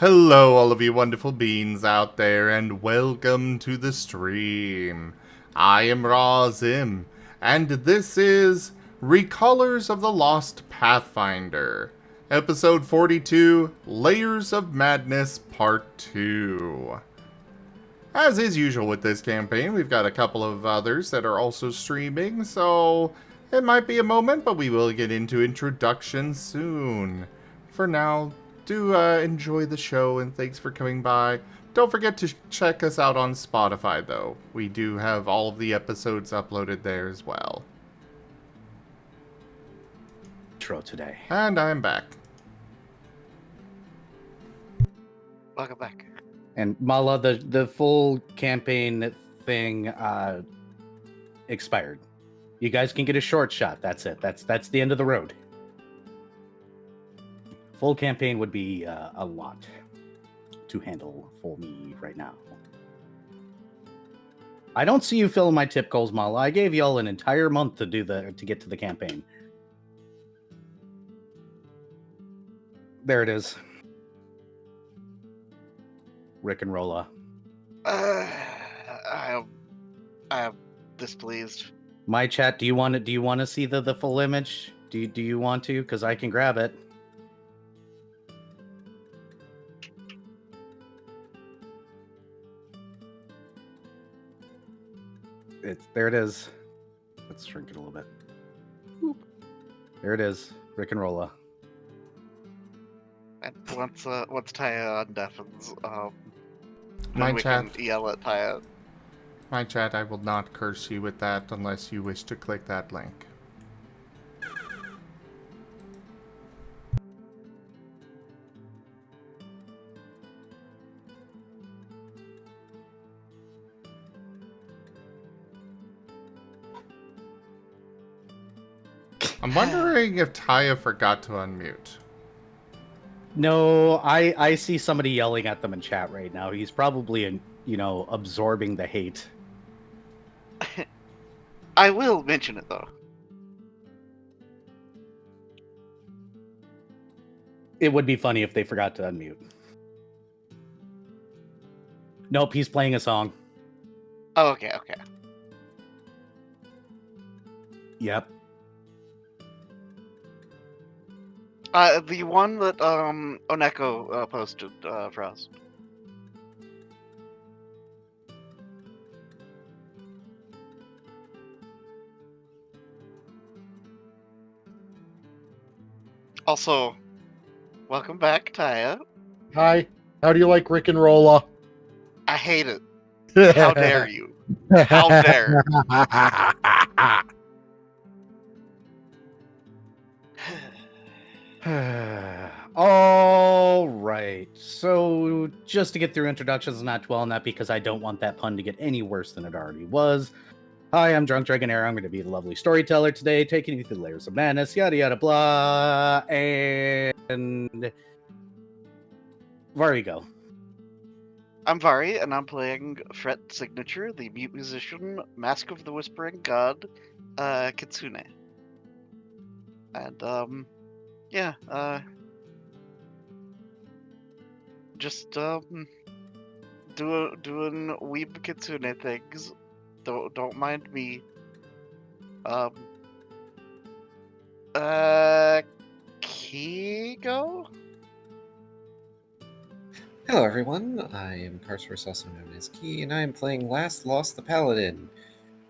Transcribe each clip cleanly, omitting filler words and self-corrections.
Hello, all of you wonderful beings out there, and welcome to the stream. I am Razim, and this is Recallers of the Lost Pathfinder, Episode 42, Layers of Madness, Part 2. As is usual with this campaign, we've got a couple of others that are also streaming, so it might be a moment, but we will get into introductions soon. For now, do enjoy the show, and thanks for coming by. Don't forget to check us out on Spotify, though. We do have all of the episodes uploaded there as well. Intro today. And I'm back. Welcome back. And Mala, the full campaign thing expired. You guys can get a short shot. That's it. That's the end of the road. Full campaign would be a lot to handle for me right now. I don't see you filling my tip goals, Mala. I gave y'all an entire month to get to the campaign. There it is. Rick and Rolla. I am displeased. My chat. Do you want to see the full image? Do you want to? Because I can grab it. There it is. Let's shrink it a little bit. Boop. There it is. Rick and Rolla. And once Taya undeafens, My then we chat. can yell at Taya. My chat, I will not curse you with that unless you wish to click that link. I'm wondering if Taya forgot to unmute. No, I see somebody yelling at them in chat right now. He's probably absorbing the hate. I will mention it though. It would be funny if they forgot to unmute. Nope, he's playing a song. Oh, okay. Yep. The one that Oneko posted for us. Also, welcome back, Taya. Hi. How do you like Rick and Rolla? I hate it. How dare you? How dare? All right. So just to get through introductions and not dwell on that because I don't want that pun to get any worse than it already was. Hi, I'm Drunk Dragonair. I'm going to be the lovely storyteller today, taking you through the layers of madness, yada yada blah, and there you go. I'm Vari, and I'm playing Fret Signature, the mute musician, Mask of the Whispering God, Kitsune. And, just, doing weeb Kitsune things. Don't mind me. Kigo? Hello everyone, I am Carsource, also known as Key, and I am playing Last Lost the Paladin,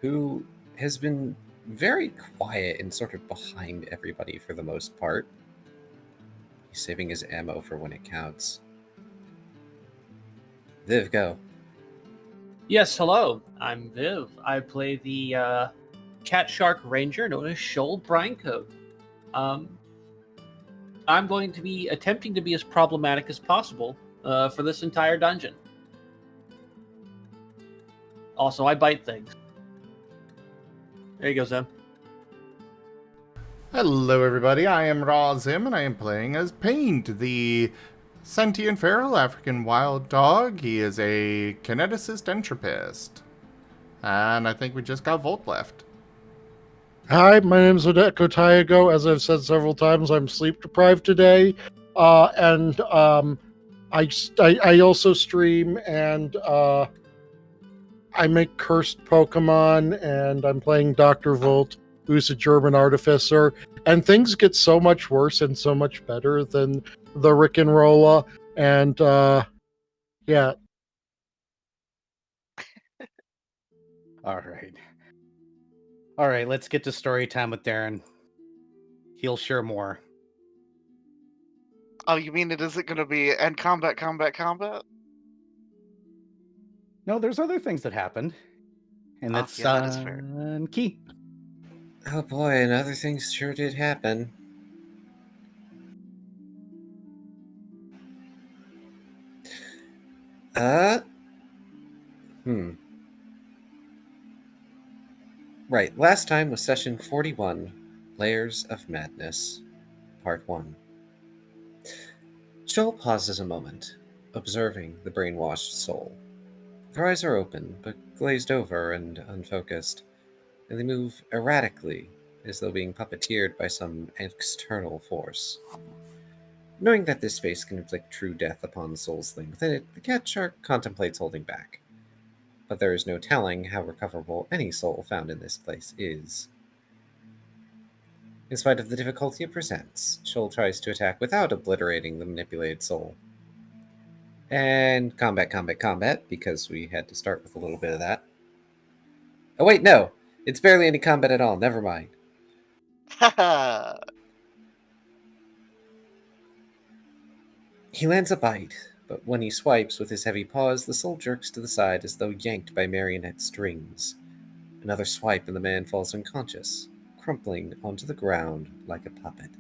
who has been very quiet and sort of behind everybody for the most part. He's saving his ammo for when it counts. Viv, go. Yes, hello. I'm Viv. I play the Cat Shark Ranger known as Shoal Brinecoat. I'm going to be attempting to be as problematic as possible for this entire dungeon. Also, I bite things. There you go, Zem. Hello everybody, I am Razim, and I am playing as Paint, the sentient feral African wild dog. He is a kineticist entropist. And I think we just got Volt left. Hi, my name is Odeko Taigo. As I've said several times, I'm sleep deprived today. And I also stream, and I make cursed Pokemon, and I'm playing Dr. Volt, who's a German artificer, and things get so much worse and so much better than the Rick and Rolla, and yeah. All right, let's get to story time with Darren. He'll share more. Oh, you mean it isn't going to be end combat, combat, combat? No, there's other things that happened. And Oh, that's yeah, that is fair. key. Oh boy, and other things sure did happen. Right, last time was session 41, Layers of Madness, part 1. Shoal pauses a moment, observing the brainwashed soul. Her eyes are open, but glazed over and unfocused, and they move erratically, as though being puppeteered by some external force. Knowing that this space can inflict true death upon the souls slain within it, the cat shark contemplates holding back. But there is no telling how recoverable any soul found in this place is. In spite of the difficulty it presents, Shoal tries to attack without obliterating the manipulated soul. And combat, combat, combat, because we had to start with a little bit of that. Oh wait, no! It's barely any combat at all, never mind. Haha! He lands a bite, but when he swipes with his heavy paws, the soul jerks to the side as though yanked by marionette strings. Another swipe and the man falls unconscious, crumpling onto the ground like a puppet.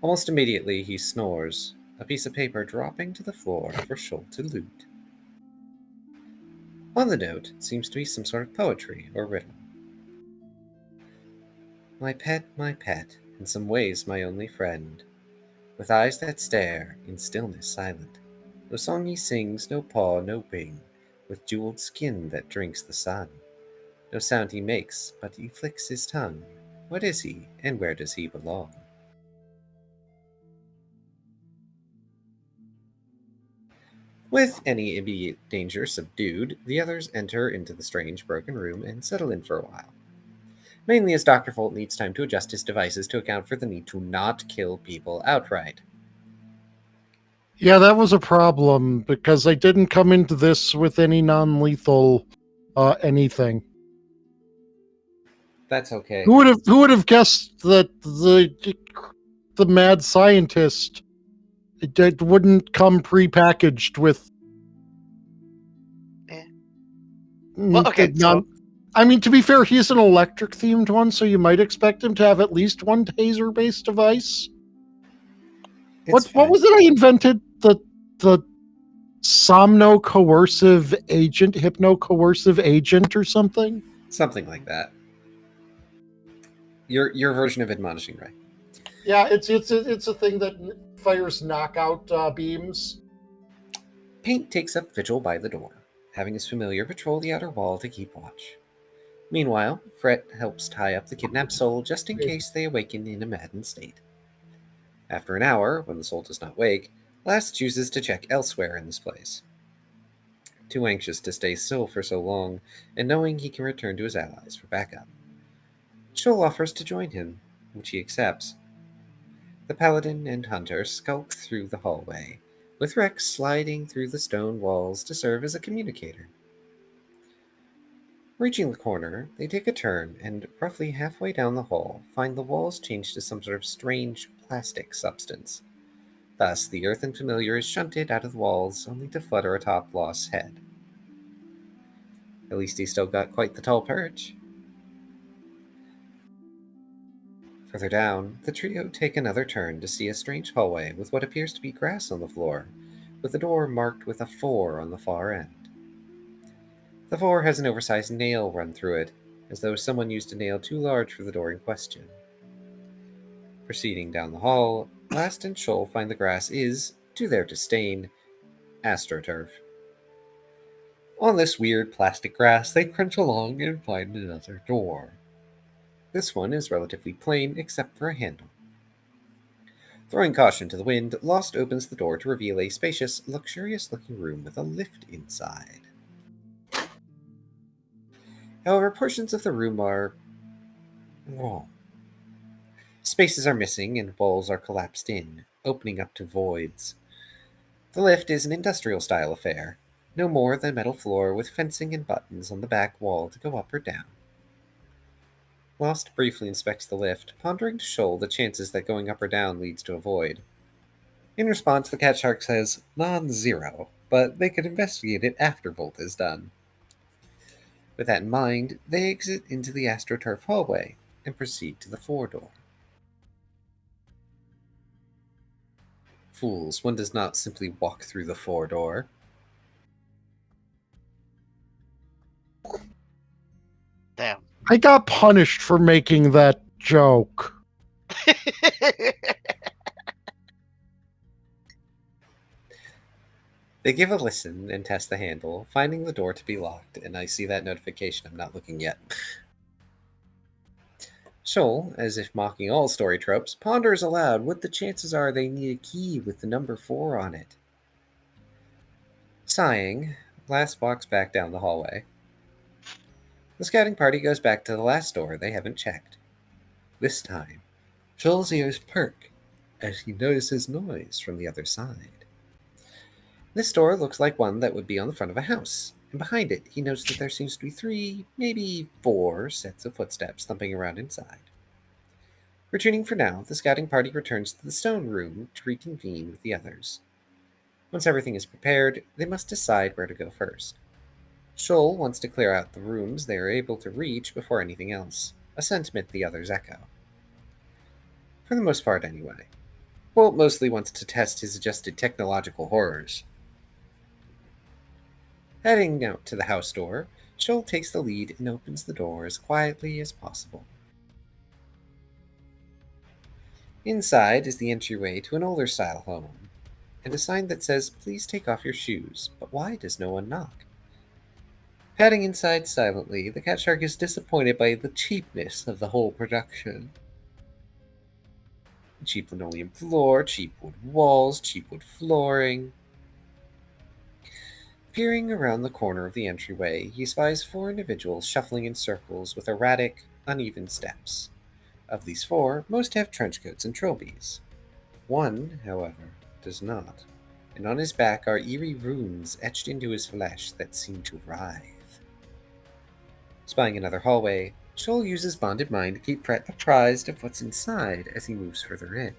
Almost immediately he snores, a piece of paper dropping to the floor for Shoal to loot. On the note seems to be some sort of poetry or riddle. My pet, in some ways my only friend, with eyes that stare, in stillness silent. No song he sings, no paw, no wing, with jeweled skin that drinks the sun. No sound he makes, but he flicks his tongue. What is he, and where does he belong? With any immediate danger subdued, the others enter into the strange broken room and settle in for a while. Mainly as Dr. Volt needs time to adjust his devices to account for the need to not kill people outright. Yeah, that was a problem because I didn't come into this with any non-lethal anything. That's okay. Who would have guessed that the mad scientist it wouldn't come pre-packaged with Well, okay, so I mean, to be fair, he's an electric themed one, so you might expect him to have at least one taser based device. What was it I invented? The somno coercive agent, hypno coercive agent, or something? Something like that. Your version of admonishing, right? Yeah, it's a thing that fires knockout beams. Paint takes up vigil by the door, having his familiar patrol the outer wall to keep watch. Meanwhile, Fret helps tie up the kidnapped soul just in case they awaken in a maddened state. After an hour, when the soul does not wake, Last chooses to check elsewhere in this place. Too anxious to stay still for so long, and knowing he can return to his allies for backup. Shoal offers to join him, which he accepts. The paladin and hunter skulk through the hallway, with Rex sliding through the stone walls to serve as a communicator. Reaching the corner, they take a turn and, roughly halfway down the hall, find the walls changed to some sort of strange plastic substance. Thus, the earthen familiar is shunted out of the walls, only to flutter atop Lost's head. At least he's still got quite the tall perch. Further down, the trio take another turn to see a strange hallway with what appears to be grass on the floor, with a door marked with a 4 on the far end. The 4 has an oversized nail run through it, as though someone used a nail too large for the door in question. Proceeding down the hall, Last and Shoal find the grass is, to their disdain, astroturf. On this weird plastic grass, they crunch along and find another door. This one is relatively plain except for a handle. Throwing caution to the wind, Lost opens the door to reveal a spacious, luxurious-looking room with a lift inside. However, portions of the room are wrong. Spaces are missing and walls are collapsed in, opening up to voids. The lift is an industrial-style affair, no more than a metal floor with fencing and buttons on the back wall to go up or down. Lost briefly inspects the lift, pondering to Shoal the chances that going up or down leads to a void. In response, the cat shark says non-zero, but they could investigate it after Volt is done. With that in mind, they exit into the AstroTurf hallway and proceed to the four-door. Fools, one does not simply walk through the four-door. Damn. I got punished for making that joke. They give a listen and test the handle, finding the door to be locked, and I see that notification. I'm not looking yet. Shoal, as if mocking all story tropes, ponders aloud what the chances are they need a key with the number 4 on it. Sighing, Glass walks back down the hallway. The scouting party goes back to the last door they haven't checked. This time, Shoal's ears perk as he notices noise from the other side. This door looks like one that would be on the front of a house, and behind it he notes that there seems to be 3, maybe 4 sets of footsteps thumping around inside. Retreating for now, the scouting party returns to the stone room to reconvene with the others. Once everything is prepared, they must decide where to go first. Shoal wants to clear out the rooms they are able to reach before anything else, a sentiment the others echo. For the most part, anyway. Bolt mostly wants to test his adjusted technological horrors. Heading out to the house door, Shoal takes the lead and opens the door as quietly as possible. Inside is the entryway to an older-style home, and a sign that says, "Please take off your shoes," but why does no one knock? Padding inside silently, the cat shark is disappointed by the cheapness of the whole production. Cheap linoleum floor, cheap wood walls, cheap wood flooring. Peering around the corner of the entryway, he spies 4 individuals shuffling in circles with erratic, uneven steps. Of these 4, most have trench coats and trilbies. One, however, does not, and on his back are eerie runes etched into his flesh that seem to writhe. Spying another hallway, Shoal uses Bonded Mind to keep Fret apprised of what's inside as he moves further in.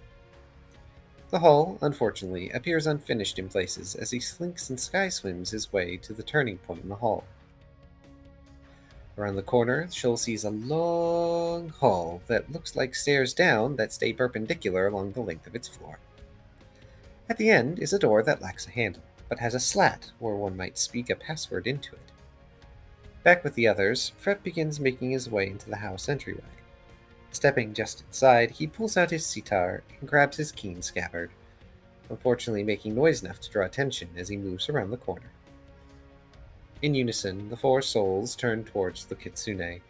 The hall, unfortunately, appears unfinished in places as he slinks and skyswims his way to the turning point in the hall. Around the corner, Shoal sees a long hall that looks like stairs down that stay perpendicular along the length of its floor. At the end is a door that lacks a handle, but has a slat where one might speak a password into it. Back with the others, Fret begins making his way into the house entryway. Stepping just inside, he pulls out his sitar and grabs his keen scabbard, unfortunately making noise enough to draw attention as he moves around the corner. In unison, the 4 souls turn towards the kitsune,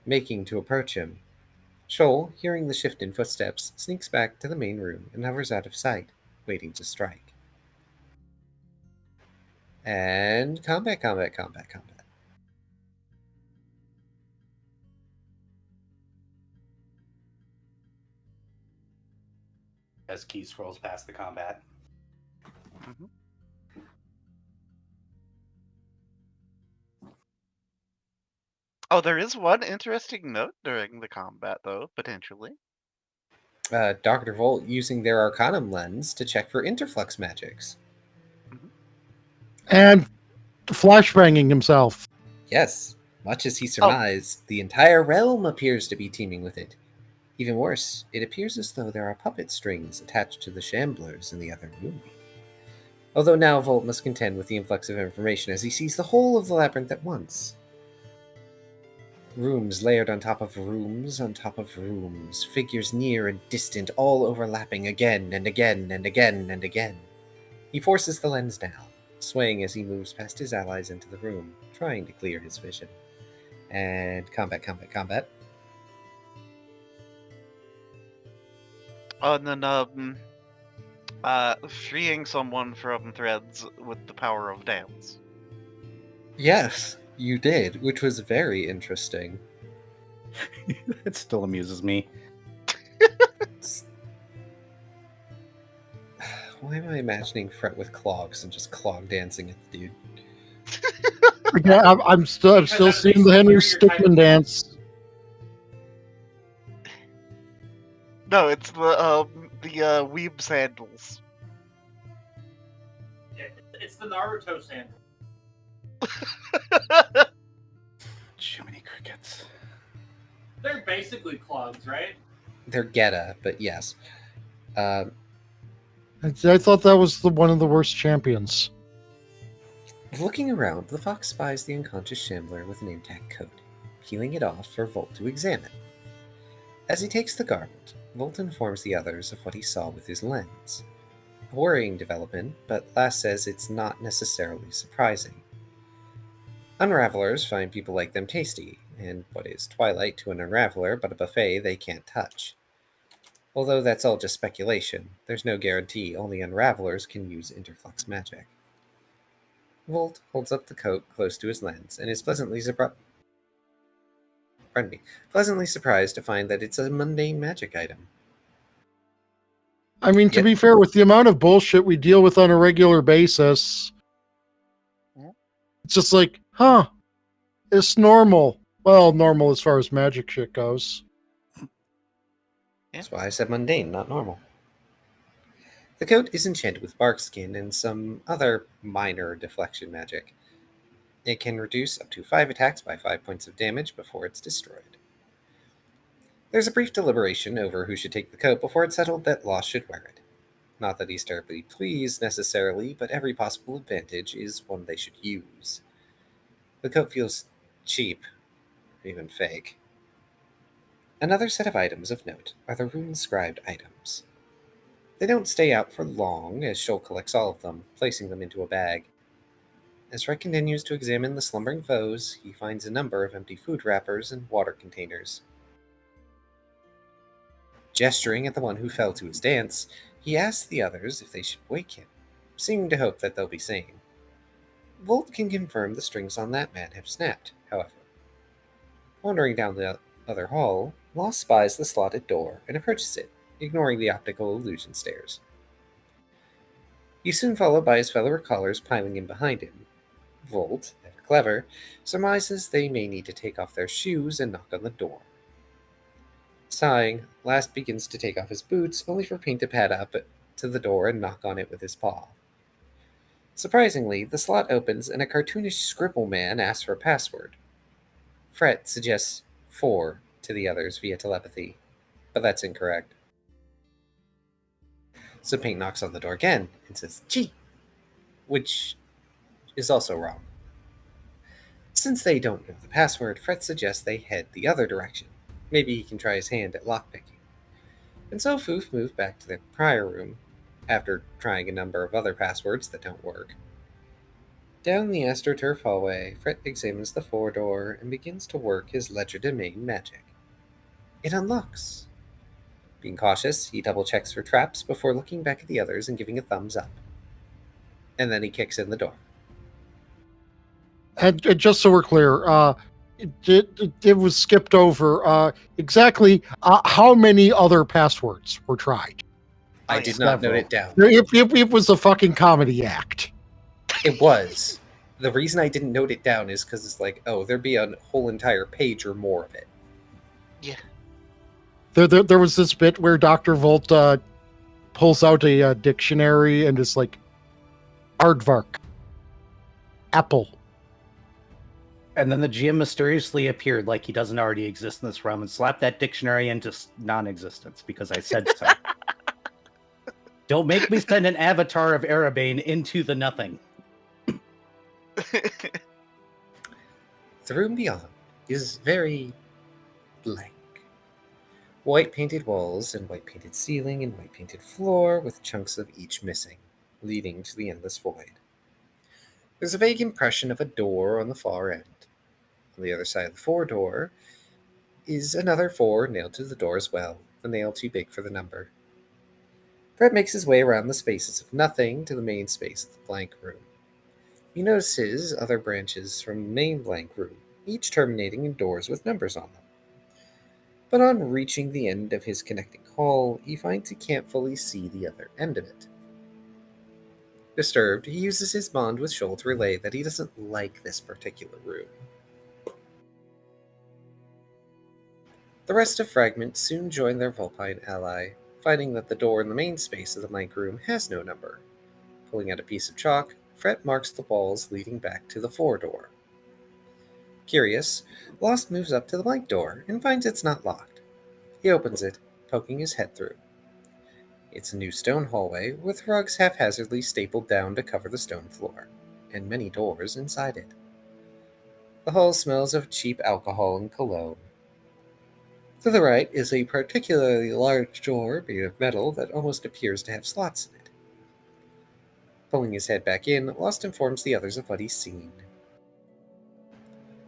making to approach him. Shoal, hearing the shift in footsteps, sneaks back to the main room and hovers out of sight, waiting to strike. And combat. As Key scrolls past the combat. Mhm. Oh, there is one interesting note during the combat, though, potentially. Dr. Volt using their Arcanum lens to check for interflux magics. And flashbanging himself. Yes, much as he surmised, the entire realm appears to be teeming with it. Even worse, it appears as though there are puppet strings attached to the shamblers in the other room. Although now Volt must contend with the influx of information as he sees the whole of the labyrinth at once. Rooms layered on top of rooms on top of rooms, figures near and distant, all overlapping again and again and again and again. He forces the lens down, swaying as he moves past his allies into the room, trying to clear his vision. And combat. Oh, and then Freeing someone from threads with the power of dance. Yes, you did, which was very interesting. It still amuses me. Why am I imagining Fret with clogs and just clog dancing at the dude? Yeah, I'm still that's seeing the Henry basically your type Stickmin of dance. No, it's the weeb sandals. It's the Naruto sandal. Jiminy Crickets. They're basically clogs, right? They're Geta, but yes. I thought that was one of the worst champions. Looking around, the fox spies the unconscious shambler with an intact coat, peeling it off for Volt to examine. As he takes the garment, Volt informs the others of what he saw with his lens. A worrying development, but Lass says it's not necessarily surprising. Unravelers find people like them tasty, and what is Twilight to an Unraveler but a buffet they can't touch? Although that's all just speculation, there's no guarantee only Unravelers can use interflux magic. Volt holds up the coat close to his lens and is pleasantly surprised to find that it's a mundane magic item. I mean, to Yet- be fair, with the amount of bullshit we deal with on a regular basis, it's just like, it's normal. Well, normal as far as magic shit goes. That's why I said mundane, not normal. The coat is enchanted with bark skin and some other minor deflection magic. It can reduce up to 5 attacks by 5 points of damage before it's destroyed. There's a brief deliberation over who should take the coat before it's settled that Loss should wear it. Not that he's terribly pleased necessarily, but every possible advantage is one they should use. The coat feels cheap, even fake. Another set of items of note are the rune-scribed items. They don't stay out for long, as Shoal collects all of them, placing them into a bag. As Fred continues to examine the slumbering foes, he finds a number of empty food wrappers and water containers. Gesturing at the one who fell to his dance, he asks the others if they should wake him, seeming to hope that they'll be sane. Volt can confirm the strings on that man have snapped, however. Wandering down the other hall, Lost spies the slotted door and approaches it, ignoring the optical illusion stairs. He's soon followed by his fellow recallers piling in behind him. Volt, ever clever, surmises they may need to take off their shoes and knock on the door. Sighing, Last begins to take off his boots, only for Pink to pad up to the door and knock on it with his paw. Surprisingly, the slot opens and a cartoonish scribble man asks for a password. Fret suggests 4 to the others via telepathy, but that's incorrect. So Pink knocks on the door again and says, "Gee," which is also wrong. Since they don't know the password, Fret suggests they head the other direction. Maybe he can try his hand at lockpicking. And so Foof moved back to the prior room, after trying a number of other passwords that don't work. Down the AstroTurf hallway, Fret examines the 4-door and begins to work his legerdemain magic. It unlocks. Being cautious, he double-checks for traps before looking back at the others and giving a thumbs up. And then he kicks in the door. And just so we're clear, it was skipped over. Exactly how many other passwords were tried? I did not note it down. It was a fucking comedy act. It was. The reason I didn't note it down is because it's like, oh, there'd be a whole entire page or more of it. Yeah. There was this bit where Dr. Volt pulls out a dictionary and is like, aardvark, apple. And then the GM mysteriously appeared like he doesn't already exist in this realm and slapped that dictionary into non-existence because I said so. Don't make me send an avatar of Erebane into the nothing. The room beyond is very blank. White painted walls and white painted ceiling and white painted floor with chunks of each missing, leading to the endless void. There's a vague impression of a door on the far end. On the other side of the 4-door is another 4 nailed to the door as well, the nail too big for the number. Fred makes his way around the spaces of nothing to the main space of the blank room. He notices other branches from the main blank room, each terminating in doors with numbers on them. But on reaching the end of his connecting hall, he finds he can't fully see the other end of it. Disturbed, he uses his bond with Shoal to relay that he doesn't like this particular room. The rest of Fragment soon join their Vulpine ally, finding that the door in the main space of the blank room has no number. Pulling out a piece of chalk, Fred marks the walls leading back to the 4 door. Curious, Lost moves up to the blank door and finds it's not locked. He opens it, poking his head through. It's a new stone hallway with rugs haphazardly stapled down to cover the stone floor, and many doors inside it. The hall smells of cheap alcohol and cologne. To the right is a particularly large door made of metal that almost appears to have slots in it. Pulling his head back in, Lost informs the others of what he's seen.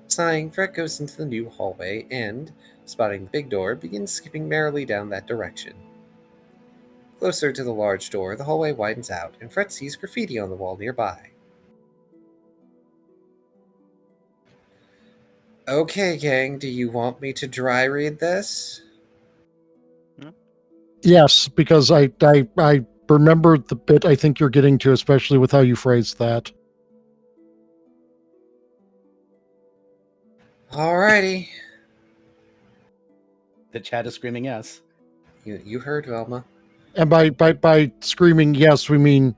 Sighing, Fred goes into the new hallway and, spotting the big door, begins skipping merrily down that direction. Closer to the large door, the hallway widens out, and Fred sees graffiti on the wall nearby. Okay, gang, do you want me to dry read this? Yes, because I remember the bit I think you're getting to, especially with how you phrased that. Alrighty. The chat is screaming yes. You heard Velma. And by screaming yes, we mean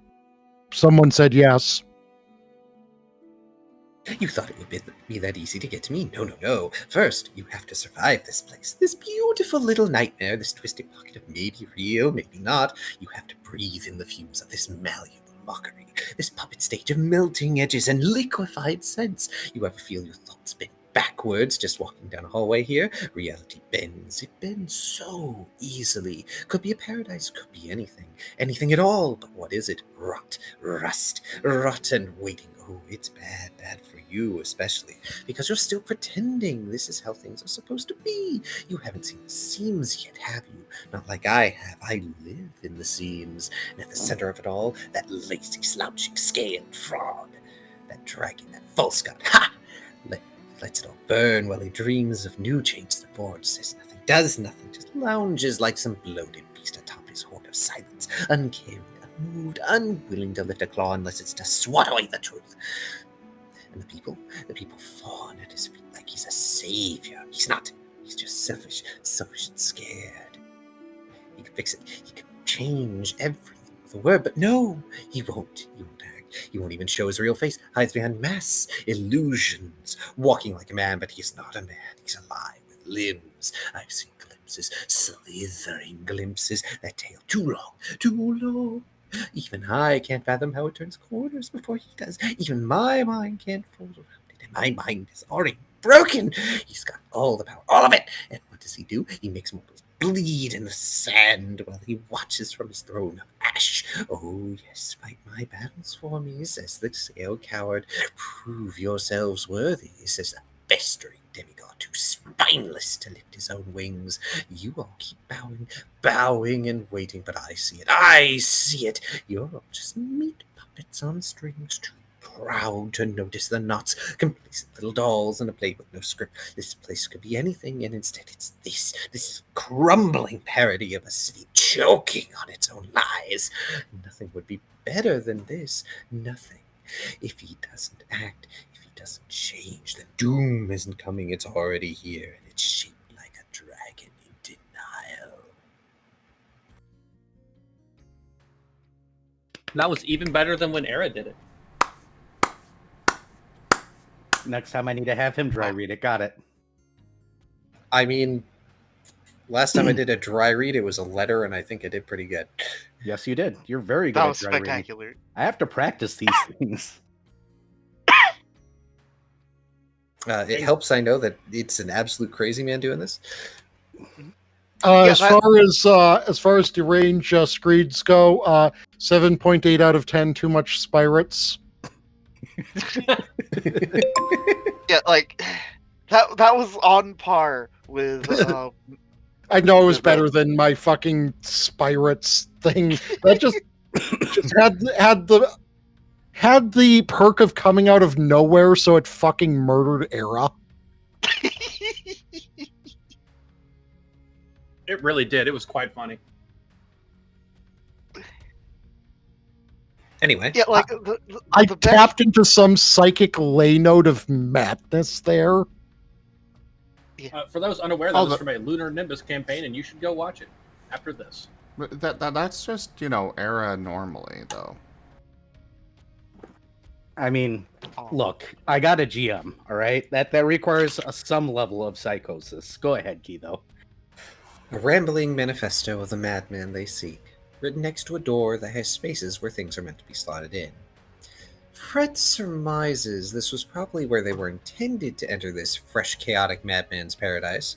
someone said yes. You thought it would be that easy to get to me? No, no, no. First, you have to survive this place. This beautiful little nightmare, this twisted pocket of maybe real, maybe not. You have to breathe in the fumes of this malleable mockery, this puppet stage of melting edges and liquefied sense. You ever feel your thoughts bend backwards just walking down a hallway here? Reality bends. It bends so easily. Could be a paradise, could be anything. Anything at all. But what is it? Rot, rust, rotten waiting. Oh, it's bad for you especially, because you're still pretending this is how things are supposed to be. You haven't seen the seams yet, have you? Not like I have. I live in the seams. And at the center of it all, that lazy, slouching, scaled fraud. That dragon, that false god. Ha! Lets it all burn while he dreams of new chains to board. Says nothing, does nothing, just lounges like some bloated beast atop his hoard of silence, uncaring, unmoved, unwilling to lift a claw unless it's to swat away the truth. And the people fawn at his feet like he's a savior. He's not. He's just selfish and scared. He could fix it. He could change everything with a word, but no, he won't. He won't act. He won't even show his real face. Hides behind masks, illusions, walking like a man, but he's not a man. He's alive with limbs. I've seen glimpses, slithering glimpses. That tail too long. Even I can't fathom how it turns corners before he does. Even my mind can't fold around it, and my mind is already broken. He's got all the power, all of it. And what does he do? He makes mortals bleed in the sand while he watches from his throne of ash. Oh, yes, fight my battles for me, says the sail coward. Prove yourselves worthy, says the festering demigod, too spineless to lift his own wings. You all keep bowing and waiting, but I see it. You're all just meat puppets on strings, too proud to notice the knots, complacent little dolls in a play with no script. This place could be anything, and instead it's this crumbling parody of a city choking on its own lies. Nothing would be better than this. Nothing. If he doesn't act, if he doesn't change, then doom isn't coming. It's already here, and it's shaped like a dragon in denial. That was even better than when Era did it. Next time I need to have him dry read it. Got it. I mean, last time I did a dry read, it was a letter, and I think I did pretty good. Yes, you did. You're very good That at was dry reading. spectacular. I have to practice these things. It helps I know that it's an absolute crazy man doing this. As far as deranged screeds go, 7.8 out of 10. Too much spirates. Yeah, like that was on par with. I know it was better than my fucking spirates thing that just had the perk of coming out of nowhere, so it fucking murdered Era. It really did. It was quite funny. Anyway, Yeah, like I the tapped into some psychic lay note of madness there. For those unaware, that Oh, was the- from a Lunar Nimbus campaign, and you should go watch it after this. That's just, Era normally, though. I mean, look, I got a GM, all right? That requires some level of psychosis. Go ahead, Key, though. a rambling manifesto of the madman they seek, written next to a door that has spaces where things are meant to be slotted in. Fred surmises this was probably where they were intended to enter this fresh, chaotic madman's paradise.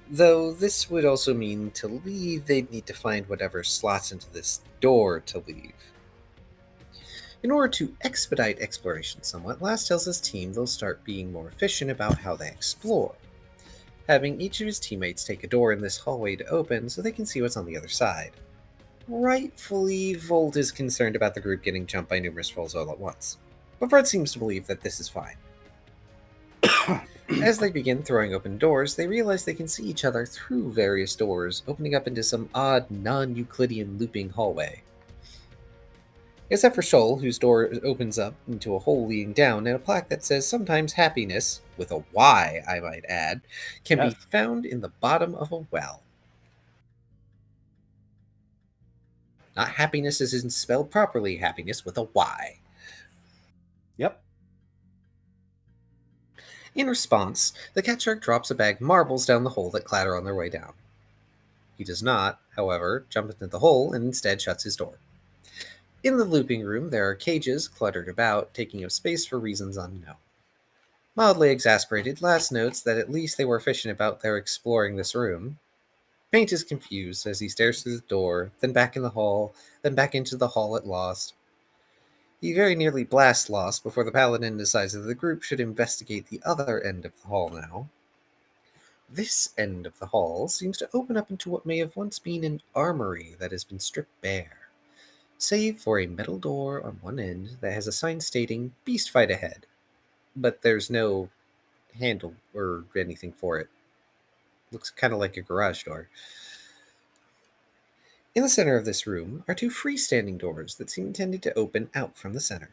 Though this would also mean to leave, they'd need to find whatever slots into this door to leave. In order to expedite exploration somewhat, Last tells his team they'll start being more efficient about how they explore, having each of his teammates take a door in this hallway to open so they can see what's on the other side. Rightfully, Volt is concerned about the group getting jumped by numerous trolls all at once, but Fred seems to believe that this is fine. As they begin throwing open doors, they realize they can see each other through various doors, opening up into some odd, non-Euclidean looping hallway. Except for Shoal, whose door opens up into a hole leading down, and a plaque that says sometimes happiness, with a Y, I might add, can Yes. be found in the bottom of a well. Not happiness as in spelled properly, happiness with a Y. Yep. In response, the cat shark drops a bag of marbles down the hole that clatter on their way down. He does not, however, jump into the hole and instead shuts his door. In the looping room, there are cages cluttered about, taking up space for reasons unknown. Mildly exasperated, Last notes that at least they were efficient about their exploring this room. Paint is confused as he stares through the door, then back in the hall, then back into the hall at Lost. He very nearly blasts Lost before the Paladin decides that the group should investigate the other end of the hall now. This end of the hall seems to open up into what may have once been an armory that has been stripped bare, save for a metal door on one end that has a sign stating "Beast Fight Ahead," but there's no handle or anything for it. Looks kind of like a garage door. In the center of this room are two freestanding doors that seem intended to open out from the center.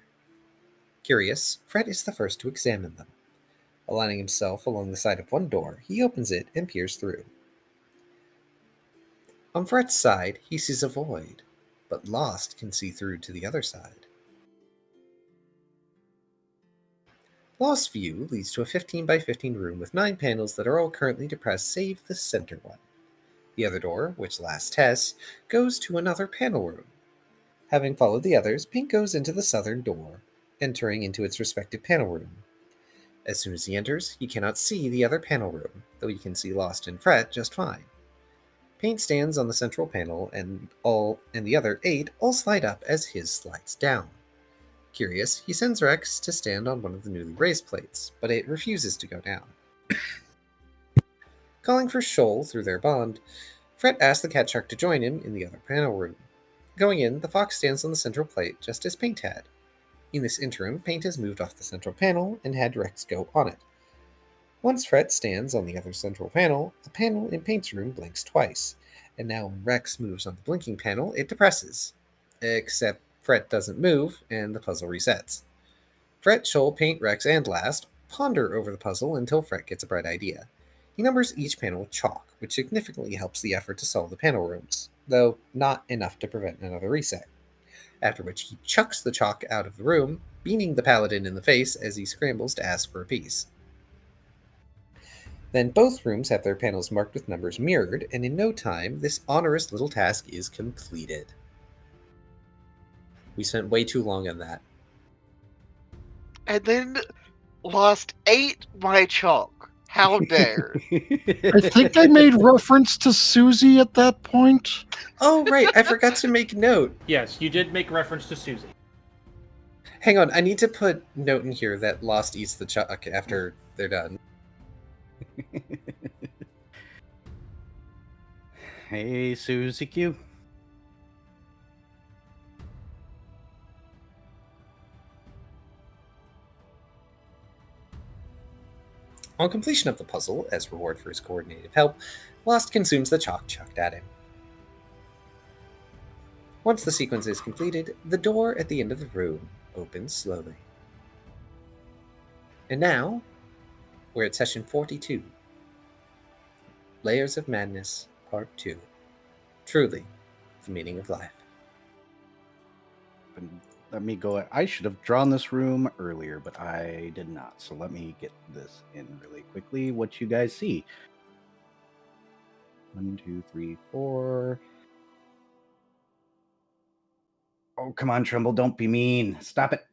Curious, Fred is the first to examine them. Aligning himself along the side of one door, he opens it and peers through. On Fred's side, he sees a void, but Lost can see through to the other side. Lost's view leads to a 15 by 15 room with 9 panels that are all currently depressed save the center one. The other door, which Last tests, goes to another panel room. Having followed the others, Pink goes into the southern door, entering into its respective panel room. As soon as he enters, he cannot see the other panel room, though he can see Lost and Fred just fine. Paint stands on the central panel, and the other 8 all slide up as his slides down. Curious, he sends Rex to stand on one of the newly raised plates, but it refuses to go down. Calling for Shoal through their bond, Fred asks the cat shark to join him in the other panel room. Going in, the fox stands on the central plate just as Paint had. In this interim, Paint has moved off the central panel and had Rex go on it. Once Fred stands on the other central panel, a panel in Paint's room blinks twice, and now when Rex moves on the blinking panel, it depresses. Except Fred doesn't move, and the puzzle resets. Fred, Shoal, Paint, Rex, and Last ponder over the puzzle until Fred gets a bright idea. He numbers each panel with chalk, which significantly helps the effort to solve the panel rooms, though not enough to prevent another reset. After which he chucks the chalk out of the room, beating the Paladin in the face as he scrambles to ask for a piece. Then both rooms have their panels marked with numbers mirrored, and in no time, this onerous little task is completed. We spent way too long on that. And then Lost ate my chalk. How dare? I think I made reference to Susie at that point. Oh, right, I forgot to make note. Yes, you did make reference to Susie. Hang on, I need to put note in here that Lost eats the chalk after they're done. Hey, Susie Q. On completion of the puzzle, as reward for his coordinated help, Lost consumes the chalk chucked at him. Once the sequence is completed, the door at the end of the room opens slowly. And now, we're at session 42. Layers of Madness, Part 2. Truly, the meaning of life. And let me go. I should have drawn this room earlier, but I did not. So let me get this in really quickly. What you guys see? 1, 2, 3, 4. Oh, come on, Tremble. Don't be mean. Stop it.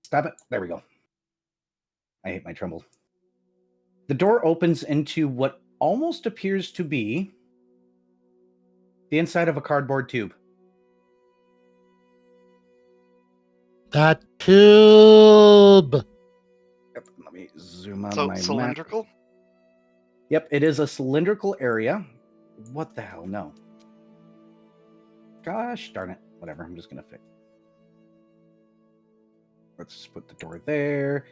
Stop it. There we go. I hate my Tremble. The door opens into what almost appears to be the inside of a cardboard tube. That tube. Yep, let me zoom on So my map. cylindrical? Yep, it is a cylindrical area. What the hell? No. Gosh darn it. Whatever, I'm just going to fix. Let's just put the door there.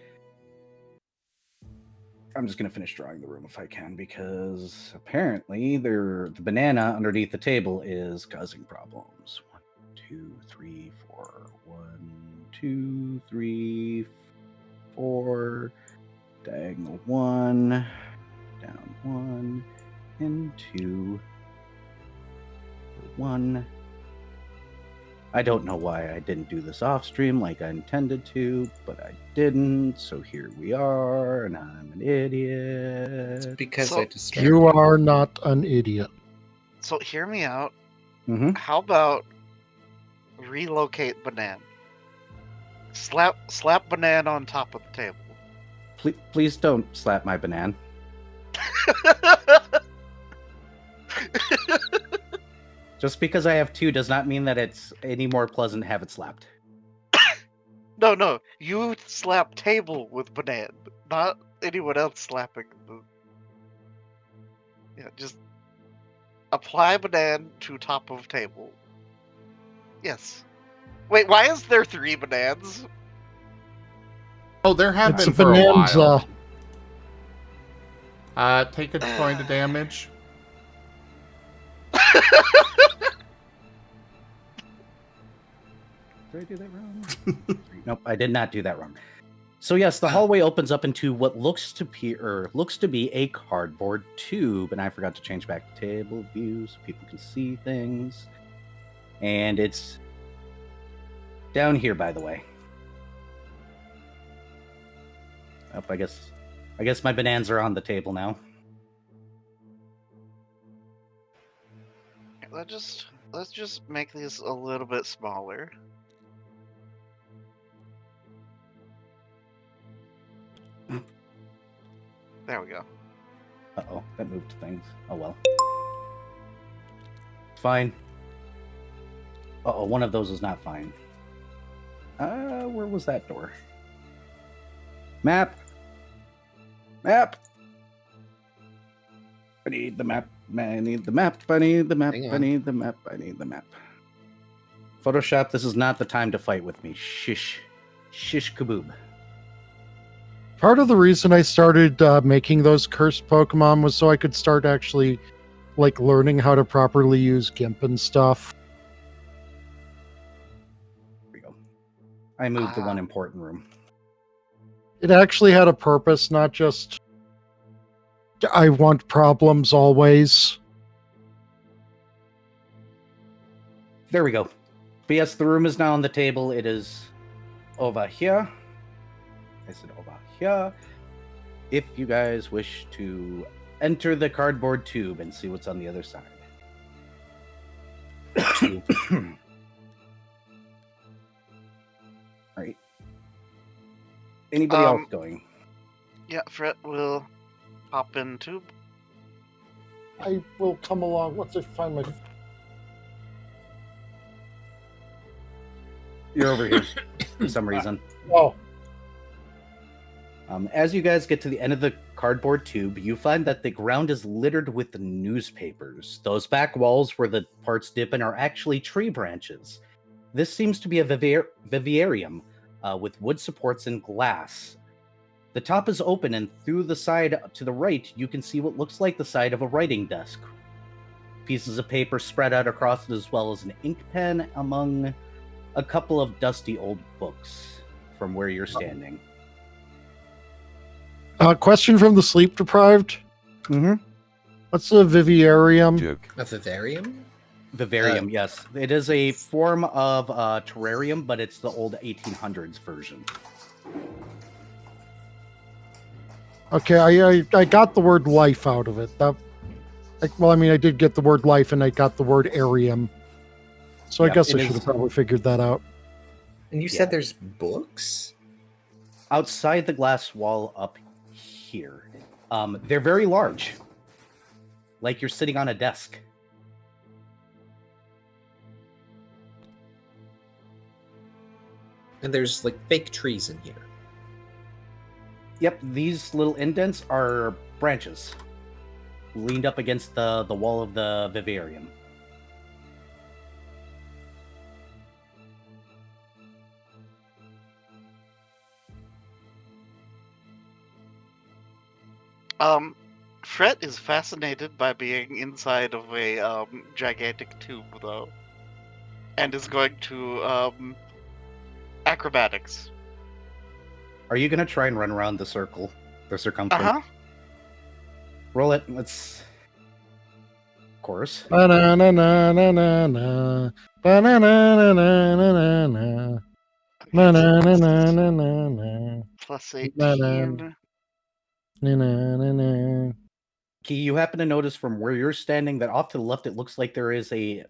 I'm just going to finish drawing the room if I can, because apparently the banana underneath the table is causing problems. 1, 2, 3, 4. 1, 2, 3, 4. Diagonal 1. Down 1. And 2. 1. I don't know why I didn't do this off stream like I intended to, but I didn't. So here we are, and I'm an idiot. It's because So- I distracted You are not an idiot. So hear me out. Mm-hmm. How about relocate Banan? Slap Banan on top of the table. Please don't slap my banana. Just because I have 2 does not mean that it's any more pleasant to have it slapped. No, you slap table with Banan, not anyone else slapping the. Yeah, just apply Banan to top of table. Yes. Wait, why is there 3 Banans? Oh, there have It's been a for a bonanza. while. Take a point of damage. Did I do that wrong? Nope, I did not do that wrong. So yes, the hallway opens up into what looks to be a cardboard tube, and I forgot to change back to table view so people can see things. And it's down here, by the way. Oh, I guess my bananas are on the table now. Let's just make these a little bit smaller. There we go. Uh-oh, that moved things. Oh well. Fine. Uh-oh, one of those is not fine. Where was that door? Map! Map! I need the map. I need the map. I need the map. Hang I on. need the map. I need the map. Photoshop, this is not the time to fight with me. Shish. Shish kaboob. Part of the reason I started making those cursed Pokemon was so I could start actually like learning how to properly use GIMP and stuff. Here we go. I moved the one important room. It actually had a purpose, not just I want problems always. There we go. But yes, the room is now on the table. It is over here. I said over here. If you guys wish to enter the cardboard tube and see what's on the other side. Alright. Anybody else going? Yeah, Fred will hop in tube. I will come along once I find my. You're over here for some reason. Oh, As you guys get to the end of the cardboard tube, you find that the ground is littered with newspapers. Those back walls where the parts dip in are actually tree branches. This seems to be a vivarium with wood supports and glass. The top is open, and through the side to the right, you can see what looks like the side of a writing desk. Pieces of paper spread out across it, as well as an ink pen among a couple of dusty old books from where you're standing. Question from the sleep deprived. Mm-hmm. What's a vivarium? A vivarium? Vivarium, yes. It is a form of terrarium, but it's the old 1800s version. Okay, I got the word life out of it. I did get the word life, and I got the word arium. So Yeah, I guess it I should is- have probably figured that out. And you Yeah. said there's books? Outside the glass wall up here. They're very large. Like you're sitting on a desk. And there's like fake trees in here. Yep, these little indents are branches. Leaned up against the wall of the vivarium. Fret is fascinated by being inside of a gigantic tube, though, and is going to acrobatics. Are you gonna try and run around the circle? The circumference? Uh huh. Roll it. Let's. Of course. Ba-na-na-na-na-na-na. Ba-na-na-na-na-na-na. Na-na-na-na-na-na. Plus Na-na. 18. Na-na-na-na. Key, you happen to notice from where you're standing that off to the left it looks like there is a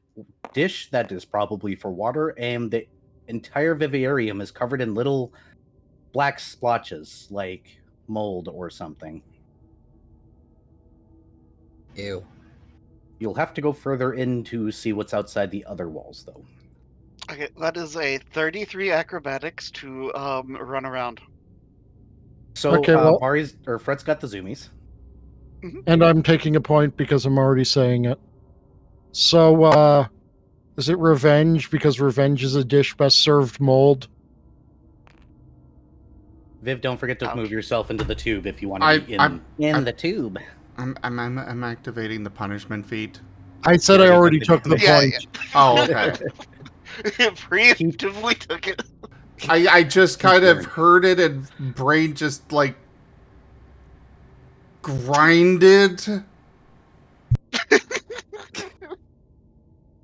dish that is probably for water, and the entire vivarium is covered in little black splotches, like mold or something. Ew. You'll have to go further in to see what's outside the other walls, though. Okay, that is a 33 acrobatics to run around. So, Okay, well- Fred's got the zoomies. And I'm taking a point because I'm already saying it. So, is it revenge? Because revenge is a dish best served mold. Viv, don't forget to Ouch. move yourself into the tube if you want to be in the tube. I'm activating the punishment feat. I said Yeah, I you already took took the the Yeah, point. Oh, okay. Preemptively took it. I just kind of Keep heard it and brain just like grinded.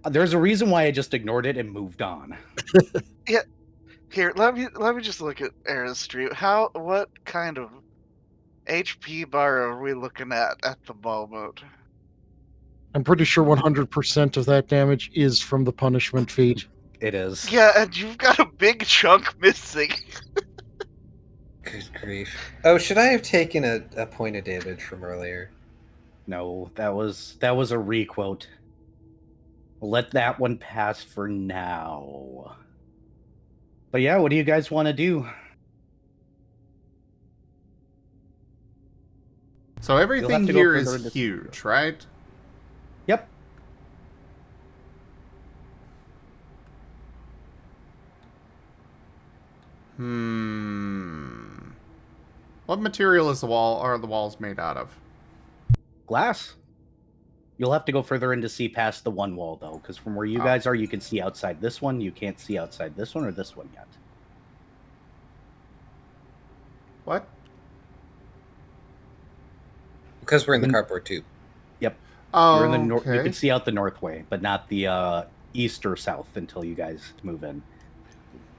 There's a reason why I just ignored it and moved on. Here, let me just look at Era's stream. What kind of HP bar are we looking at the moment? I'm pretty sure 100% of that damage is from the punishment feat. It is. Yeah, and you've got a big chunk missing. Good grief. Oh, should I have taken a point of damage from earlier? No, that was a requote. We'll let that one pass for now. But yeah, what do you guys want to do? So everything to go here further is into- huge, right? Yep. What material is the walls made out of? Glass. You'll have to go further in to see past the one wall, though, because from where you Oh. guys are, you can see outside this one. You can't see outside this one or this one yet. What? Because we're in the Mm. cardboard tube. Oh, You're in the north. You okay. can see out the north way, but not the east or south until you guys move in.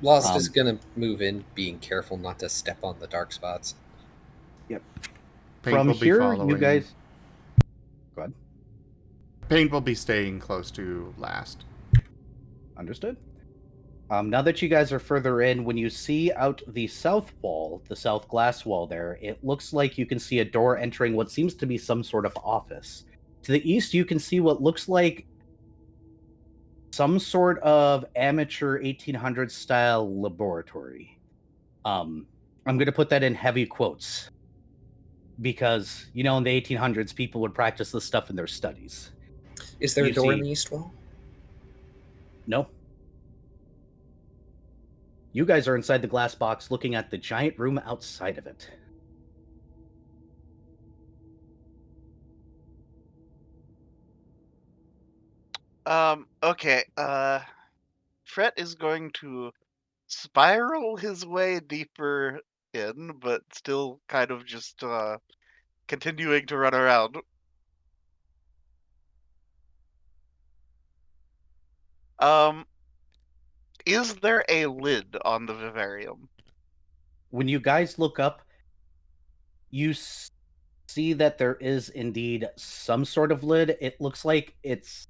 Lost is gonna move in, being careful not to step on the dark spots. Paint From will be here, you following. guys. Go ahead. Paint will be staying close to last. Understood. Now that you guys are further in, when you see out the south wall, the south glass wall there, it looks like you can see a door entering what seems to be some sort of office. To the east, you can see what looks like some sort of amateur 1800s style laboratory. I'm going to put that in heavy quotes because, in the 1800s, people would practice this stuff in their studies. Is there a You door in see- the east wall? No. You guys are inside the glass box looking at the giant room outside of it. Okay. Fret is going to spiral his way deeper in, but still kind of just continuing to run around. Is there a lid on the vivarium? When you guys look up, you see that there is indeed some sort of lid. It looks like it's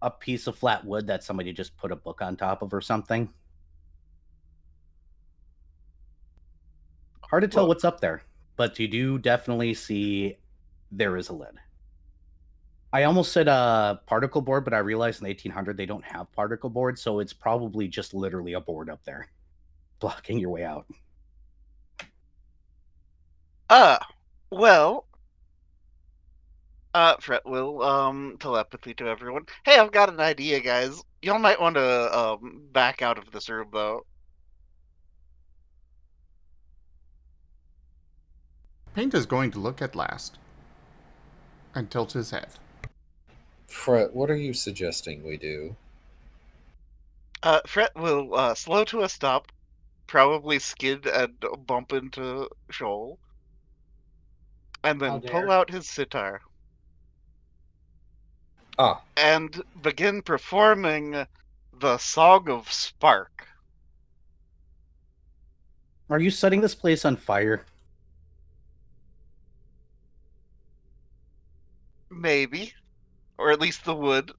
a piece of flat wood that somebody just put a book on top of or something. Hard to tell Look. what's up there, but you do definitely see there is a lid. I almost said a particle board, but I realized in the 1800 they don't have particle boards, so it's probably just literally a board up there blocking your way out. Well, Fret will telepathy to everyone. Hey, I've got an idea, guys. Y'all might want to back out of this room, though. Paint is going to look at last and tilt his head. Fret, what are you suggesting we do? Fret will slow to a stop, probably skid and bump into Shoal, and How then dare. pull out his sitar Ah, and begin performing the Song of Spark. Are you setting this place on fire? Maybe. Or at least the wood.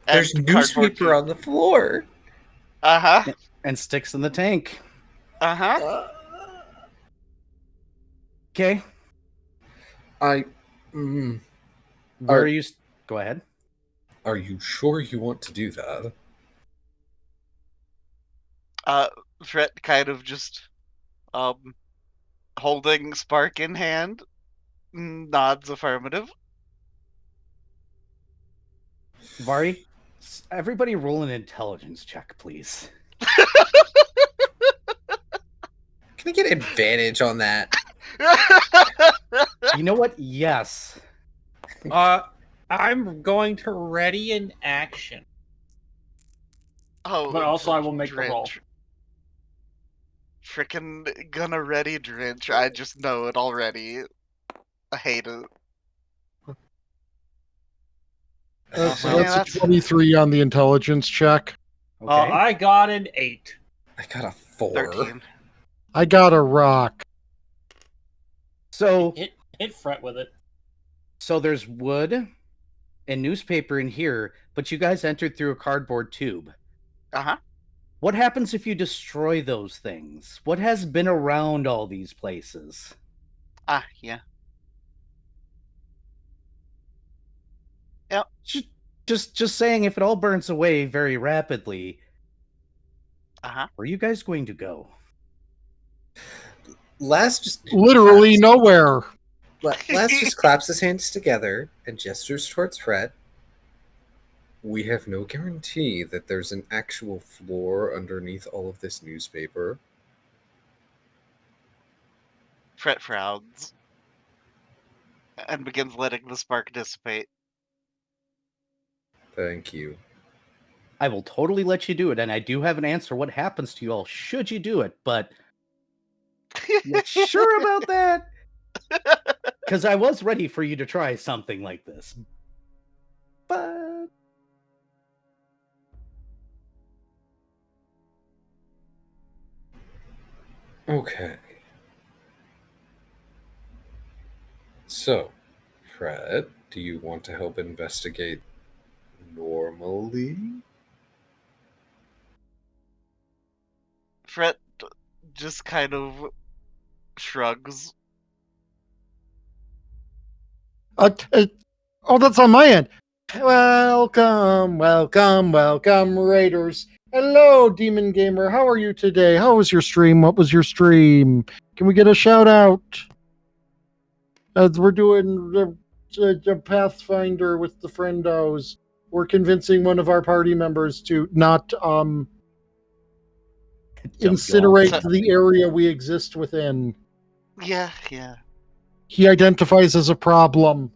there's And cardboard newspaper on the floor. Uh-huh. And sticks in the tank. Uh-huh. Okay. I. Where are you? Go ahead. Are you sure you want to do that? Fret kind of just holding Spark in hand, nods affirmative. Vari, everybody roll an intelligence check, please. Can I get advantage on that? You know what? Yes. I'm going to ready an action. Oh, But also I will make the roll. Frickin' gonna ready drench. I just know it already. I hate it. That's Yeah, a 23 on the intelligence check. Okay. I got an 8. I got a 4. 13. I got a rock. So Hit Fret with it. there's wood and newspaper in here, but you guys entered through a cardboard tube. Uh-huh. What happens if you destroy those things? What has been around all these places? Ah, yeah. Yep. Just saying, if it all burns away very rapidly, Uh-huh. where are you guys going to go? Last just Literally nowhere. Last just claps his hands together and gestures towards Fred. We have no guarantee that there's an actual floor underneath all of this newspaper. Fret frowns. And begins letting the spark dissipate. Thank you. I will totally let you do it, and I do have an answer what happens to you all should you do it, but you sure about that? Because I was ready for you to try something like this. But Okay. So, Fred, do you want to help investigate normally? Fret just kind of shrugs. Oh, that's on my end. Welcome, Raiders. Hello, Demon Gamer. How are you today? How was your stream? What was your stream? Can we get a shout out? We're doing the Pathfinder with the friendos. We're convincing one of our party members to not incinerate the area we exist within. Yeah. He identifies as a problem.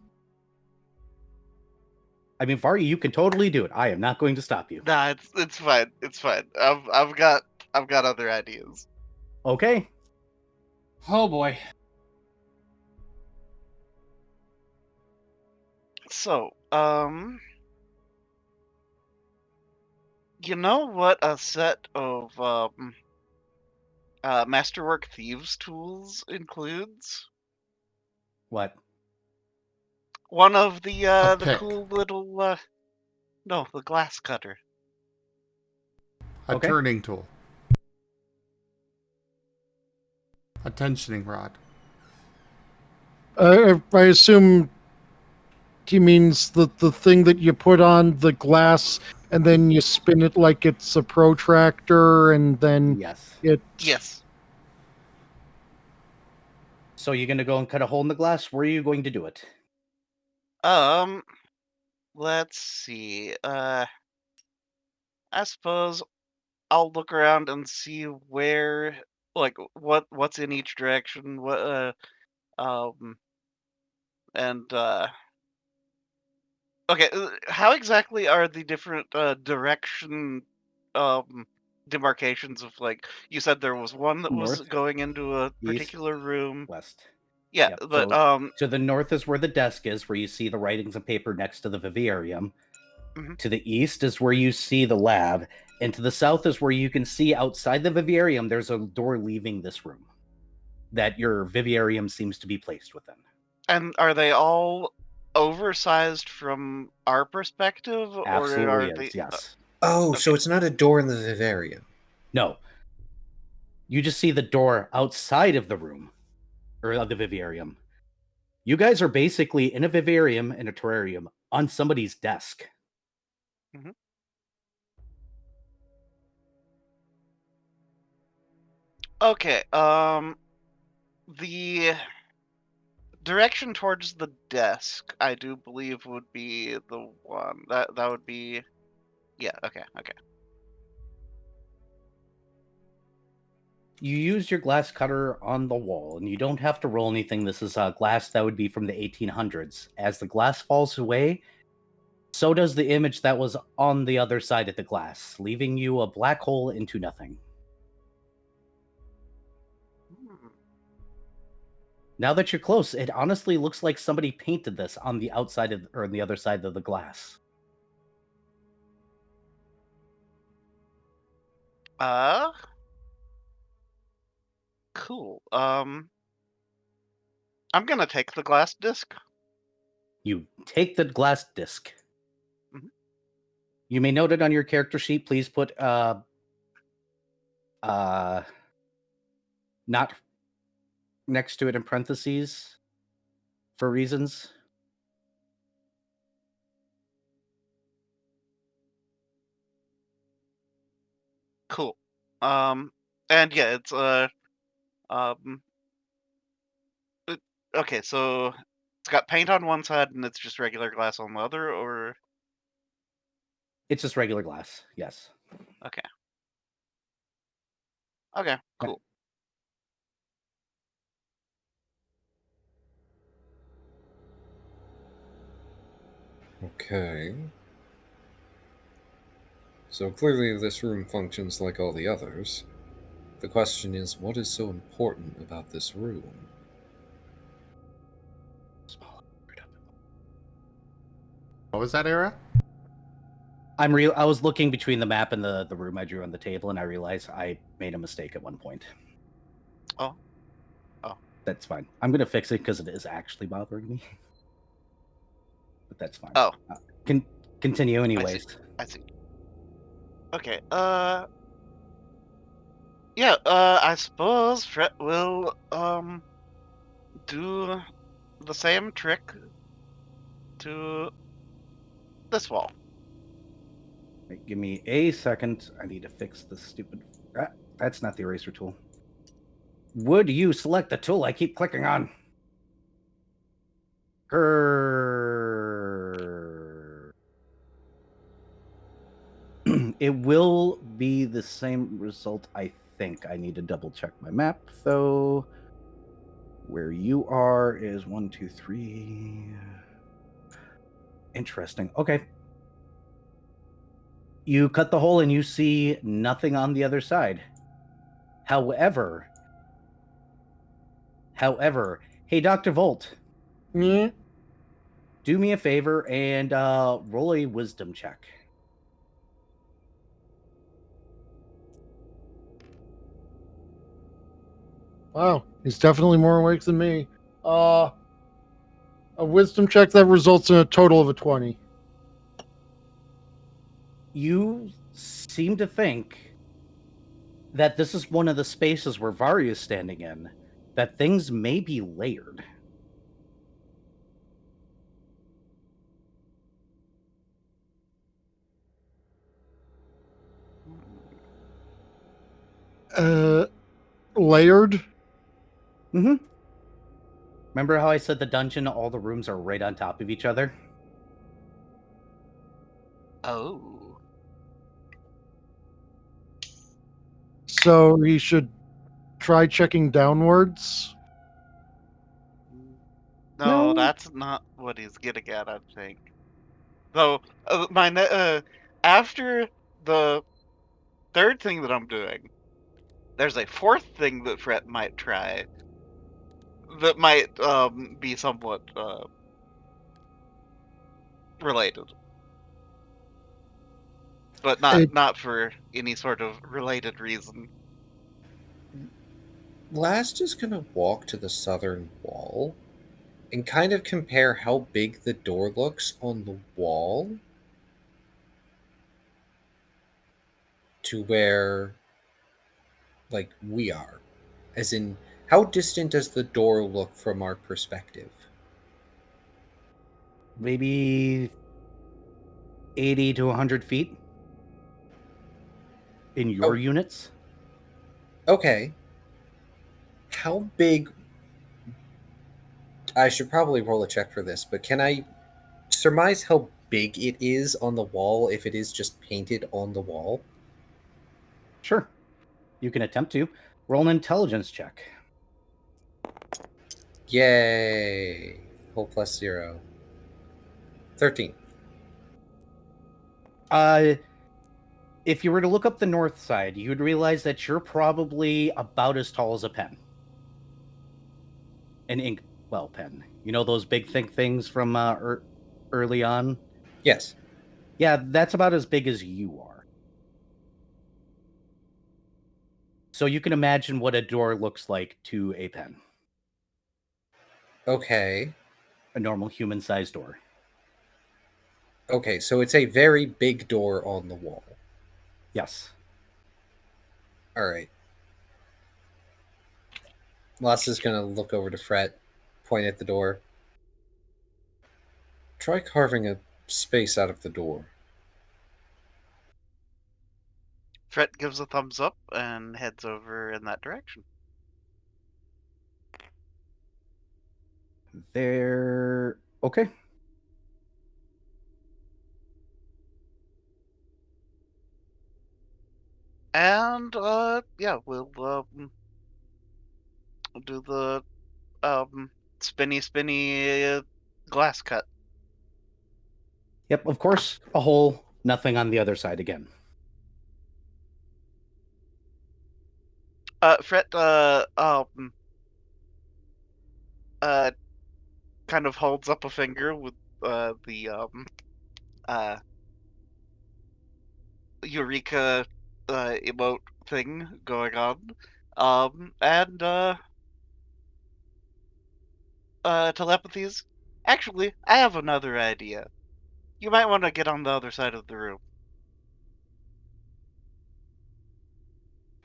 I mean, Fari, you can totally do it. I am not going to stop you. Nah, it's fine. It's fine. I've got other ideas. Okay. Oh boy. So, you know what a set of Masterwork Thieves tools includes? What? One of the pick. cool little no, the glass cutter. A Okay. turning tool. A tensioning rod. I assume he means the thing that you put on the glass and then you spin it like it's a protractor, and then Yes. it. Yes. So you're going to go and cut a hole in the glass? Where are you going to do it? Let's see. I suppose I'll look around and see where, like, what's in each direction. Um, and okay. How exactly are the different direction demarcations of, like, you said there was one that was North, going into a east, particular room. west. Yeah, Yep. but So to the north is where the desk is, where you see the writings and paper next to the vivarium. Mhm. To the east is where you see the lab. And to the south is where you can see outside the vivarium, there's a door leaving this room that your vivarium seems to be placed within. and are they all oversized from our perspective, or Absolutely are they? is, yes. Oh, Okay. so it's not a door in the vivarium. No. You just see the door outside of the room, or of the vivarium. You guys are basically in a vivarium in a terrarium on somebody's desk. Mhm. Okay. The direction towards the desk, I do believe, would be the one that would be. Yeah. Okay. Okay. You use your glass cutter on the wall, and you don't have to roll anything. This is glass that would be from the 1800s. As the glass falls away, so does the image that was on the other side of the glass, leaving you a black hole into nothing. Hmm. Now that you're close, it honestly looks like somebody painted this on the outside of, or on the other side of the glass. Uh. Cool. I'm gonna take the glass disc. You take the glass disc. Mhm. You may note it on your character sheet. Please put not next to it in parentheses for reasons. Cool. And yeah, it's um. Okay, so it's got paint on one side and it's just regular glass on the other, or It's just regular glass. Yes. okay. Okay, cool. Okay. So clearly this room functions like all the others. The question is, what is so important about this room? What was that, Era? I was looking between the map and the room I drew on the table, and I realized I made a mistake at one point. Oh. Oh. That's fine. I'm gonna fix it because it is actually bothering me. But that's fine. Oh. Continue I see. anyways. I see. Okay. Yeah. I suppose Fret will do the same trick to this wall. Right, give me a second. I need to fix this stupid. That's not the eraser tool. Would you select the tool I keep clicking on? It will be the same result, I think. I need to double check my map, though. Where you are is 1, 2, 3. Interesting. Okay. You cut the hole and you see nothing on the other side. However, hey, Dr. Volt, Mm, do me a favor and roll a wisdom check. wow, he's definitely more awake than me. A wisdom check that results in a total of a 20. You seem to think that this is one of the spaces where Varien is standing in, that things may be layered. Layered? Mm-hmm. Remember how I said the dungeon, all the rooms are right on top of each other? Oh. So he should try checking downwards. No, No. that's not what he's getting at, I think. Though, after the third thing that I'm doing, there's a fourth thing that Fret might try that might be somewhat related, but It- not for any sort of related reason. Last is going to walk to the southern wall and kind of compare how big the door looks on the wall to where, like, we are. As in, how distant does the door look from our perspective? Maybe 80 to 100 feet in your Oh. units. Okay. How big... I should probably roll a check for this, but can I surmise how big it is on the wall if it is just painted on the wall? Sure. You can attempt to. Roll an intelligence check. Yay! Whole plus 0. 13. If you were to look up the north side, you would realize that you're probably about as tall as a pen. An ink well pen. You know those big thick things from early on? Yes. Yeah, that's about as big as you are. So you can imagine what a door looks like to a pen. Okay. A normal human-sized door. Okay, so it's a very big door on the wall. Yes. All right. Lass is going to look over to Fret, point at the door. Try carving a space out of the door. Fret gives a thumbs up and heads over in that direction. There. Okay. And yeah, we'll do the spinny glass cut. Yep, of course, a hole, nothing on the other side again. Fret kind of holds up a finger with the Eureka emote thing going on. And telepathies. Actually, I have another idea. You might want to get on the other side of the room.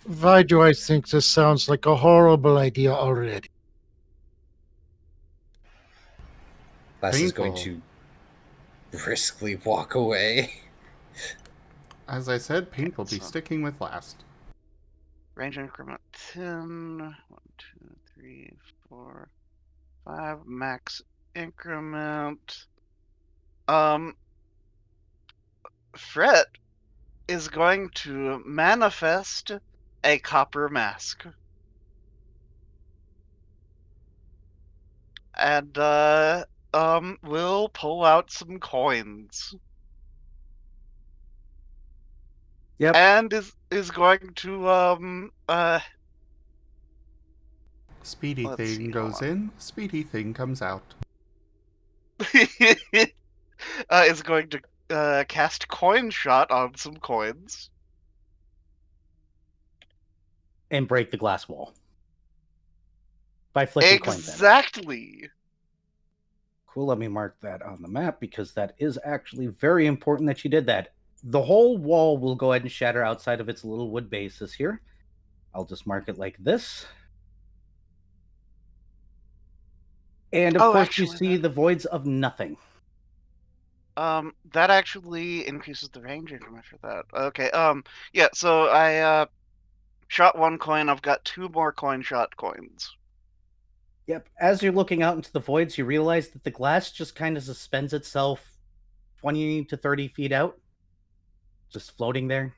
Why do I think this sounds like a horrible idea already? Lass is going Painful. to briskly walk away. As I said, Paint will be So- sticking with last. Range increment 10. 1, 2, 3, 4, 5. Max increment. Fret is going to manifest a copper mask. And will pull out some coins. Yep. And is going to Speedy Let's see, thing hold goes on. in, speedy thing comes out. is going to cast coin shot on some coins. And break the glass wall by flicking coins at it. Exactly. Cool. Let me mark that on the map because that is actually very important that you did that. The whole wall will go ahead and shatter outside of its little wood bases here. I'll just mark it like this. And of Oh, course, you actually, see the voids of nothing. that actually increases the range increment for that. Okay. Yeah. So I shot one coin. I've got 2 more coin shot coins. Yep. As you're looking out into the voids, you realize that the glass just kind of suspends itself 20 to 30 feet out, just floating there.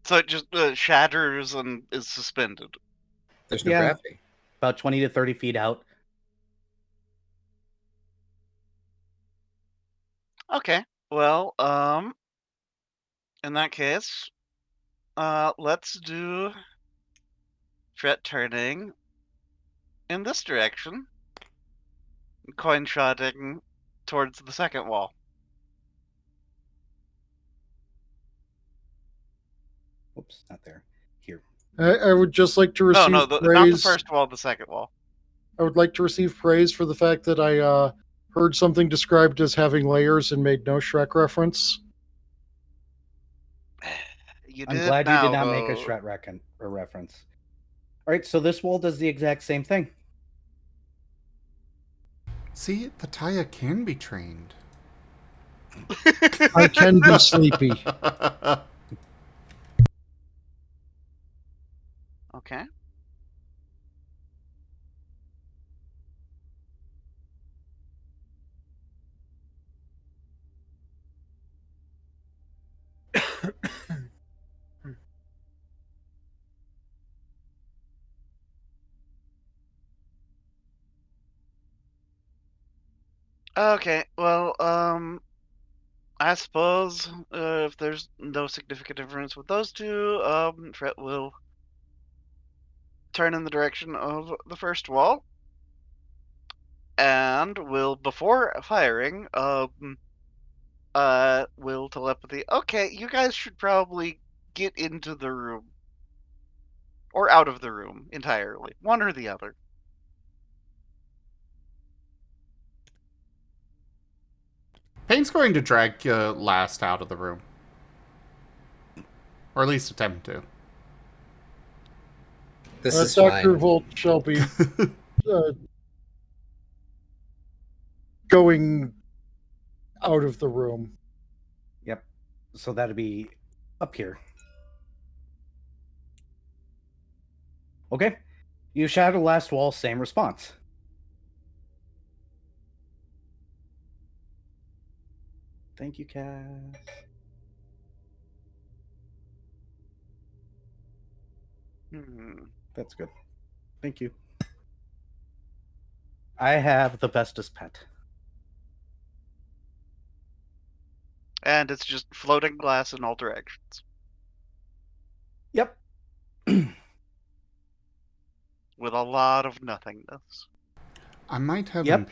So it just shatters and is suspended. There's no Yeah. gravity. About 20 to 30 feet out. Okay. Well, in that case, let's do threat turning in this direction, coin shotting towards the second wall. Oops, not there. Here. I would just like to No, receive no, not the praise. first wall, the second wall. I would like to receive praise for the fact that I heard something described as having layers and made no Shrek reference. You I'm did glad you now, did not make a though. Shret reference. All right, so this wall does the exact same thing. See, the Taya can be trained. I can be sleepy. Okay. Okay, well, I suppose if there's no significant difference with those two, Fret will turn in the direction of the first wall, and will, before firing, will telepathy. Okay, you guys should probably get into the room, or out of the room entirely, one or the other. Payne's going to drag Last out of the room. Or at least attempt to. This is Dr. fine. Volt shall be going out of the room. Yep. So that'd be up here. Okay. You shatter last wall, same response. Thank you, Cass. That's good. Thank you. I have the bestest pet. And it's just floating glass in all directions. Yep. With a lot of nothingness. I might have Yep.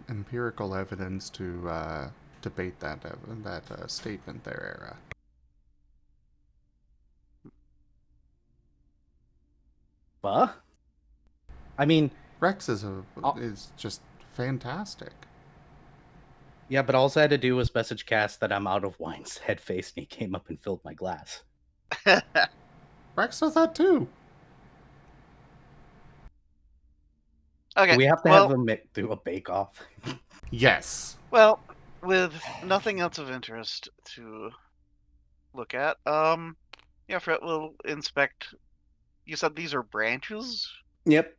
empirical evidence to debate that statement there, Era. I mean, Rex is just fantastic. yeah, but all I had to do was message Cass that I'm out of wine's head face, and he came up and filled my glass. Rex does that too. Okay. Do we have to have him do a bake-off? Yes. Well, with nothing else of interest to look at, yeah, Fret will inspect. You said these are branches? Yep.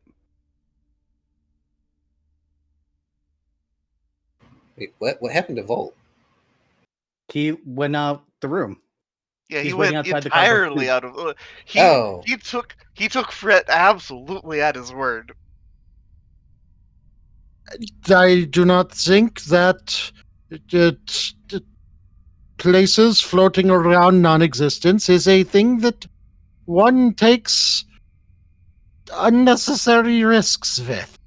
Wait, what happened to Volt? He went out the room. Yeah, he He's waiting went outside the car. entirely out of. Oh. He took Fred absolutely at his word. I do not think that places floating around non-existence is a thing that one takes unnecessary risks with.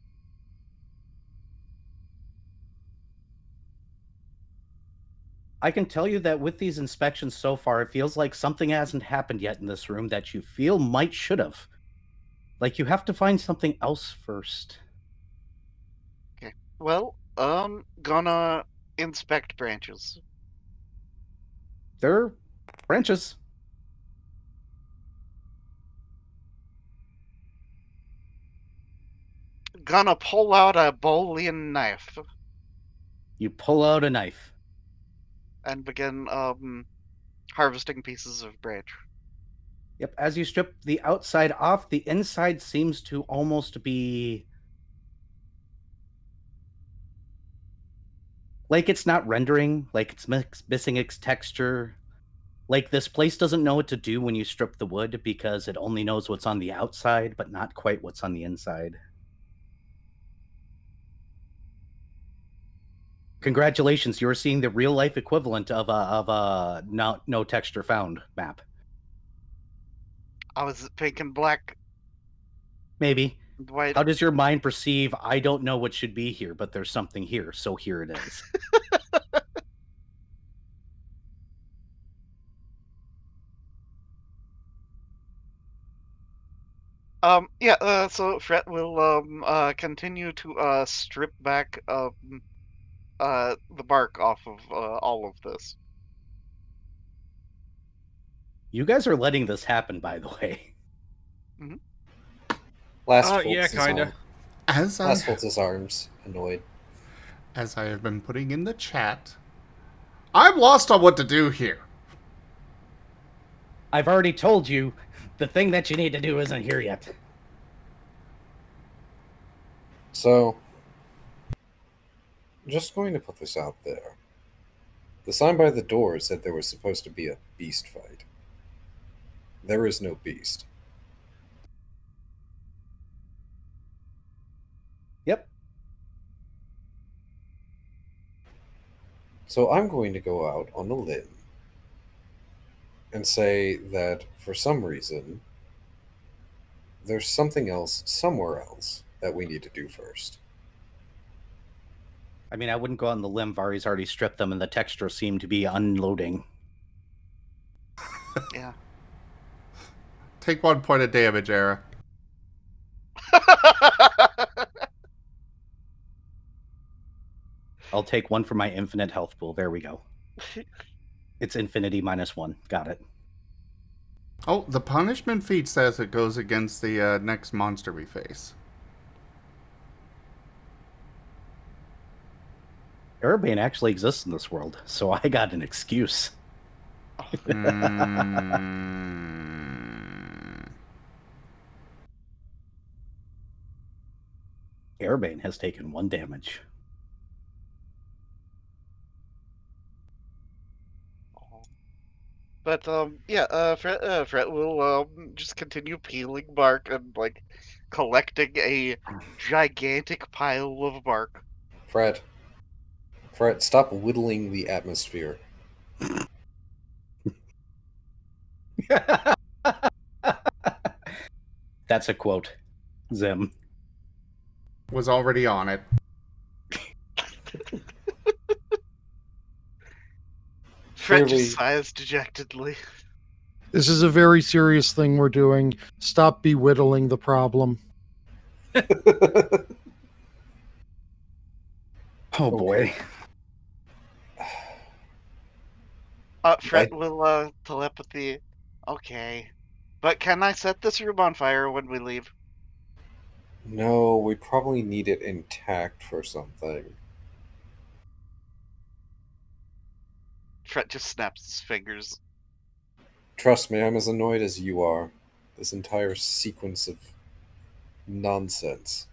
I can tell you that with these inspections so far, it feels like something hasn't happened yet in this room that you feel might should have. Like you have to find something else first. Okay. Well, gonna inspect branches. They're branches. Gonna pull out a Boolean knife You pull out a knife. and begin harvesting pieces of branch. Yep, as you strip the outside off, the inside seems to almost be like it's not rendering, like it's missing its texture. Like this place doesn't know what to do when you strip the wood because it only knows what's on the outside, but not quite what's on the inside. Congratulations, you're seeing the real life equivalent of a no texture found map. I was pink and black Maybe. and white. How does your mind perceive, I don't know what should be here, but there's something here, so here it is? So Fred will continue to strip back the bark off of all of this. You guys are letting this happen, by the way. Last folds yeah, his kinda. arm- As I, Last folds his arms, annoyed. as I have been putting in the chat, I'm lost on what to do here. I've already told you the thing that you need to do isn't here yet. So, I'm just going to put this out there. The sign by the door said there was supposed to be a beast fight. There is no beast. Yep. So I'm going to go out on a limb and say that for some reason, there's something else somewhere else that we need to do first. I mean, I wouldn't go on the limb. Vari's already stripped them, and the texture seemed to be unloading. Yeah. Take 1 point of damage, Era. I'll take one for my infinite health pool. There we go. It's infinity -1. Got it. Oh, the punishment feat says it goes against the next monster we face. Erebane actually exists in this world, so I got an excuse. Erebane has taken 1 damage. But Fred will just continue peeling bark and like collecting a gigantic pile of bark. Fred, stop whittling the atmosphere. That's a quote. Zim. Was already on it. Fred Clearly- just sighs dejectedly. This is a very serious thing we're doing. Stop belittling the problem. Oh boy. Fred will telepathy. Okay. But can I set this room on fire when we leave? No, we probably need it intact for something. Fred just snaps his fingers. Trust me, I'm as annoyed as you are. This entire sequence of nonsense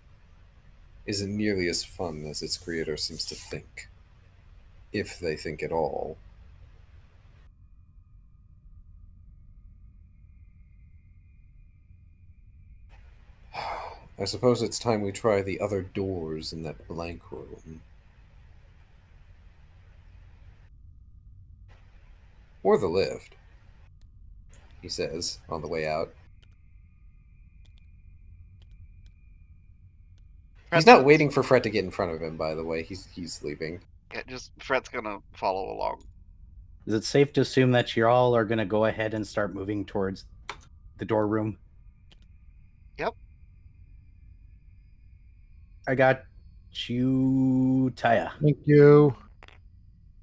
isn't nearly as fun as its creator seems to think. If they think at all. I suppose it's time we try the other doors in that blank room. Or the lift, he says on the way out. He's not waiting for Fred to get in front of him, by the way. He's leaving. Yeah, just Fred's gonna follow along. Is it safe to assume that you all are going to go ahead and start moving towards the door room? Yep. I got you, Taya. Thank you.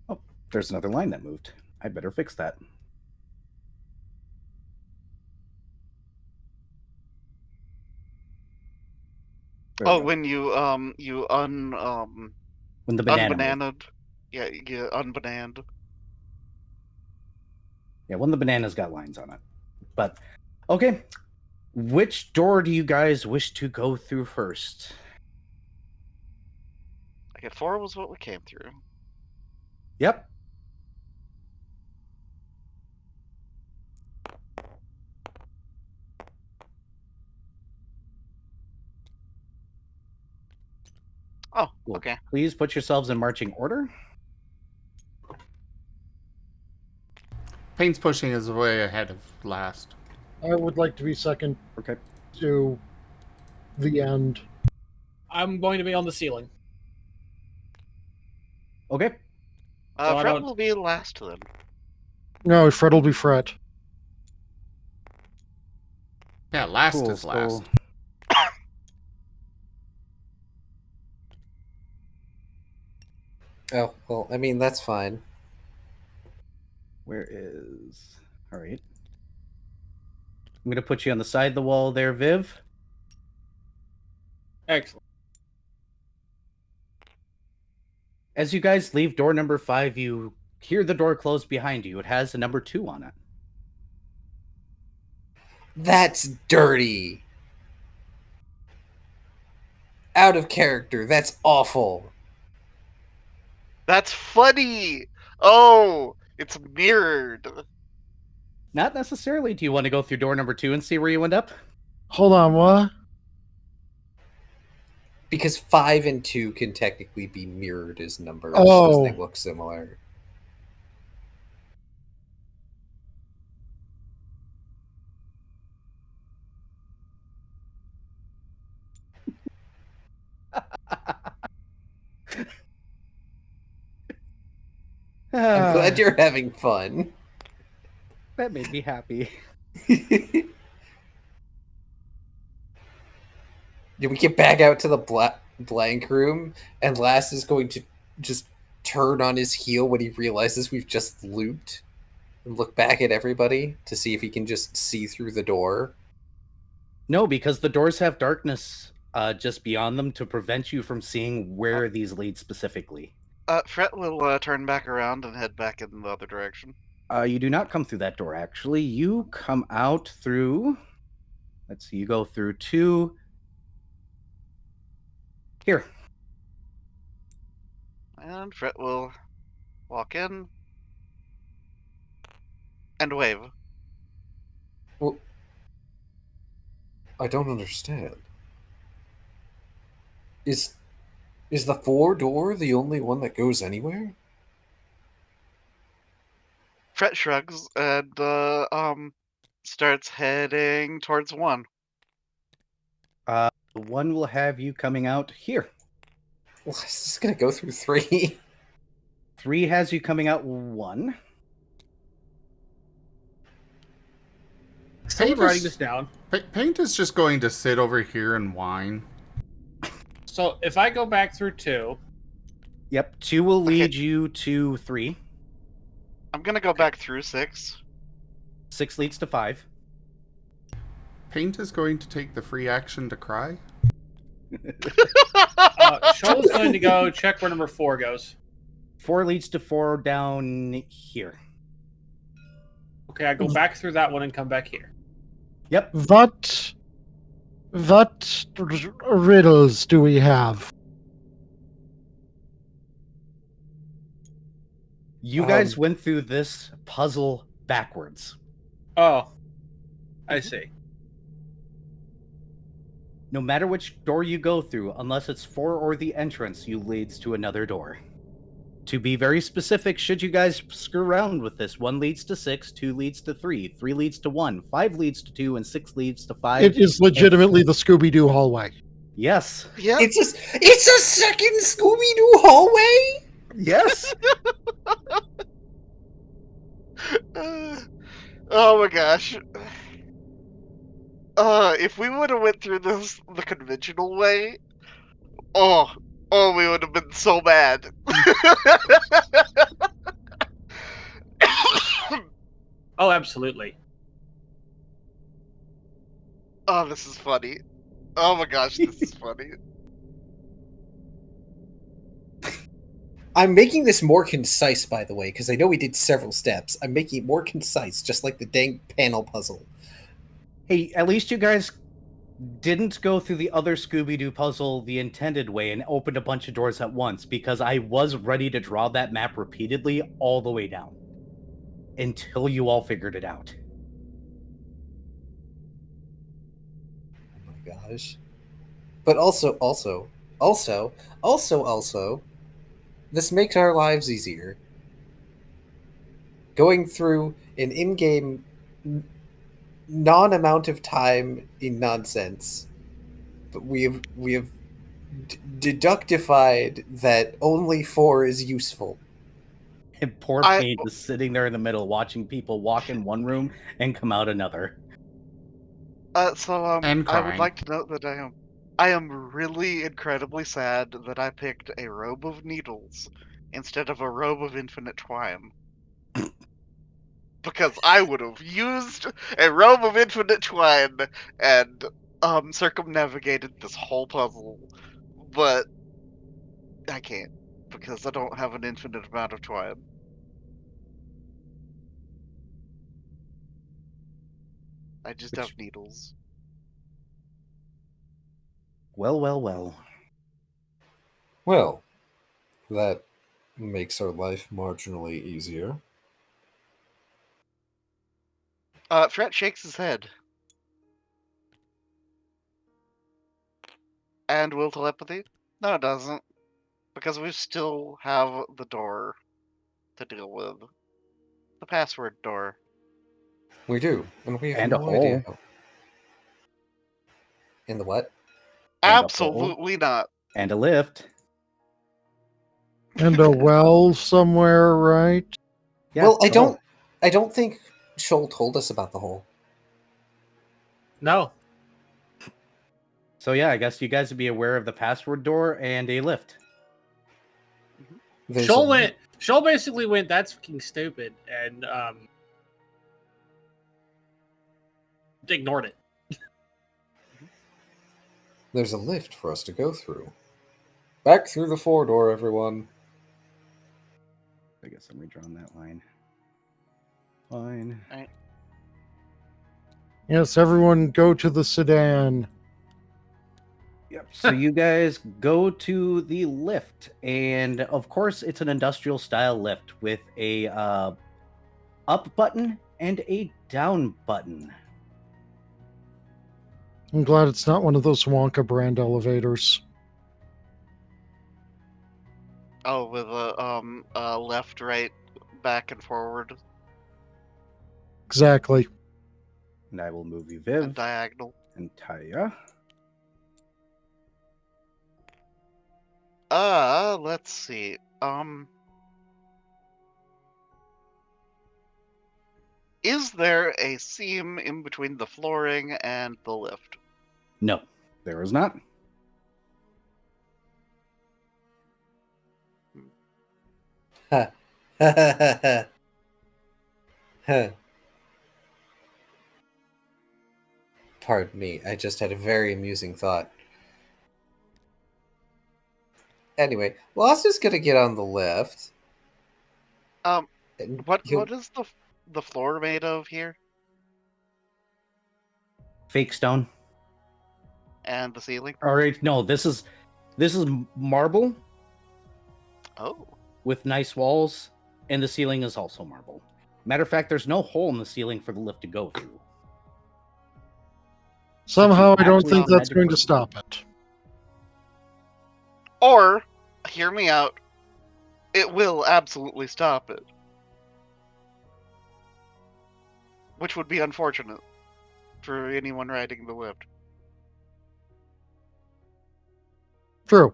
Oh, there's another line that moved. I better fix that. There we Oh, go. when you When the banana moved. unbananaed. Yeah, you unbananed. Yeah, one of the bananas got lines on it. But, okay. Which door do you guys wish to go through first? I get 4 was what we came through. Yep. Oh, Cool. okay. Please put yourselves in marching order. Pain's pushing his way ahead of last. I would like to be second Okay. to the end. I'm going to be on the ceiling. Okay. So I Fred don't- will be last then. No, Fred will be Fred. Yeah, last Cool, is last. Oh, well, I mean, that's fine. Where is... All right. I'm going to put you on the side of the wall there, Viv. Excellent. As you guys leave door number 5, you hear the door close behind you. It has a number 2 on it. That's dirty. Out of character. That's awful. That's funny! Oh, it's mirrored. Not necessarily. Do you want to go through door number 2 and see where you end up? Hold on, what? Because 5 and 2 can technically be mirrored as numbers, Oh. as they look similar. I'm glad you're having fun. That made me happy. Yeah, we get back out to the blank room, and Lass is going to just turn on his heel when he realizes we've just looped, and look back at everybody to see if he can just see through the door. No, because the doors have darkness just beyond them to prevent you from seeing where these lead specifically. Fred will turn back around and head back in the other direction. You do not come through that door, actually. You come out through... Let's see, you go through 2... Here. And Fred will walk in and wave. Well, I don't understand. Is the 4 door the only one that goes anywhere? Fred shrugs and starts heading towards 1. The 1 will have you coming out here. Well, is this gonna go through 3? 3 has you coming out 1. Someone writing this down. Paint is just going to sit over here and whine. So if I go back through 2, Yep, 2 will lead you to 3. I'm gonna go back through 6. 6 leads to 5. Paint is going to take the free action to cry. Shoal is going to go check where number 4 goes. 4 leads to 4 down here. Okay, I go back through that one and come back here. Yep. What riddles do we have? You guys went through this puzzle backwards. Oh, I see. No matter which door you go through, unless it's for or the entrance, you leads to another door. To be very specific, should you guys screw around with this, 1 leads to 6, 2 leads to 3, 3 leads to 1, 5 leads to 2, and 6 leads to 5. It is legitimately the Scooby-Doo hallway. Yes. Yeah. It's a second Scooby-Doo hallway? Yes. Oh my gosh. If we would have went through this the conventional way, oh, we would have been so bad. Oh, absolutely. Oh, this is funny. Oh my gosh, this is funny. I'm making this more concise, by the way, because I know we did several steps. I'm making it more concise, just like the dang panel puzzle. Hey, at least you guys didn't go through the other Scooby-Doo puzzle the intended way and opened a bunch of doors at once, because I was ready to draw that map repeatedly all the way down until you all figured it out. Oh my gosh. But also, this makes our lives easier. Going through an in-game non-amount of time in nonsense, but we have deductified that only 4 is useful. And poor Pain is sitting there in the middle watching people walk in one room and come out another. And I would crying. like to note that I am really incredibly sad that I picked a robe of needles instead of a robe of infinite twine. Because I would have used a robe of infinite twine and circumnavigated this whole puzzle, but I can't because I don't have an infinite amount of twine. I just have needles. Well, well, well. Well, that makes our life marginally easier. Fret shakes his head. And will telepathy? No, it doesn't. Because we still have the door to deal with. The password door. We do, and we have And a no hole. idea. In the what? And a hole. Absolutely not. And a lift. And a well somewhere, right? Yeah, Well, the hole. I don't think Shoal told us about the hole. No. So yeah, I guess you guys would be aware of the password door and a lift. There's Shoal a- basically went, that's fucking stupid, and ignored it. There's a lift for us to go through. Back through the 4 door, everyone. I guess I'm redrawing that line. Fine. Yes, everyone go to the sedan. Yep. So you guys go to the lift, and of course, it's an industrial style lift with a up button and a down button. I'm glad it's not one of those Wonka brand elevators. Oh, with a left, right, back, and forward, Exactly. And I will move you, and Viv, diagonal. and Taya. Let's see. Is there a seam in between the flooring and the lift? No, there is not. Ha. Ha. Pardon me, I just had a very amusing thought. Anyway, Lost is gonna get on the lift. and What he'll- what is the floor made of here? Fake stone. And the ceiling? All right, no, this is marble Oh. with nice walls, and the ceiling is also marble. Matter of fact, there's no hole in the ceiling for the lift to go through. Somehow, I don't actually think that's magic going to weapon. stop it. Or, hear me out, it will absolutely stop it. Which would be unfortunate for anyone riding the lift. True.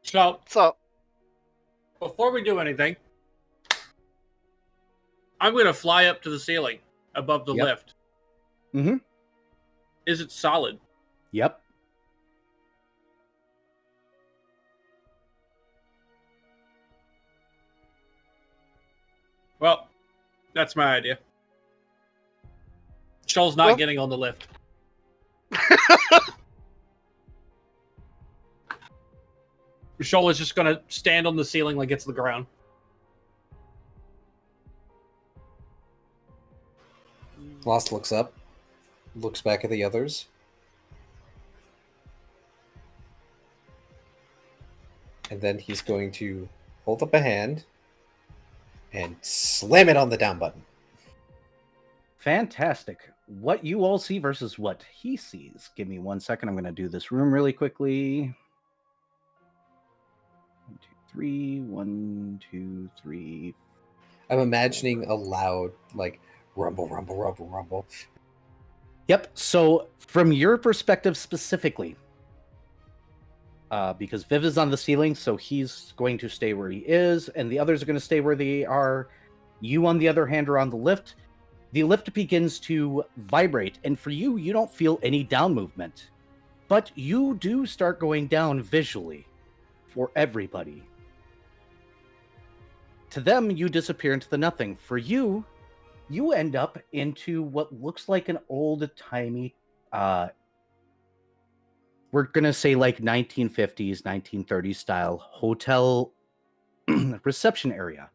So, So, before we do anything, I'm going to fly up to the ceiling above the Yep. lift. Mhm. Is it solid? Yep. Well, that's my idea. Shoal's not Well- getting on the lift. Shoal is just going to stand on the ceiling like it's the ground. Lost looks up, looks back at the others. And then he's going to hold up a hand and slam it on the down button. Fantastic. What you all see versus what he sees. Give me 1 second. I'm going to do this room really quickly. 1, 2, 3. 1, 2, 3. I'm imagining a loud, like, rumble, rumble, rumble, rumble. Yep. So, from your perspective specifically, because Viv is on the ceiling, so he's going to stay where he is, and the others are going to stay where they are. You, on the other hand, are on the lift. The lift begins to vibrate, and for you, you don't feel any down movement. But you do start going down visually for everybody. To them, you disappear into the nothing. For you, you end up into what looks like an old-timey, we're going to say like 1950s, 1930s style hotel reception area.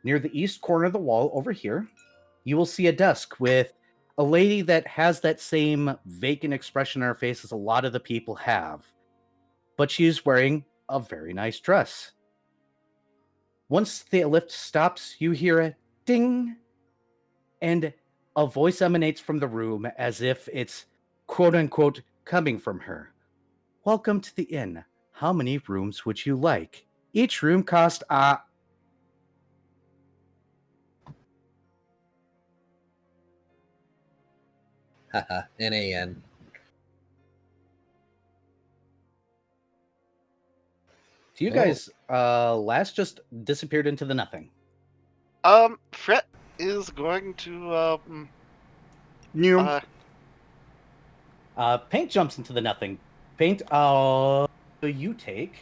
Near the east corner of the wall over here, you will see a desk with a lady that has that same vacant expression on her face as a lot of the people have. But she's wearing a very nice dress. Once the lift stops, you hear a ding, and a voice emanates from the room as if it's quote-unquote coming from her. Welcome to the inn. How many rooms would you like? Each room costs Haha, NAN. You Oh. guys, last just disappeared into the nothing. Fret is going to, You. Paint jumps into the nothing. Paint, you take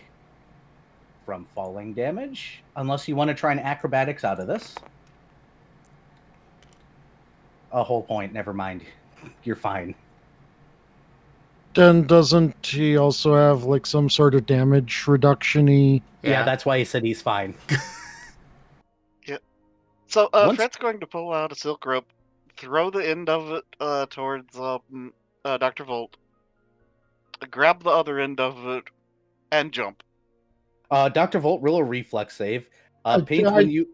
from falling damage, unless you want to try an acrobatics out of this. A whole point, never mind. You're fine. Then doesn't he also have like some sort of damage reduction-y? Yeah, that's why he said he's fine. So, Once- Fret's going to pull out a silk rope, throw the end of it towards Dr. Volt, grab the other end of it, and jump. Dr. Volt, roll a reflex save. Paint, I- when you...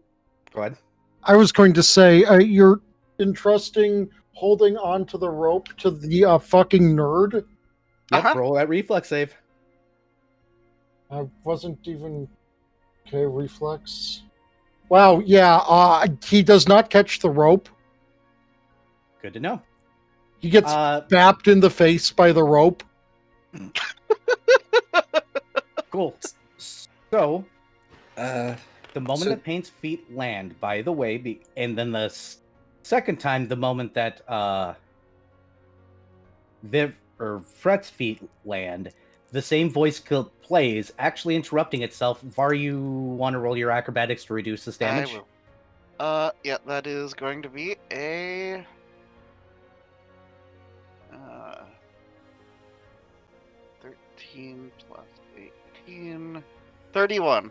Go ahead. I was going to say, you're entrusting holding on to the rope to the fucking nerd? Yep, Uh-huh. roll that reflex save. I wasn't even... Okay, reflex. Wow, yeah, he does not catch the rope. Good to know. He gets Uh, bapped in the face by the rope. cool. So, Uh, the moment So- that Paint's feet land, by the way, and then the second time, the moment that Viv or Fret's feet land, the same voice plays, actually interrupting itself. Var, you want to roll your acrobatics to reduce this damage? I will. Yeah, that is going to be a... 13 plus 18... 31.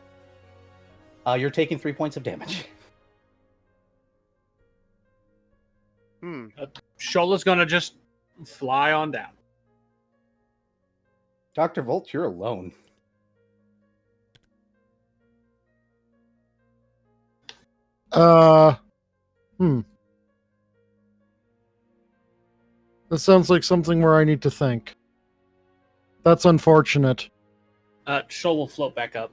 You're taking 3 points of damage. Shoal is going to just fly on down. Dr. Volt, you're alone. This sounds like something where I need to think. That's unfortunate. Shoal will float back up.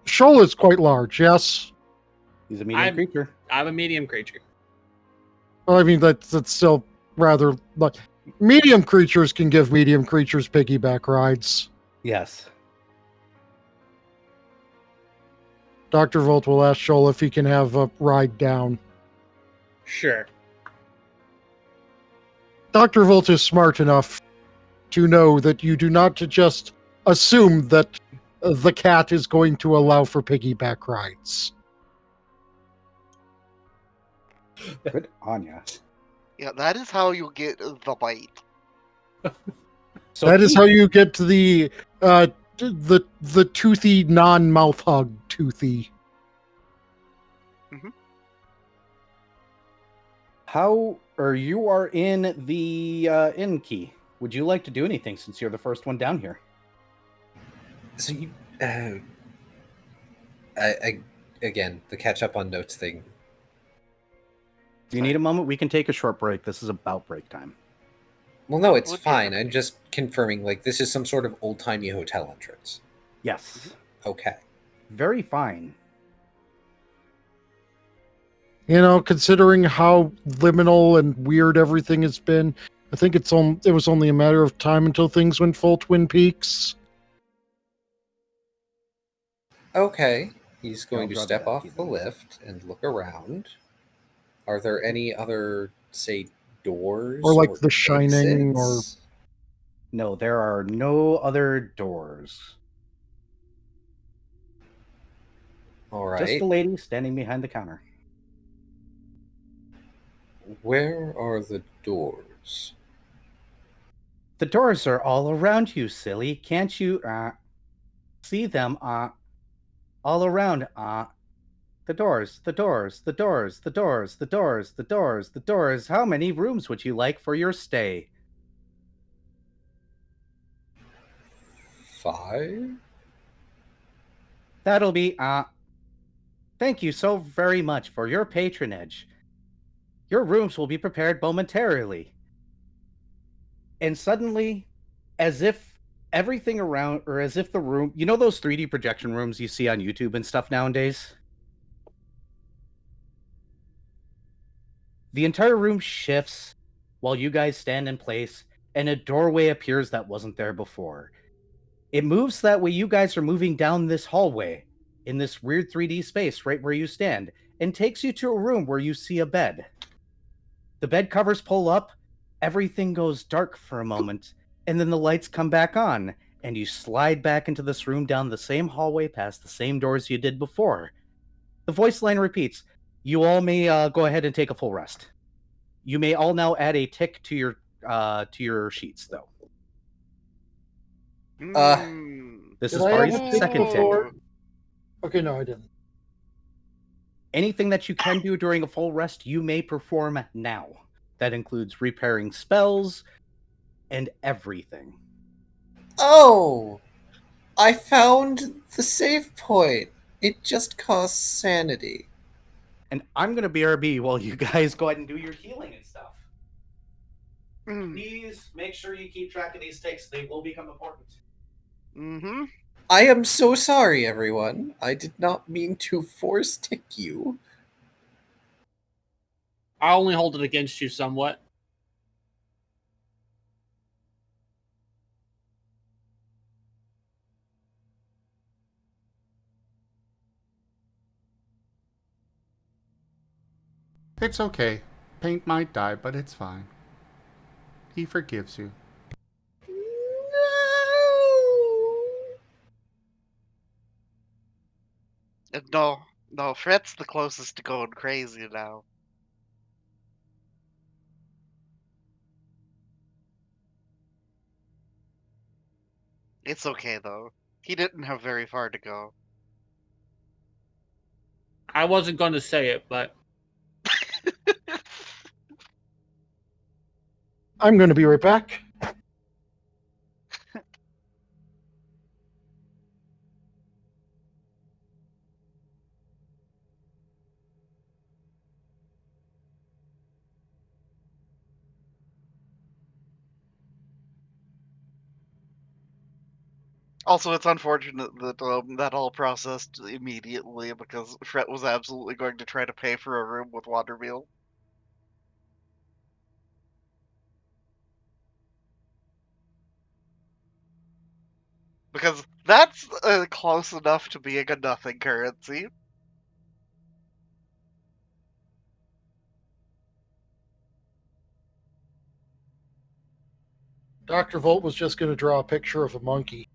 Shoal is quite large, yes. He's a medium creature. I'm a medium creature. Well, I mean, that's still rather... Like, medium creatures can give medium creatures piggyback rides. Yes. Dr. Volt will ask Shoal if he can have a ride down. Sure. Dr. Volt is smart enough to know that you do not just assume that the cat is going to allow for piggyback rides. Good on ya. Yeah, that is how you get the bite. So That is he- how you get to the toothy non-mouth hug toothy. You are in the inn key. Would you like to do anything since you're the first one down here? So you, again, the catch up on notes thing. Do you need a moment? We can take a short break. This is about break time. Well, no, it's Well, fine. yeah. I'm just confirming, like, this is some sort of old-timey hotel entrance. Yes. Okay. Very fine. You know, considering how liminal and weird everything has been, I think it was only a matter of time until things went full Twin Peaks. Okay. He's going to drug step that, off he's the in. lift and look around. Are there any other, say, doors? Or like The Shining, exits? No, there are no other doors. All Just right. the lady standing behind the counter. Where are the doors? The doors are all around you, silly. Can't you see them? All around. The doors, the doors, the doors, the doors, the doors, the doors, the doors. How many rooms would you like for your stay? 5? That'll be thank you so very much for your patronage. Your rooms will be prepared momentarily. And suddenly, as if everything around, or as if the room, you know those 3D projection rooms you see on YouTube and stuff nowadays? The entire room shifts while you guys stand in place, and a doorway appears that wasn't there before. It moves that way you guys are moving down this hallway in this weird 3D space right where you stand, and takes you to a room where you see a bed. The bed covers pull up, everything goes dark for a moment, and then the lights come back on, and you slide back into this room down the same hallway past the same doors you did before. The voice line repeats, you all may go ahead and take a full rest. You may all now add a tick to your sheets, though. This Did is I have Barry's a tick second tick. before? Okay, no, I didn't. Anything that you can do during a full rest, you may perform now. That includes repairing spells and everything. Oh! I found the save point. It just costs sanity. And I'm going to BRB while you guys go ahead and do your healing and stuff. Please make sure you keep track of these ticks. They will become important. Mm-hmm. I am so sorry, everyone. I did not mean to force tick you. I'll only hold it against you somewhat. It's okay. Paint might die, but it's fine. He forgives you. No, Fret's the closest to going crazy now. It's okay, though. He didn't have very far to go. I wasn't going to say it, but I'm going to be right back. Also, it's unfortunate that that all processed immediately because Fret was absolutely going to try to pay for a room with water meal. Because that's close enough to being a nothing currency. Dr. Volt was just going to draw a picture of a monkey.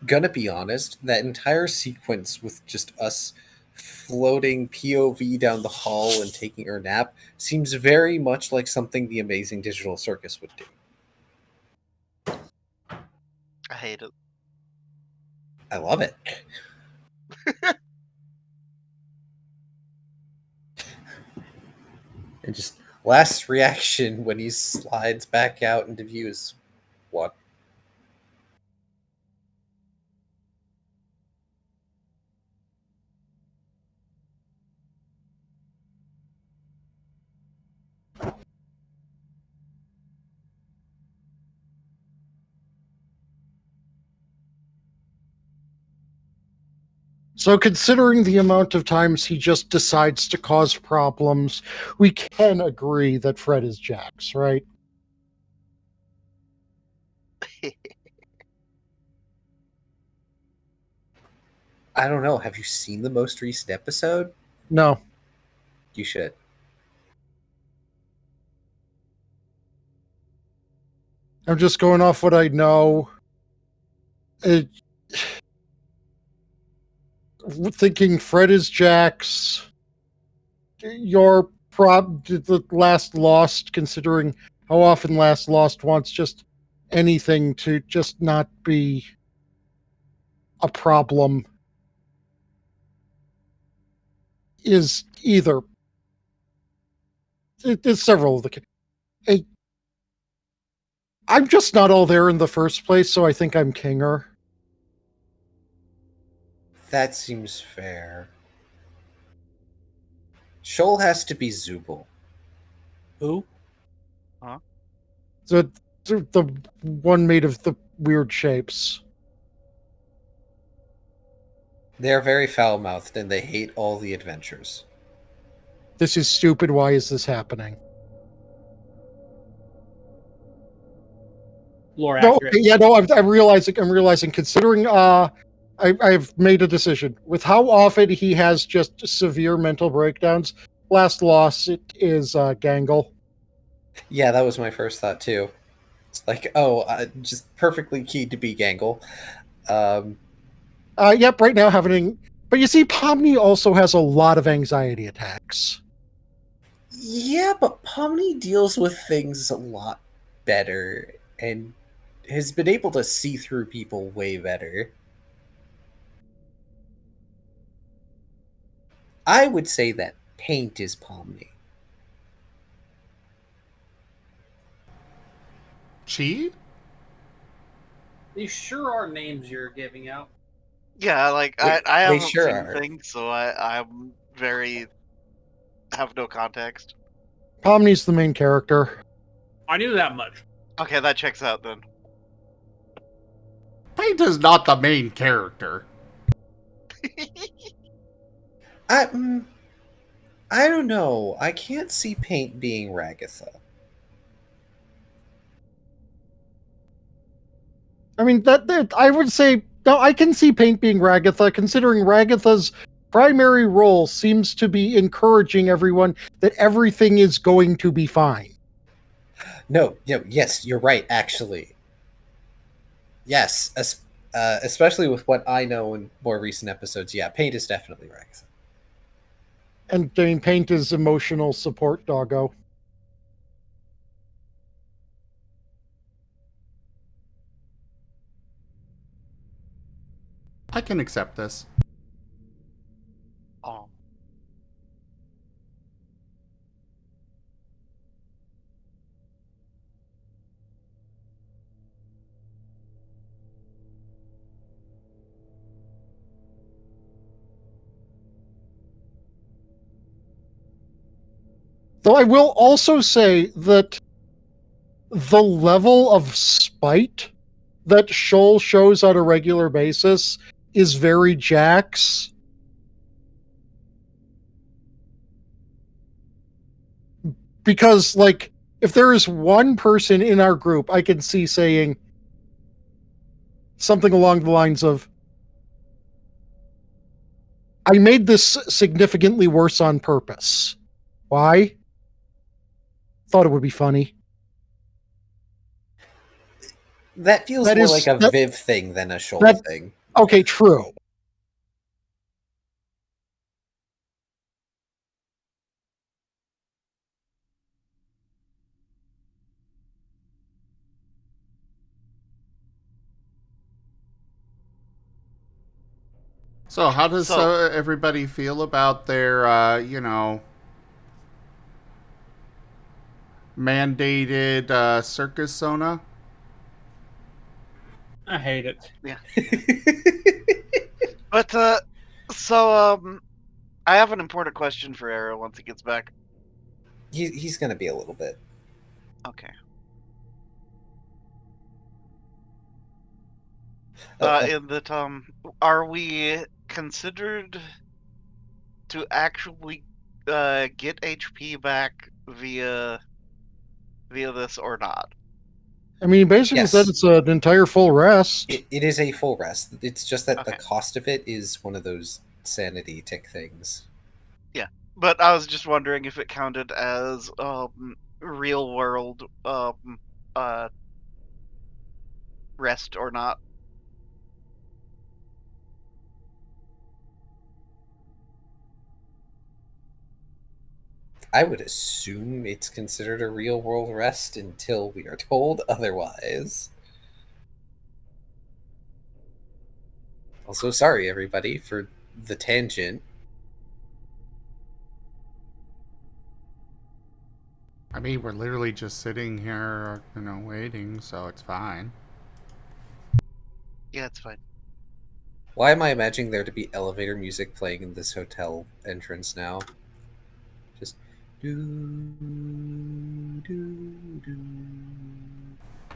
Gonna be honest, that entire sequence with just us floating POV down the hall and taking our nap seems very much like something the Amazing Digital Circus would do. I hate it. I love it. And just last reaction when he slides back out into view is what? So, considering the amount of times he just decides to cause problems, we can agree that Fred is Jax, right? I don't know. Have you seen the most recent episode? No. You should. I'm just going off what I know. Thinking Fred is Jax. Your the Last Lost, considering how often Last Lost wants just anything to just not be a problem, is either. There's several of the. I'm just not all there in the first place, so I think I'm Kinger. That seems fair. Shoal has to be Zubul. Who? The one made of the weird shapes. They're very foul-mouthed and they hate all the adventures. This is stupid. Why is this happening? Lore No, accurate. yeah, no. I'm realizing. Considering, I've made a decision with how often he has just severe mental breakdowns. Last loss, it is Gangle. Yeah, that was my first thought too. It's like, oh, just perfectly keyed to be Gangle. Yep. Right now, having. But you see, Pomni also has a lot of anxiety attacks. Yeah, but Pomni deals with things a lot better and has been able to see through people way better. I would say that Paint is Pomni. Chi? These sure are names you're giving out. Yeah, like They- I they haven't sure seen are. things, so I'm very have no context. Pomni's the main character. I knew that much. Okay, that checks out then. Paint is not the main character. I don't know. I can't see Paint being Ragatha. I mean, that I would say no. I can see Paint being Ragatha, considering Ragatha's primary role seems to be encouraging everyone that everything is going to be fine. No, yes, you're right, actually. Yes, especially with what I know in more recent episodes, yeah, Paint is definitely Ragatha. And I mean, Paint is emotional support doggo. I can accept this. Oh. Though I will also say that the level of spite that Shoal shows on a regular basis is very Jax. Because, like, if there is one person in our group I can see saying something along the lines of, I made this significantly worse on purpose. Why? Thought it would be funny. That feels That more is- like a that- Viv thing than a Shoal that- thing. Okay, true. So, how does So- everybody feel about their, mandated circus Sona? I hate it. But so I have an important question for Arrow once he gets back. He's going to be a little bit. Okay. Uh, In that are we considered to actually get HP back via this or not? I mean, basically Yes. said it's an entire full rest. it is a full rest. It's just that the Okay. cost of it is one of those sanity tick things. But I was just wondering if it counted as real world rest or not. I would assume it's considered a real world rest until we are told otherwise. Also, sorry everybody for the tangent. I mean, we're literally just sitting here, waiting, so it's fine. Yeah, it's fine. Why am I imagining there to be elevator music playing in this hotel entrance now? Just do do do.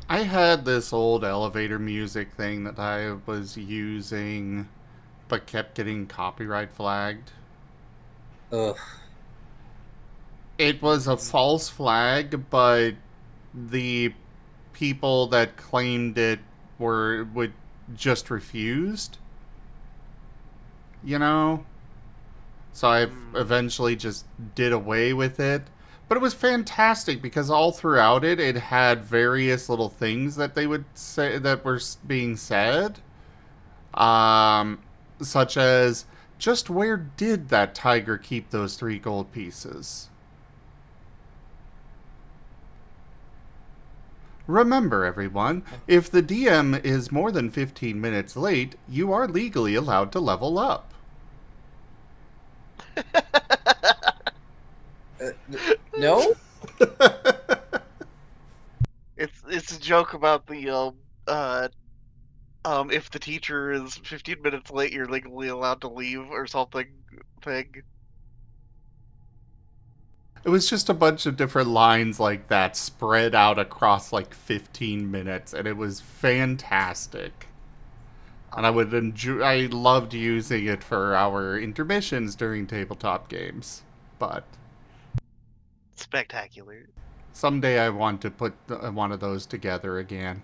I had this old elevator music thing that I was using, but kept getting copyright flagged. Ugh. It was a false flag, but the people that claimed it would just refused. So I eventually just did away with it. But it was fantastic because all throughout it had various little things that they would say that were being said. Such as, just where did that tiger keep those 3 gold pieces? Remember, everyone, if the DM is more than 15 minutes late, you are legally allowed to level up. No? It's a joke about the if the teacher is 15 minutes late, you're legally allowed to leave or something thing. It was just a bunch of different lines like that spread out across like 15 minutes, and it was fantastic. And I loved using it for our intermissions during tabletop games. But Spectacular. someday I want to put one of those together again.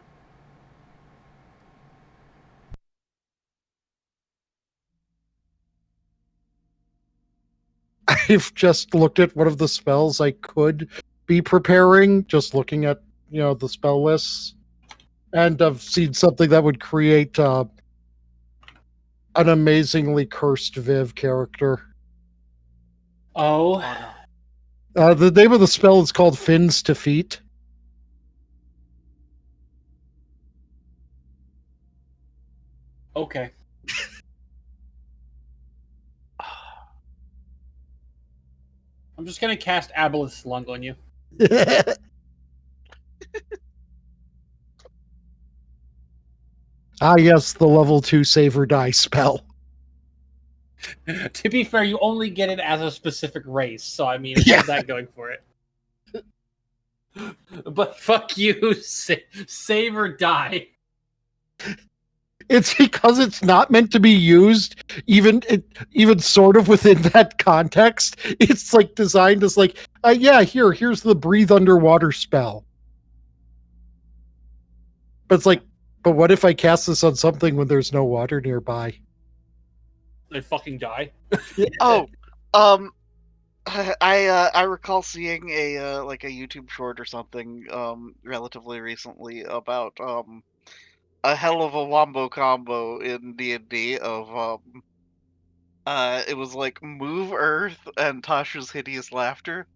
I've just looked at one of the spells I could be preparing, just looking at, the spell lists. And I've seen something that would create an amazingly cursed Viv character. Oh, The name of the spell is called Fins to Feet. okay. I'm just gonna cast Aboleth Lung on you. Ah, yes, the level 2 save or die spell. To be fair, you only get it as a specific race, so I mean, it Yeah. has that going for it. But fuck you, save or die. It's because it's not meant to be used, even sort of within that context. It's like designed as like, yeah, here's the breathe underwater spell. But it's like, but what if I cast this on something when there's no water nearby? They fucking die. Oh, I recall seeing a like a YouTube short or something relatively recently about a hell of a wombo combo in D&D of it was like move earth and Tasha's hideous laughter.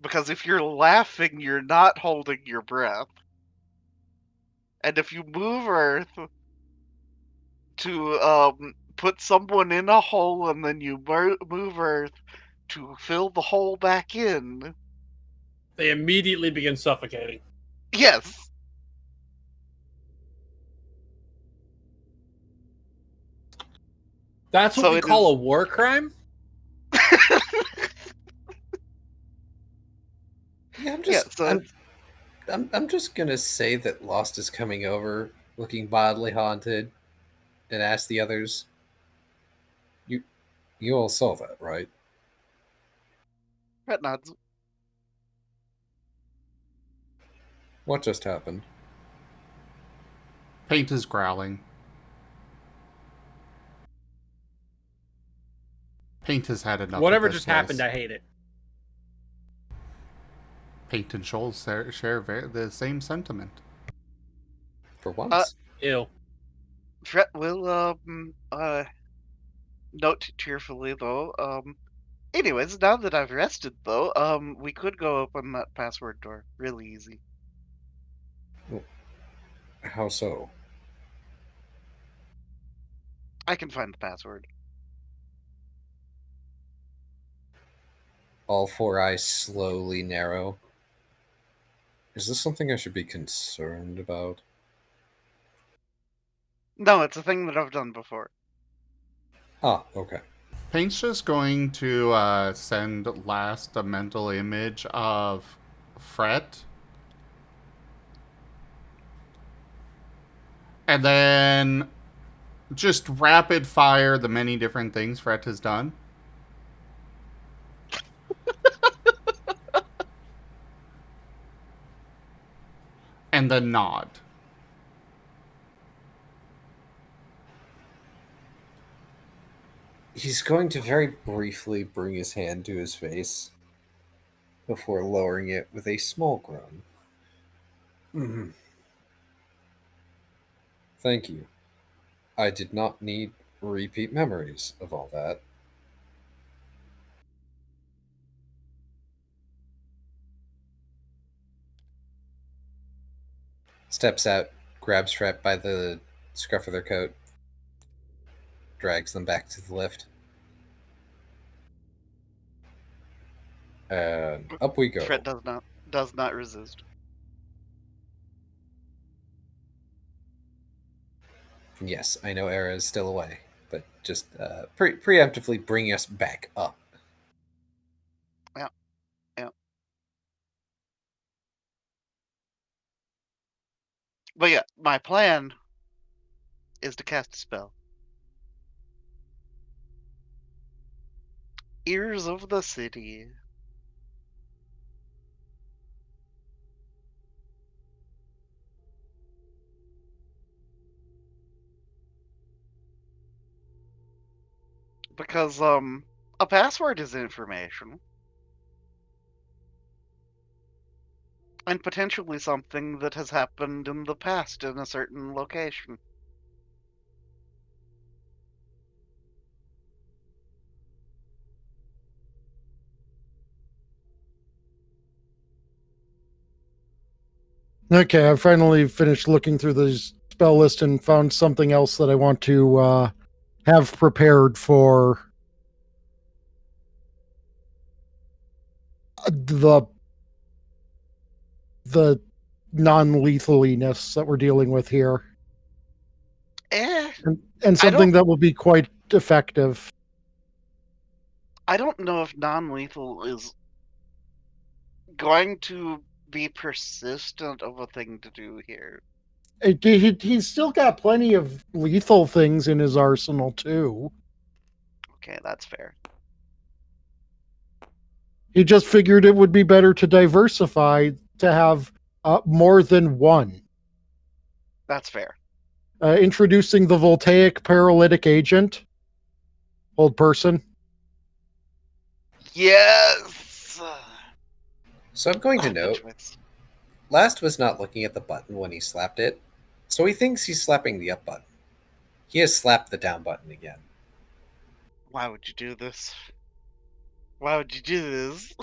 Because if you're laughing, you're not holding your breath. And if you move earth to put someone in a hole and then you move earth to fill the hole back in. They immediately begin suffocating. Yes. That's what So we it call is- a war crime? Yeah, so I'm just gonna say that Lost is coming over, looking mildly haunted, and ask the others. You all saw that, right? Red nods. What just happened? Paint is growling. Paint has had enough. Whatever of this just happened, mess. I hate it. Paint and Shoal share the same sentiment. For once. Ew. Fret will note cheerfully though. Anyways, now that I've rested though, we could go open that password door. Really easy. How so? I can find the password. All four eyes slowly narrow. Is this something I should be concerned about? No, it's a thing that I've done before. Ah, okay. Paint's just going to send last a mental image of Fret. And then just rapid fire the many different things Fret has done. And then nod. He's going to very briefly bring his hand to his face before lowering it with a small groan. Mhm. Thank you. I did not need repeat memories of all that. Steps out, grabs Fret by the scruff of their coat, drags them back to the lift. And up we go. Fret does not resist. Yes, I know Era is still away, but just preemptively bring us back up. Yeah. But yeah, my plan is to cast a spell. Ears of the City. Because a password is information. And potentially something that has happened in the past in a certain location. Okay, I finally finished looking through the spell list and found something else that I want to have prepared for the non-lethaliness that we're dealing with here, and something that will be quite effective. I don't know if non-lethal is going to be persistent of a thing to do here? He's still got plenty of lethal things in his arsenal too. Okay, that's fair. He just figured it would be better to diversify to have more than one. That's fair. Introducing the voltaic paralytic agent. Old person. Yes. So I'm going to Ah, good note, choice. Last was not looking at the button when he slapped it, so he thinks he's slapping the up button. He has slapped the down button again. Why would you do this? Why would you do this?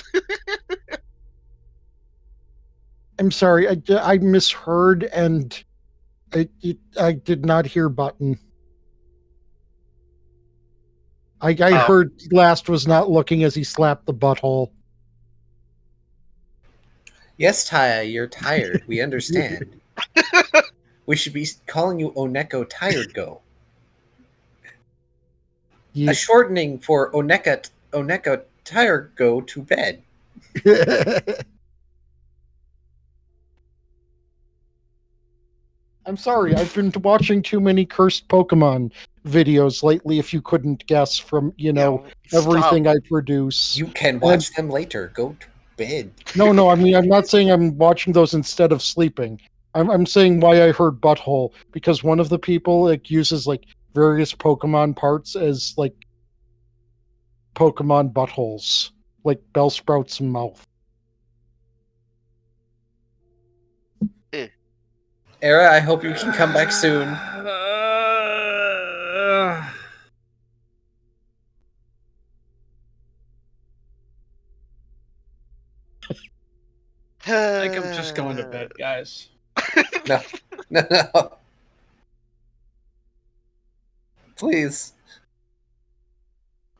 I'm sorry, I misheard and I did not hear button. I Oh. heard Last was not looking as he slapped the butthole. Yes, Taya, you're tired. We understand. We should be calling you Oneko Tired Go. A shortening for Oneko Tired Go to bed. I'm sorry, I've been watching too many cursed Pokemon videos lately, if you couldn't guess from, everything stop. I produce. You can watch them later. Go to bed. No, I mean, I'm not saying I'm watching those instead of sleeping. I'm saying why I heard butthole, because one of the people uses various Pokemon parts as Pokemon buttholes, like Bellsprout's mouth. Era, I hope you can come back soon. I think I'm just going to bed, guys. No. Please.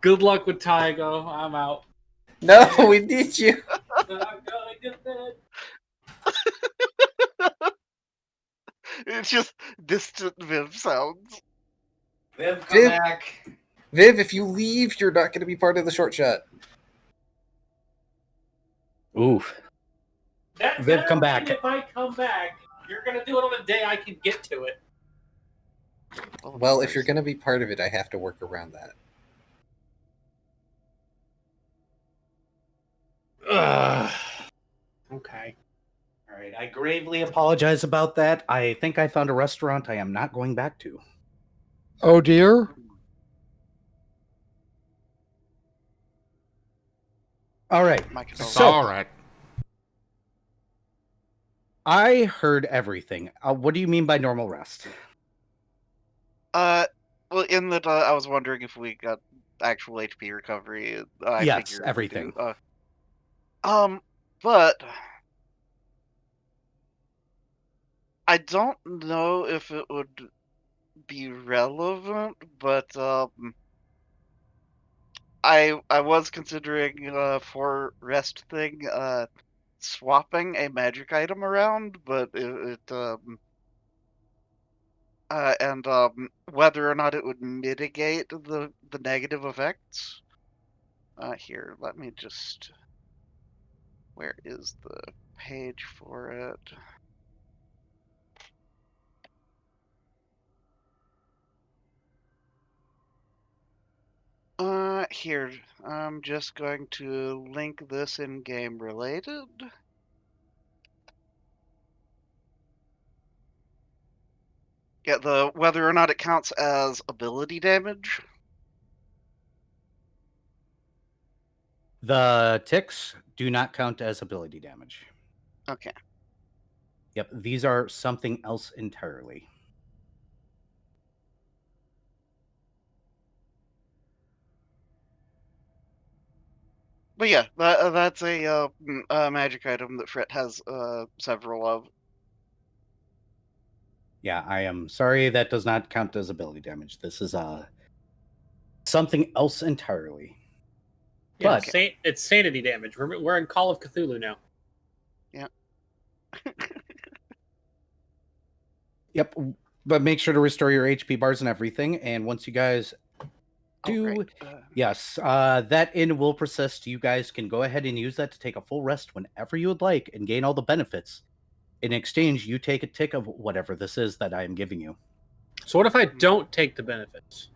Good luck with Tygo. I'm out. No, we need you. I'm going to bed. It's just distant Viv sounds. Viv, come back. Viv, if you leave, you're not going to be part of the short shot. Ooh. That's Viv, come back. If I come back, you're going to do it on a day I can get to it. Well, if you're going to be part of it, I have to work around that. Okay. All right, I gravely apologize about that. I think I found a restaurant I am not going back to. Oh dear. All right. All right. I heard everything. What do you mean by normal rest? Well, in that I was wondering if we got actual HP recovery. Yes, figured we everything. do. But I don't know if it would be relevant, but I was considering for rest thing swapping a magic item around, but and whether or not it would mitigate the negative effects. Here, let me just. Where is the page for it? Here, I'm just going to link this in game related. Yeah, the whether or not it counts as ability damage. The ticks do not count as ability damage. Okay. Yep, these are something else entirely. But yeah, that's a magic item that Frit has several of. Yeah, I am sorry that does not count as ability damage. This is something else entirely. Yeah, But it's sanity damage. We're in Call of Cthulhu now. Yeah. Yep, but make sure to restore your HP bars and everything. And once you guys Alright, Yes, that inn will persist. You guys can go ahead and use that to take a full rest whenever you would like and gain all the benefits. In exchange, you take a tick of whatever this is that I am giving you. So what if I don't take the benefits?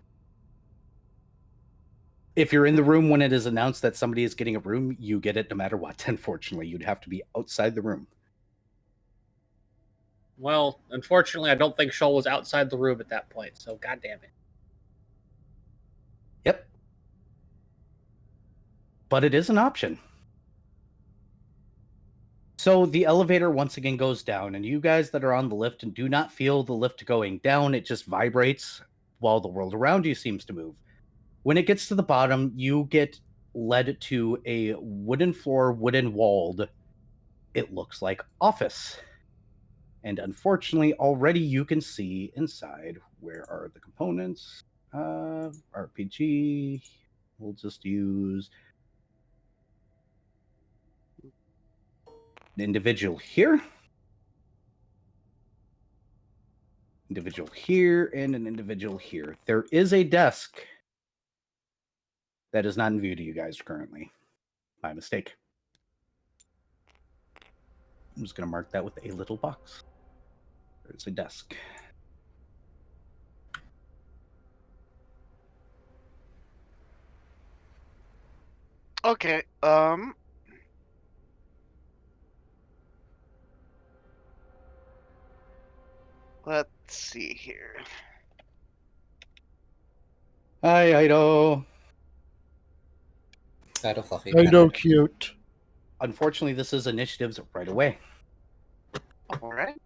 If you're in the room when it is announced that somebody is getting a room, you get it no matter what. Unfortunately, you'd have to be outside the room. Well, unfortunately, I don't think Shoal was outside the room at that point, so god damn it. Yep. But it is an option. So the elevator once again goes down, and you guys that are on the lift and do not feel the lift going down, it just vibrates while the world around you seems to move. When it gets to the bottom, you get led to a wooden floor, wooden walled, it looks like office. And unfortunately, already you can see inside. Where are the components? RPG. We'll just use an individual here. Individual here and an individual here. There is a desk that is not in view to you guys currently. My mistake. I'm just going to mark that with a little box. There's a desk. okay, let's see here. Hi, Ido. Battle Fluffy. I know, cute. Unfortunately, this is initiatives right away. Alright.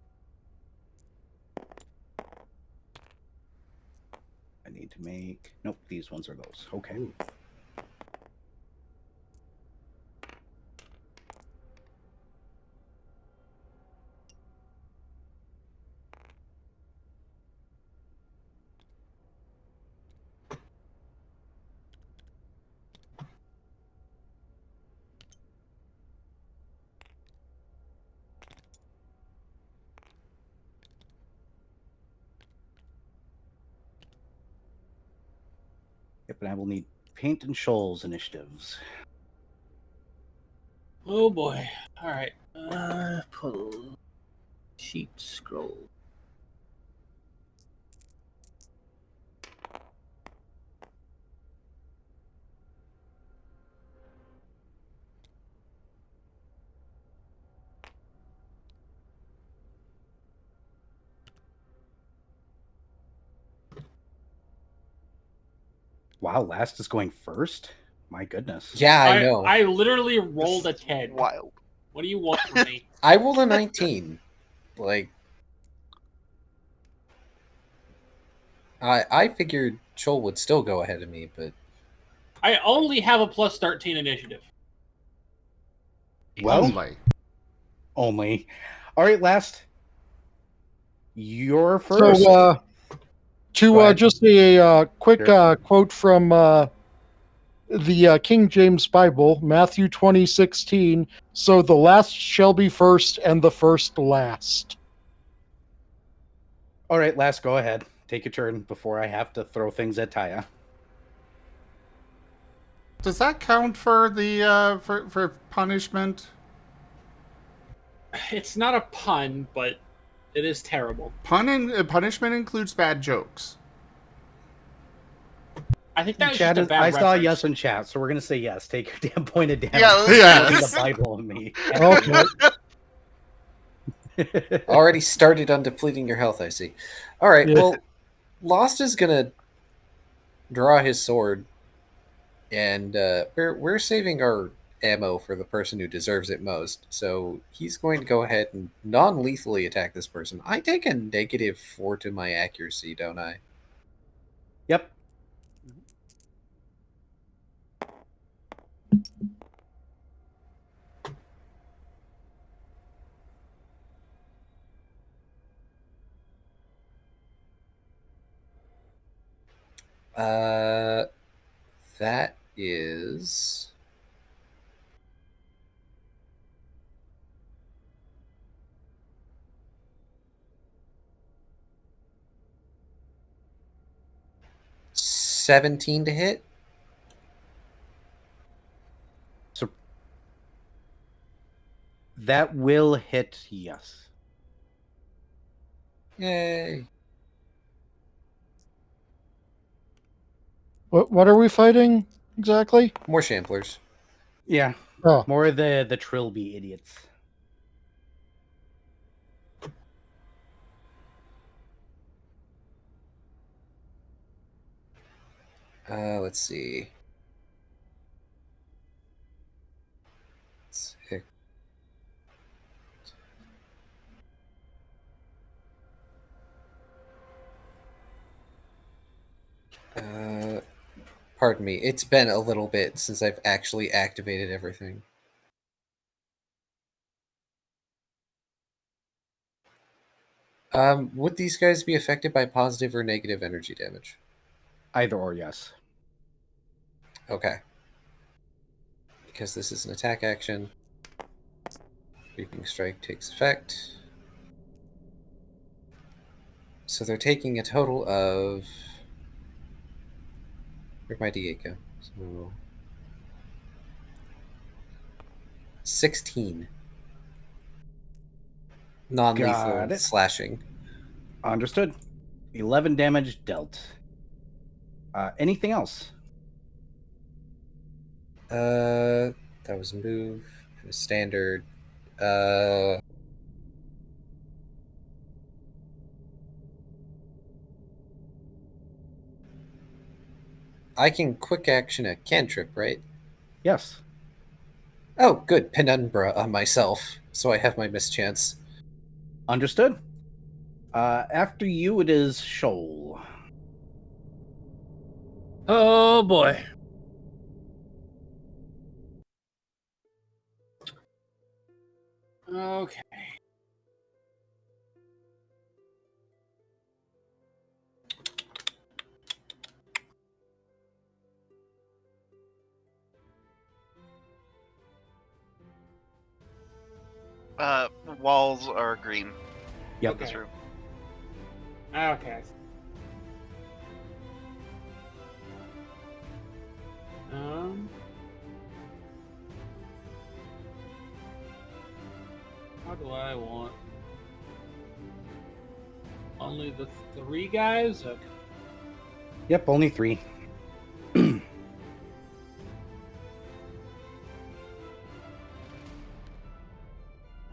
I need to make... Nope, these ones are those. Okay. Yep, and I will need Paint and Shoals initiatives. Oh boy. Alright. Pull. Sheet scroll. Wow, last is going first? My goodness. Yeah, I know. I literally rolled a This is 10. Wild. What do you want from me? I rolled a 19. Like, I figured Shoal would still go ahead of me, but I only have a plus 13 initiative. Well, Only. All right, last. You're first. So, Go ahead. just a quick Sure. quote from the King James Bible, Matthew 20:16. So the last shall be first, and the first last. All right, last, go ahead. Take your turn before I have to throw things at Taya. Does that count for the for punishment? It's not a pun, but it is terrible. Punishment includes bad jokes. I think that was Chat just a is- bad I saw reference. yes in chat, so we're gonna say yes. Take your damn point of damage. Yeah, Yeah. Throwing the Bible on me. Okay. already started on depleting your health, I see. Alright, Yeah. well, Lost is gonna draw his sword, and we're saving our ammo for the person who deserves it most. So he's going to go ahead and non-lethally attack this person. I take a -4 to my accuracy, don't I? Yep. That is 17 to hit. So that will hit, yes. Yay. What are we fighting exactly? More shamblers. Yeah. Oh, More the trilby idiots. Let's see. Six. Pardon me. It's been a little bit since I've actually activated everything. Would these guys be affected by positive or negative energy damage? Either or, yes. Okay. Because this is an attack action. Reaping Strike takes effect. So they're taking a total of... Where'd my D8 go? So... 16. Non-lethal Got it. slashing. Understood. 11 damage dealt. Anything else? That was a move. A standard. Uh... I can quick action a cantrip, right? Yes. Oh, good. Penumbra on myself, so I have my mischance. Understood. After you, it is Shoal. Oh boy. Okay. Walls are green. Yep. in This Okay. room. Okay. How do I want? Only the 3 guys? Okay. Yep, only 3.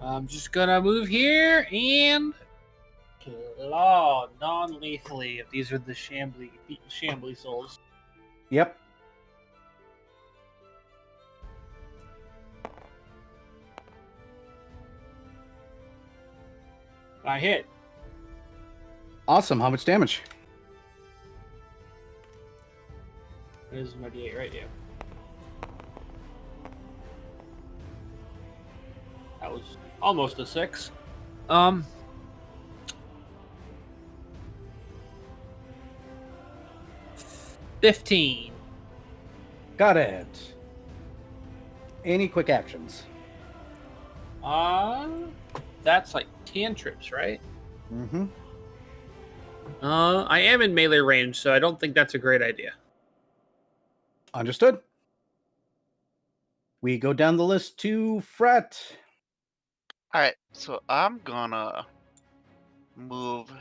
I'm just gonna move here and claw non-lethally if these are the shambly souls. Yep. I hit. Awesome. How much damage? This is my D8 right here. That was almost a 6. 15. Got it. Any quick actions? That's like cantrips, right? Mm-hmm. I am in melee range, so I don't think that's a great idea. Understood. We go down the list to Fret. All right, so I'm gonna move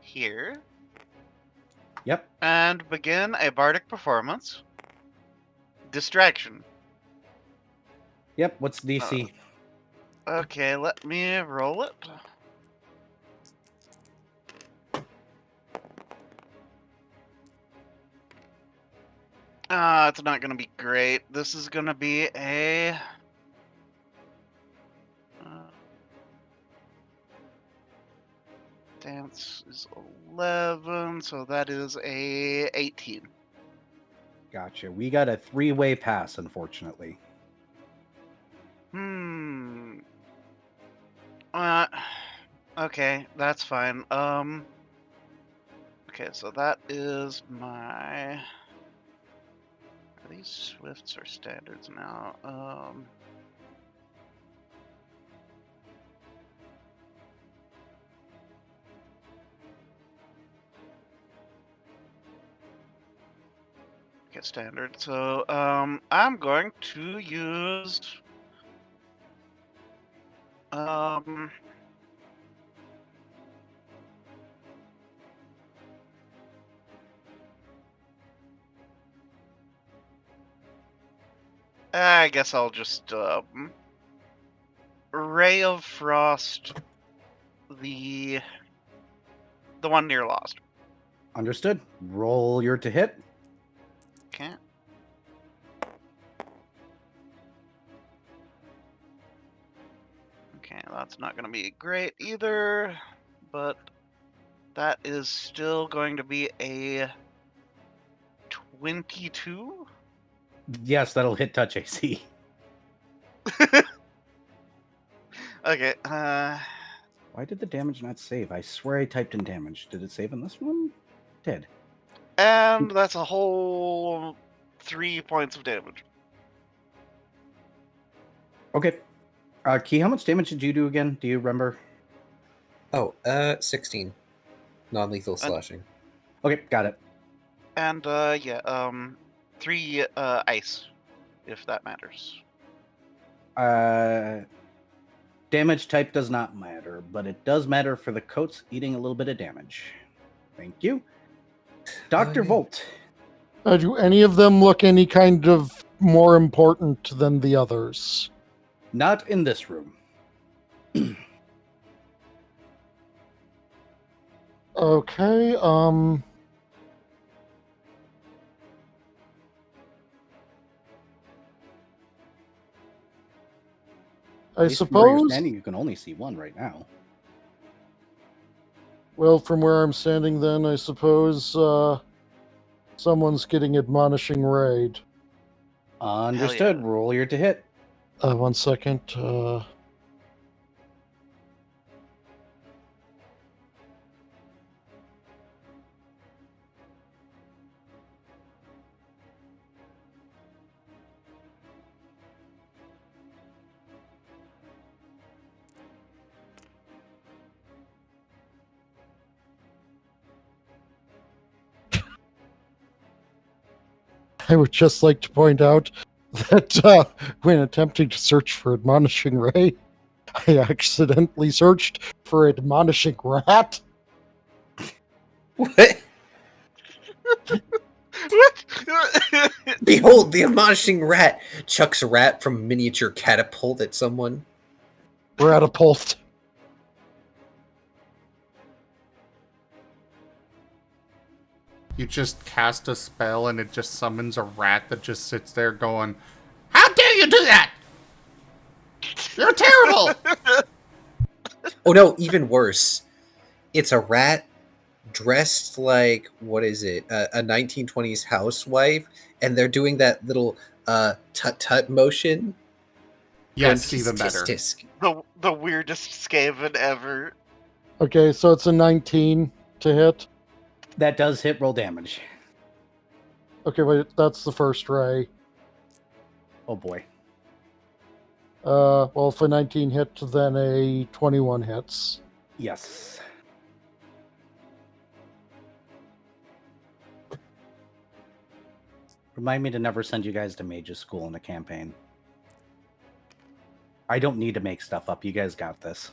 here Yep. and begin a bardic performance. Distraction. Yep. What's DC? Okay, let me roll it. It's not gonna be great. This is gonna be a dance is 11, so that is a 18. Gotcha. We got a 3-way pass, unfortunately. Okay, that's fine. Okay, so that is my. Are these swifts or standards now? it standard. So I'm going to use I guess I'll just Ray of Frost the one near Lost. Understood. Roll your to hit. Okay. Okay, that's not going to be great either, but that is still going to be a 22. Yes, that'll hit touch AC. Okay. Why did the damage not save? I swear I typed in damage. Did it save in this one? It did. And that's a whole 3 points of damage. Okay. Key, how much damage did you do again? Do you remember? Oh, 16. Non-lethal slashing. Okay, got it. And 3 ice, if that matters. Damage type does not matter, but it does matter for the coats eating a little bit of damage. Thank you. Dr. yeah. Volt. Do any of them look any kind of more important than the others? Not in this room. Okay, At I least from where you're suppose. standing, you can only see one right now. Well, from where I'm standing, then I suppose someone's getting admonishing raid. Understood. yeah. Roll your to hit. 1 second. I would just like to point out that when attempting to search for admonishing ray, I accidentally searched for admonishing rat. What? What? Behold, the admonishing rat chucks a rat from miniature catapult at someone. Ratapult. You just cast a spell and it just summons a rat that just sits there going, "How dare you do that? You're terrible!" Oh no, even worse. It's a rat dressed like, what is it, a 1920s housewife, and they're doing that little tut-tut motion. Yes, Going, even tisk, better. tisk, tisk. the weirdest Skaven ever. Okay, so it's a 19 to hit. That does hit roll damage. Okay, wait, that's the first ray. Oh boy. Well, if a 19 hit, then a 21 hits. Yes. Remind me to never send you guys to Mage's School in a campaign. I don't need to make stuff up. You guys got this.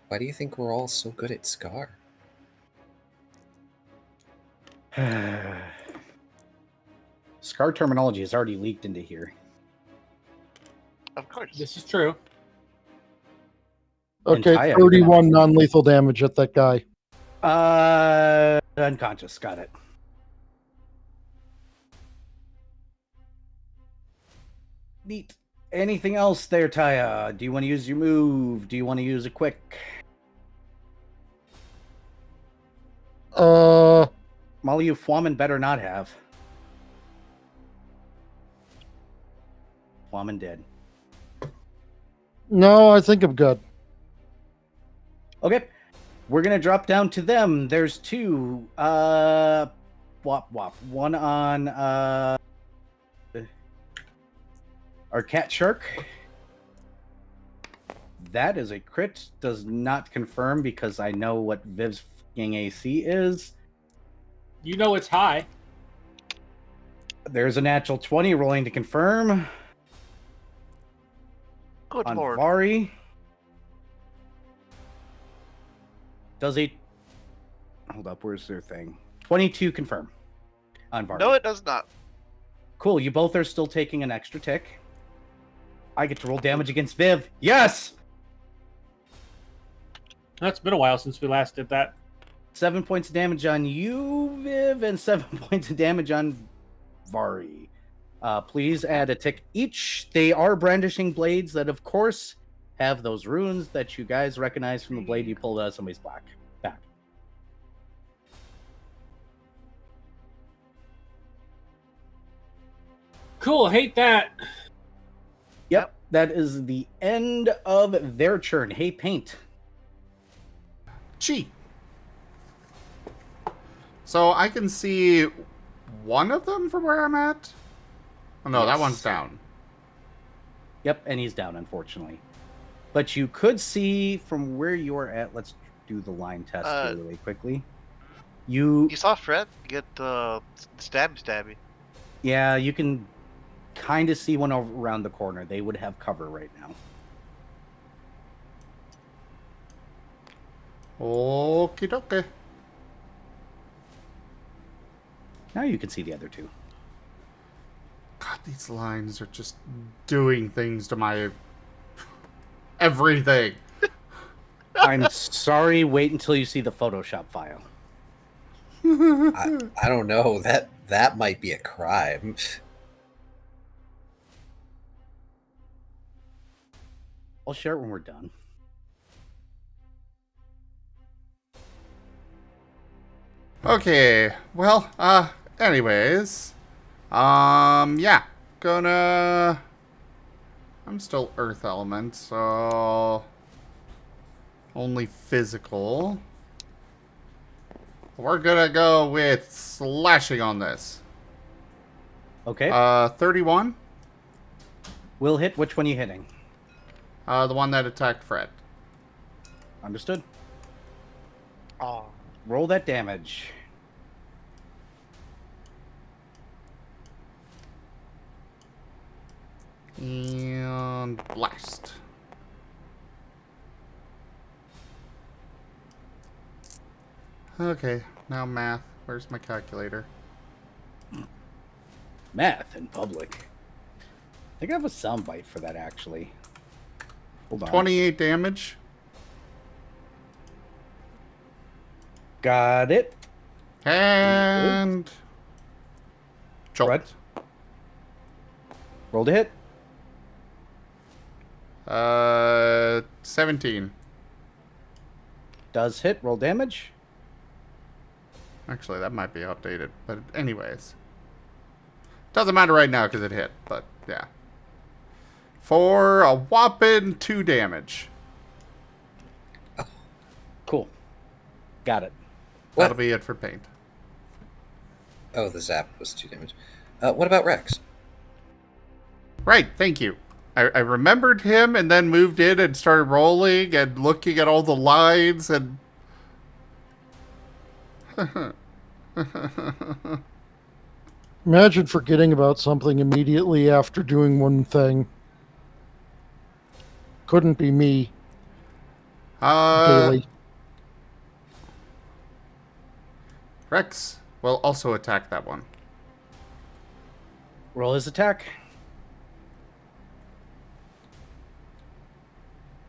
Why do you think we're all so good at Scar? Scar terminology is already leaked into here. Of course. This is true. Okay, Taya, you're 31 non-lethal damage at that guy. Unconscious. Got it. Neat. Anything else there, Taya? Do you want to use your move? Do you want to use a quick? Molly, you Fwaman better not have. Fwaman did. No, I think I'm good. Okay. We're gonna drop down to them. There's two. Wop wop. One on our cat shark. That is a crit. Does not confirm because I know what Viv's fucking AC is. You know it's high. There's a natural 20 rolling to confirm Good on lord. Vari. Does a... Hold up, where's their thing? 22 confirm on Vari. No, it does not. Cool, you both are still taking an extra tick. I get to roll damage against Viv. Yes! That's been a while since we last did that. 7 points of damage on you, Viv, and 7 points of damage on Vari. Please add a tick each. They are brandishing blades that, of course, have those runes that you guys recognize from the blade you pulled out of somebody's back. Cool, hate that. Yep, that is the end of their turn. Hey, Paint. Gee. So I can see one of them from where I'm at? Oh no, that Yes. one's down. Yep, and he's down, unfortunately. But you could see from where you're at. Let's do the line test here really quickly. You saw Fred get stabby. Yeah, you can kind of see one over around the corner. They would have cover right now. Okie dokie. Now you can see the other two. God, these lines are just doing things to my everything. I'm sorry, wait until you see the Photoshop file. I don't know. That might be a crime. I'll share it when we're done. Okay, well, anyways. Yeah. I'm still Earth Element, so... Only physical. We're gonna go with slashing on this. Okay. 31. We'll hit. Which one are you hitting? The one that attacked Fred. Understood. Oh. Roll that damage. And blast. Okay, now math. Where's my calculator? Math in public. I think I have a soundbite for that, actually. Hold on. 28 damage. Got it. And... Jolt. Fred? Roll to hit. 17. Does hit. Roll damage. Actually, that might be outdated. But anyways. Doesn't matter right now because it hit. But, yeah. For a whopping 2 damage. Cool. Got it. What? That'll be it for paint. Oh, the zap was 2 damage. What about Rex? Right, thank you. I remembered him and then moved in and started rolling and looking at all the lines and... Imagine forgetting about something immediately after doing one thing. Couldn't be me daily. Rex will also attack that one. Roll his attack.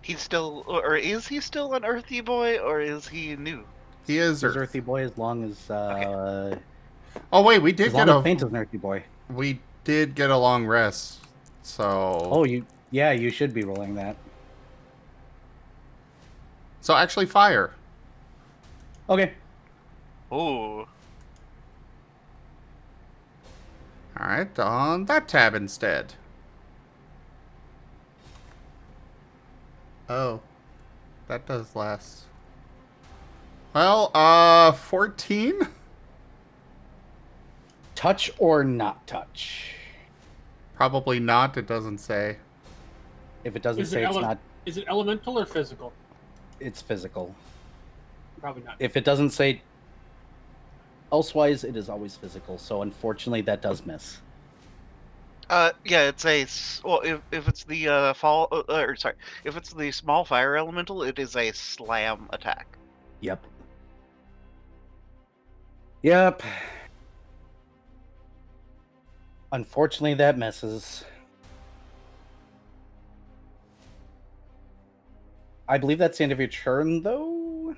He's still, or is he still an earthy boy, or is he new? He is He's Earth. earthy boy as long as Oh wait, we did as get long as a Paint is an earthy boy. we did get a long rest. So Oh, you should be rolling that. So actually fire. Okay. Oh. Alright, on that tab instead. Oh. That does last. Well, 14? Touch or not touch? Probably not, it doesn't say. If it doesn't Is it say it's not, Is it elemental or physical? it's physical. Probably not. If it doesn't say Elsewise, it is always physical, so unfortunately that does miss. Yeah, it's well, if it's the if it's the small fire elemental, it is a slam attack. Yep. Yep. Unfortunately, that misses. I believe that's the end of your turn, though,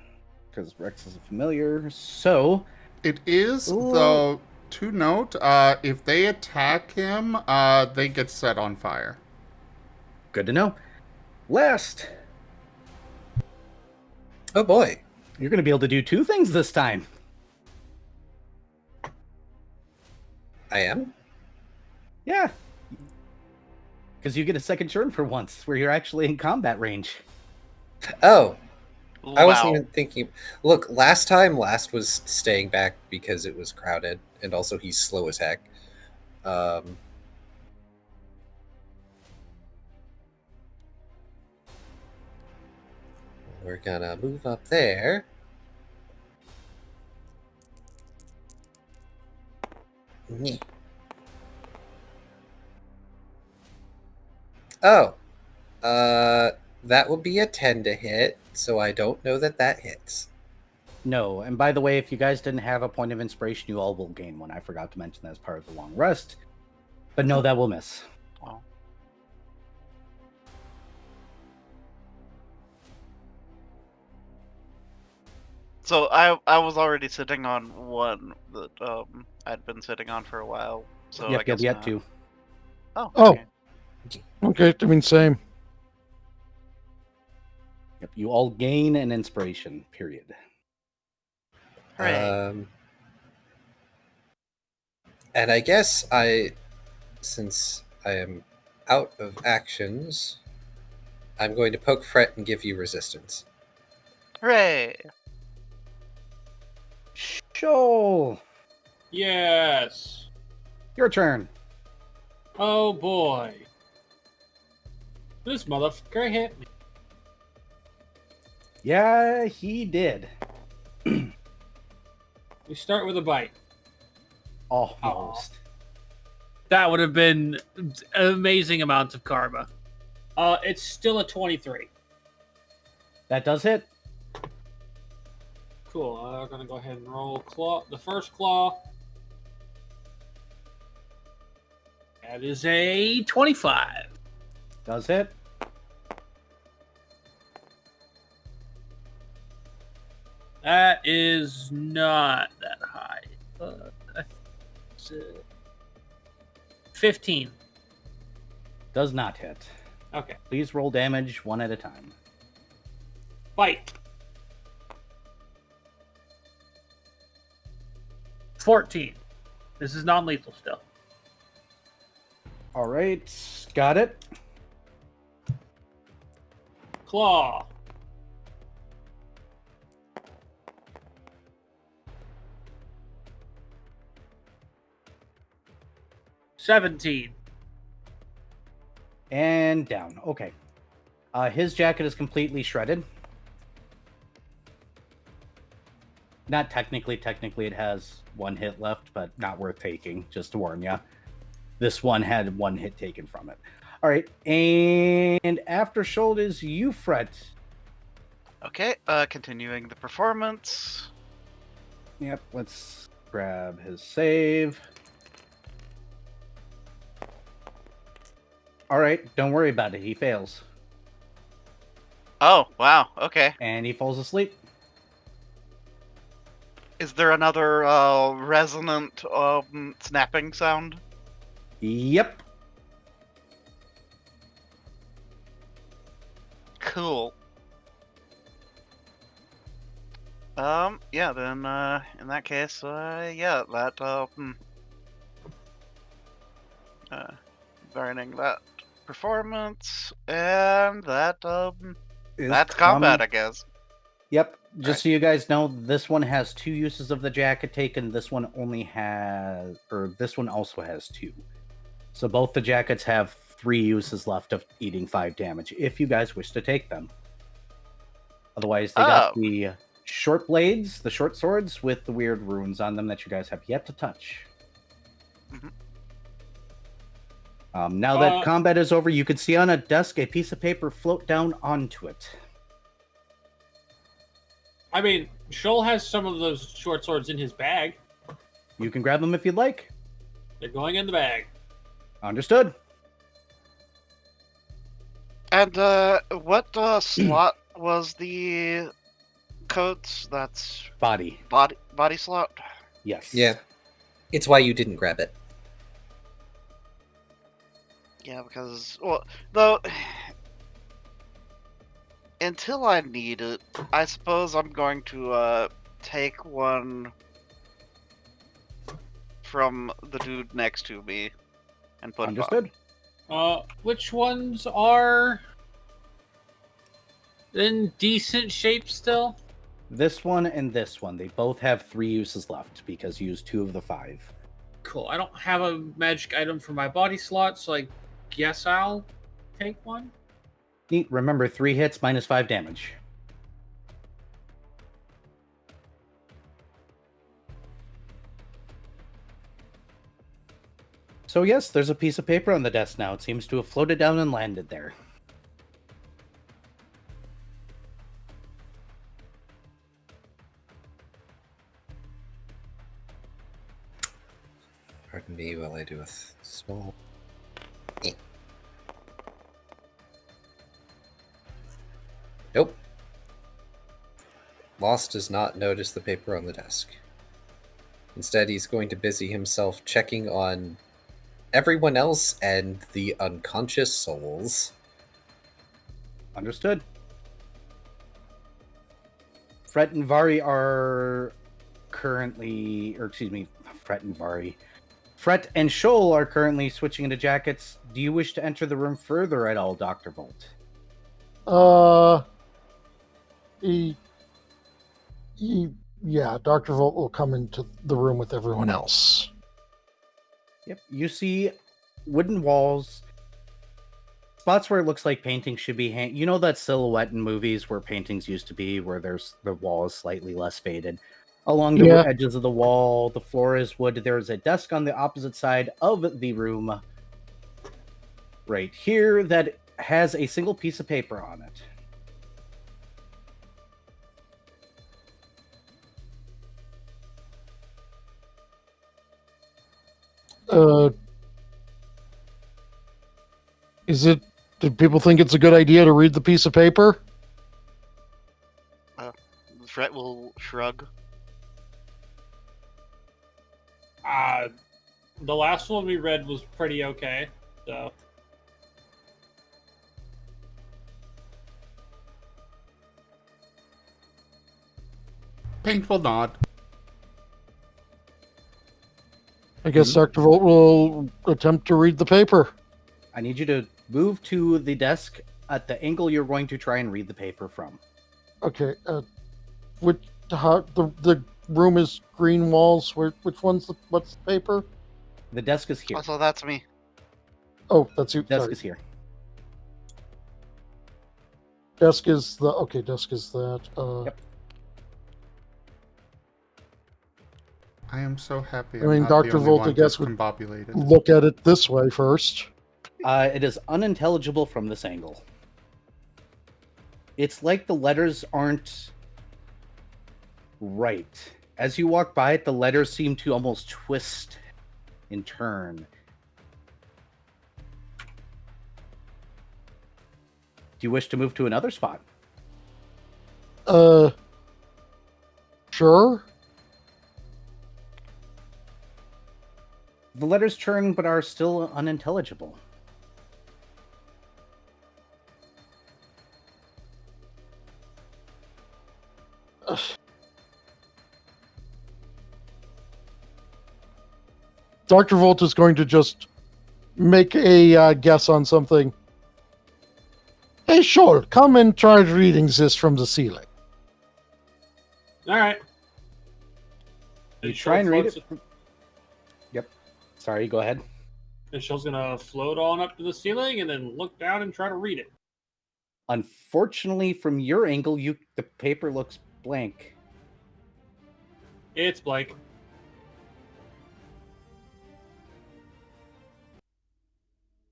because Rex is a familiar. So, It is, Ooh. though, to note, if they attack him, they get set on fire. good to know. Last, Oh boy. you're going to be able to do two things this time. I am? Yeah. Because you get a second turn for once, where you're actually in combat range. Oh, I wasn't Wow. even thinking. Look, last was staying back because it was crowded, and also he's slow as heck. We're gonna move up there. Nyeh. Oh, that will be a 10 to hit, so I don't know that that hits. No, and by the way, if you guys didn't have a point of inspiration, you all will gain one. I forgot to mention that as part of the long rest. But no, that will miss. Wow. So I was already sitting on one that I'd been sitting on for a while. So I Yep, you'll guess be at not. 2. Oh. Oh. Okay. Okay, I mean, same. Yep, you all gain an inspiration, period. Hooray. And I guess since I am out of actions, I'm going to poke Fret and give you resistance. Hooray. Shoal, Yes. your turn. Oh boy. This motherfucker hit me. Yeah, he did. We start with a bite. Almost. That would have been amazing amounts of karma. It's still a 23. That does hit. Cool. I'm gonna go ahead and roll claw. The first claw. That is a 25. Does hit. That is not that high. 15. Does not hit. Okay. Please roll damage one at a time. Bite. 14. This is non-lethal still. All right, got it. Claw. $17. And down. Okay. His jacket is completely shredded. Not technically. Technically, it has one hit left, but not worth taking, just to warn you. This one had one hit taken from it. All right. And after Shoal is you, Fred. Okay, continuing the performance. Yep, let's grab his save. All right, don't worry about it. He fails. Oh, wow, okay. And he falls asleep. Is there another resonant snapping sound? Yep. Cool. Yeah, then, in that case, yeah, that, burning that performance, and that, Is that's combat, I com- guess. Yep. Just so you guys know, this one has 2 uses of the jacket taken. This one only has, or this one also has 2. So both the jackets have 3 uses left of eating 5 damage, if you guys wish to take them. Otherwise, they got the short blades, the short swords with the weird runes on them that you guys have yet to touch. Mhm. Now that combat is over, you can see on a desk a piece of paper float down onto it. I mean, Shoal has some of those short swords in his bag. You can grab them if you'd like. They're going in the bag. Understood. And what slot was the coats? That's Body. body slot. Yes. Yeah. It's why you didn't grab it. Yeah, because though until I need it, I suppose I'm going to take one from the dude next to me and put Understood. it on. Which ones are in decent shape still? This one and this one. They both have 3 uses left because you used 2 of the 5. Cool. I don't have a magic item for my body slot, so I guess I'll take one. Neat. Remember, 3 hits minus 5 damage. So yes, there's a piece of paper on the desk now. It seems to have floated down and landed there. Pardon me while I do a small... Nope. Lost does not notice the paper on the desk. Instead, he's going to busy himself checking on everyone else and the unconscious souls. Understood. Fret and Vari are currently, or excuse me, Fret and Vari. Fret and Shoal are currently switching into jackets. Do you wish to enter the room further at all, Dr. Volt? Yeah, Dr. Volt will come into the room with everyone else. Yep. You see wooden walls, spots where it looks like paintings should be you know that silhouette in movies where paintings used to be, where there's the wall is slightly less faded. Along the edges of the wall, the floor is wood. There is a desk on the opposite side of the room right here that has a single piece of paper on it. Do people think it's a good idea to read the piece of paper? Fret will shrug. The last one we read was pretty okay, so... Painful nod. I guess Dr. Volt will attempt to read the paper. I need you to move to the desk at the angle you're going to try and read the paper from. Okay. The room is green walls. Which one's what's the paper? The desk is here. Also, that's me. Oh, that's you. Desk Sorry. is here. Desk is that. Yep. I am so happy. I mean, I'm not the Dr. only Volt, one I guess, would discombobulated. look at it this way first. It is unintelligible from this angle. It's like the letters aren't right. As you walk by it, the letters seem to almost twist and turn. Do you wish to move to another spot? Sure. The letters turn but are still unintelligible. Dr. Volt is going to just make a guess on something. Hey, Shoal, come and try reading this from the ceiling. Alright. You try and read it. Yep. Sorry, go ahead. And Shoal's gonna float on up to the ceiling and then look down and try to read it. Unfortunately, from your angle, the paper looks blank. It's Blake.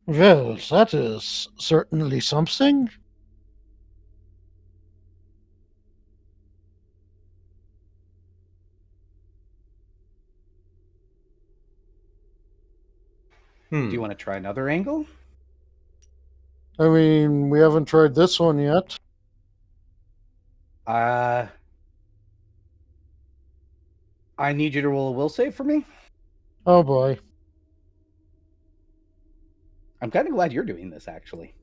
Well, that is certainly something. Do you want to try another angle? I mean, we haven't tried this one yet. I need you to roll a will save for me. Oh boy. I'm kind of glad you're doing this, actually.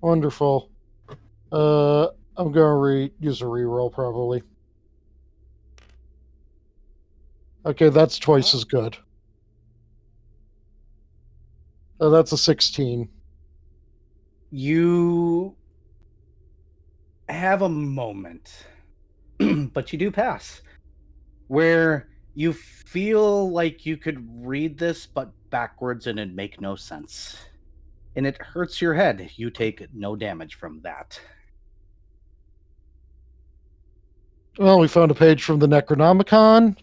Wonderful. I'm gonna use a reroll probably. Okay, that's twice as good. That's a 16. You have a moment, but you do pass, where you feel like you could read this, but backwards, and it'd make no sense. And it hurts your head. You take no damage from that. Well, we found a page from the Necronomicon.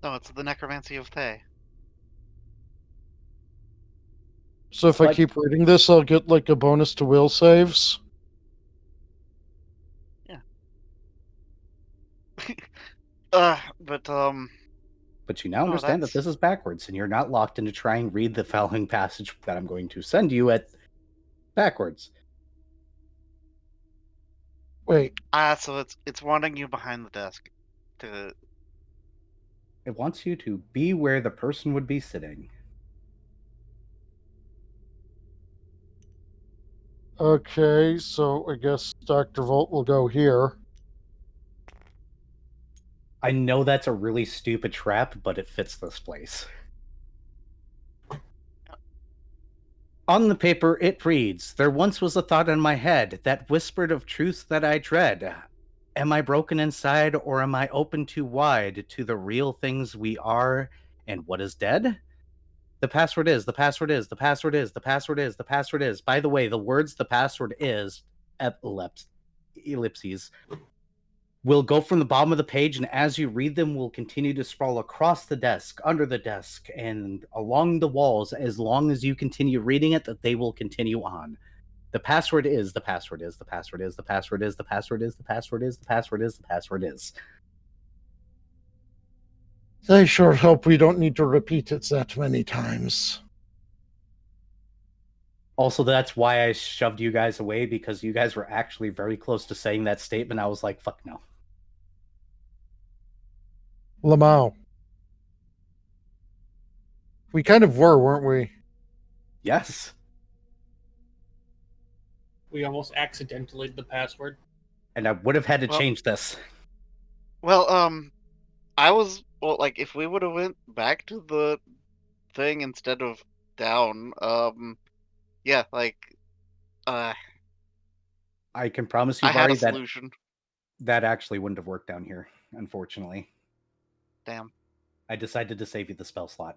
No, it's the Necromancy of Thay. So if I But- keep reading this, I'll get like a bonus to will saves. But But you now understand that that's- this is backwards, and you're not locked into try and read the following passage that I'm going to send you at backwards. Wait, so it's wanting you behind the desk to. It wants you to be where the person would be sitting. okay, so I guess Dr. Volt will go here. I know that's a really stupid trap, but it fits this place. On the paper, it reads, "There once was a thought in my head that whispered of truths that I dread. Am I broken inside, or am I open too wide to the real things we are and what is dead? The password is, the password is, the password is, the password is, the password is." By the way, the words "the password is," ellipses, will go from the bottom of the page, and as you read them, will continue to sprawl across the desk, under the desk, and along the walls. As long as you continue reading it, that they will continue on. The password is, the password is, the password is, the password is, the password is, the password is, the password is, the password is. I sure hope we don't need to repeat it that many times. Also, that's why I shoved you guys away, because you guys were actually very close to saying that statement. I was like, fuck no. Lamau. We kind of were, weren't we? Yes. We almost accidentally the password. And I would have had to Well- change this. Well, like if we would have went back to the thing instead of down, yeah, like, I can promise you, I had a Vari, that solution. that actually wouldn't have worked down here, unfortunately. Damn. I decided to save you the spell slot.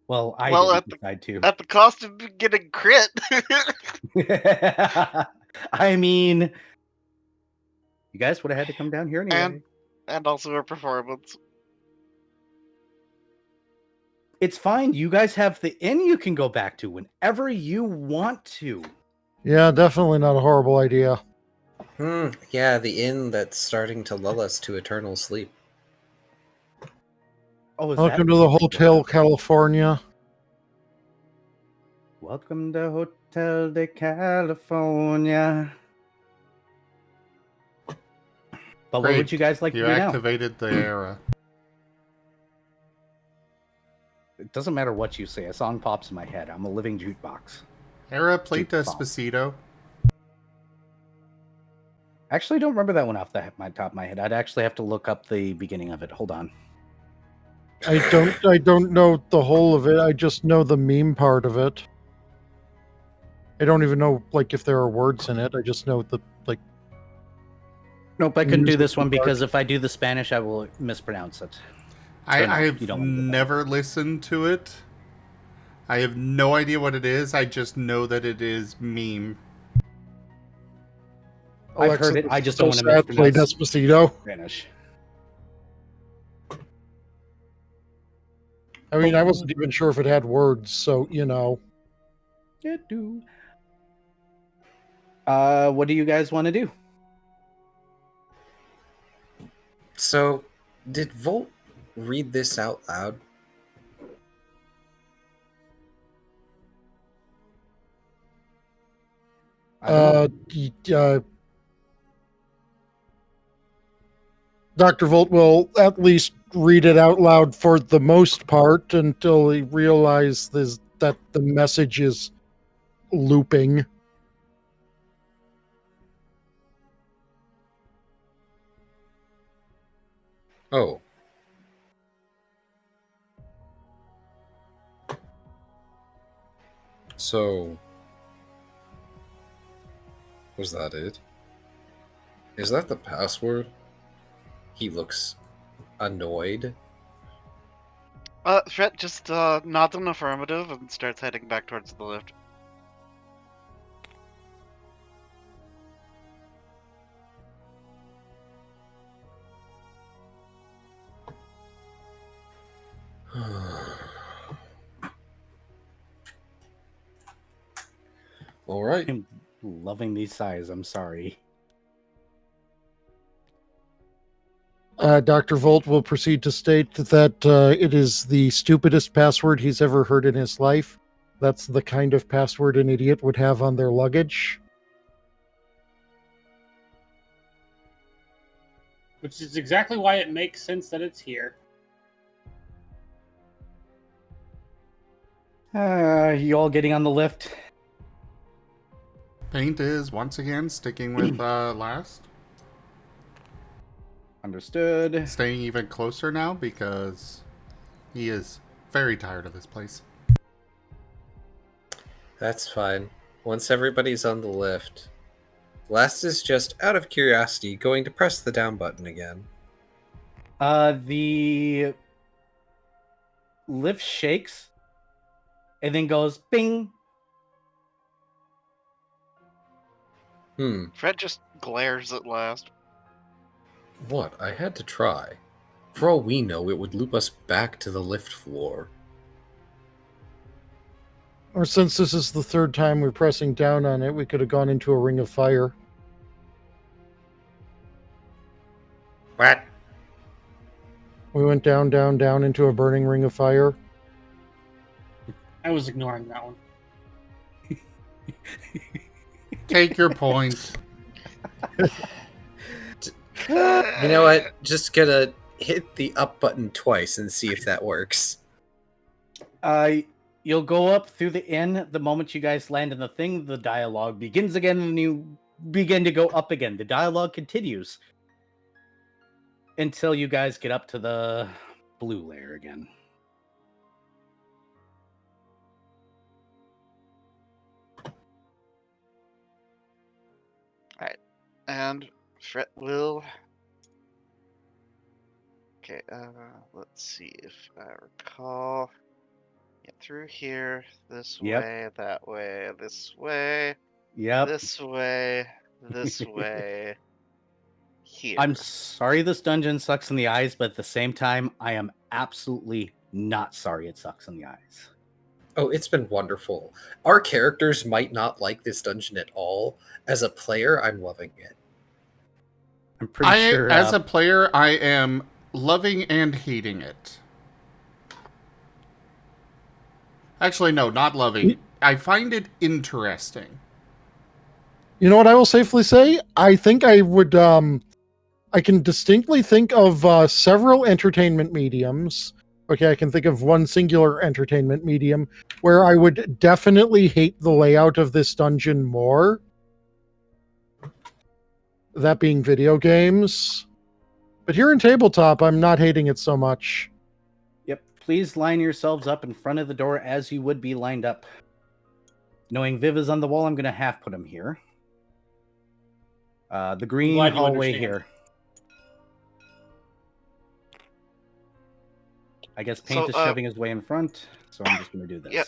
Well, I Well, didn't decide to. At the cost of getting crit. I mean, you guys would have had to come down here anyway. And also a performance. It's fine. You guys have the inn you can go back to whenever you want to. Yeah, definitely not a horrible idea. Yeah, the inn that's starting to lull us to eternal sleep. Oh, is Welcome that to the what Hotel happened? California. Welcome to Hotel de California. But what would you guys like You to do now? activated the era. It doesn't matter what you say. A song pops in my head. I'm a living jukebox. Era play Dude, Despacito. Actually, I don't remember that one off my top of my head. I'd actually have to look up the beginning of it. Hold on. I don't know the whole of it. I just know the meme part of it. I don't even know like if there are words in it. I just know the like. Nope, I couldn't do Music this one part. because if I do the Spanish, I will mispronounce it. So no, I've you don't wanna do that. never listened to it, I have no idea what it is. I just know that it is meme. I've heard it. I just don't want to sad play mispronounce Despacito. Spanish. I mean, I wasn't even sure if it had words, so you know. It do. What do you guys want to do? So, did Volt read this out loud? I don't know. Dr. Volt will at least read it out loud for the most part until he realizes that the message is looping. Oh. So, was that it? Is that the password? He looks annoyed. Fret just nods an affirmative and starts heading back towards the lift. All right. I'm loving these sighs. I'm sorry. Dr. Volt will proceed to state that it is the stupidest password he's ever heard in his life. That's the kind of password an idiot would have on their luggage. Which is exactly why it makes sense that it's here. You all getting on the lift? Paint is once again sticking with last. Understood. Staying even closer now because he is very tired of this place. That's fine. Once everybody's on the lift, Last is just out of curiosity going to press the down button again. The lift shakes and then goes bing. Fred just glares at last. What? I had to try. For all we know, it would loop us back to the lift floor. Or since this is the third time we're pressing down on it, we could have gone into a ring of fire. What? We went down, down, down into a burning ring of fire. I was ignoring that one. Take your point. You know what? Just gonna hit the up button twice and see if that works. You'll go up through the inn. The moment you guys land in the thing, the dialogue begins again, and you begin to go up again. The dialogue continues until you guys get up to the blue layer again. Alright. And Fred will... Okay, let's see if I recall. Get through here, this Yep. way, that way, this way, Yep. this way, this way, here. I'm sorry this dungeon sucks in the eyes, but at the same time, I am absolutely not sorry it sucks in the eyes. Oh, it's been wonderful. Our characters might not like this dungeon at all. As a player, I'm loving it. I'm pretty sure. As a player, I am loving and hating it. Actually, no, not loving. I find it interesting. You know what I will safely say? I think I would, I can distinctly think of several entertainment mediums. Okay, I can think of one singular entertainment medium where I would definitely hate the layout of this dungeon more. That being video games. But here in tabletop, I'm not hating it so much. Yep. Please line yourselves up in front of the door as you would be lined up. Knowing Viv is on the wall, I'm going to half put him here. The green glad you hallway understand. here. I guess Paint So, is shoving his way in front, so I'm just going to do this. Yeah,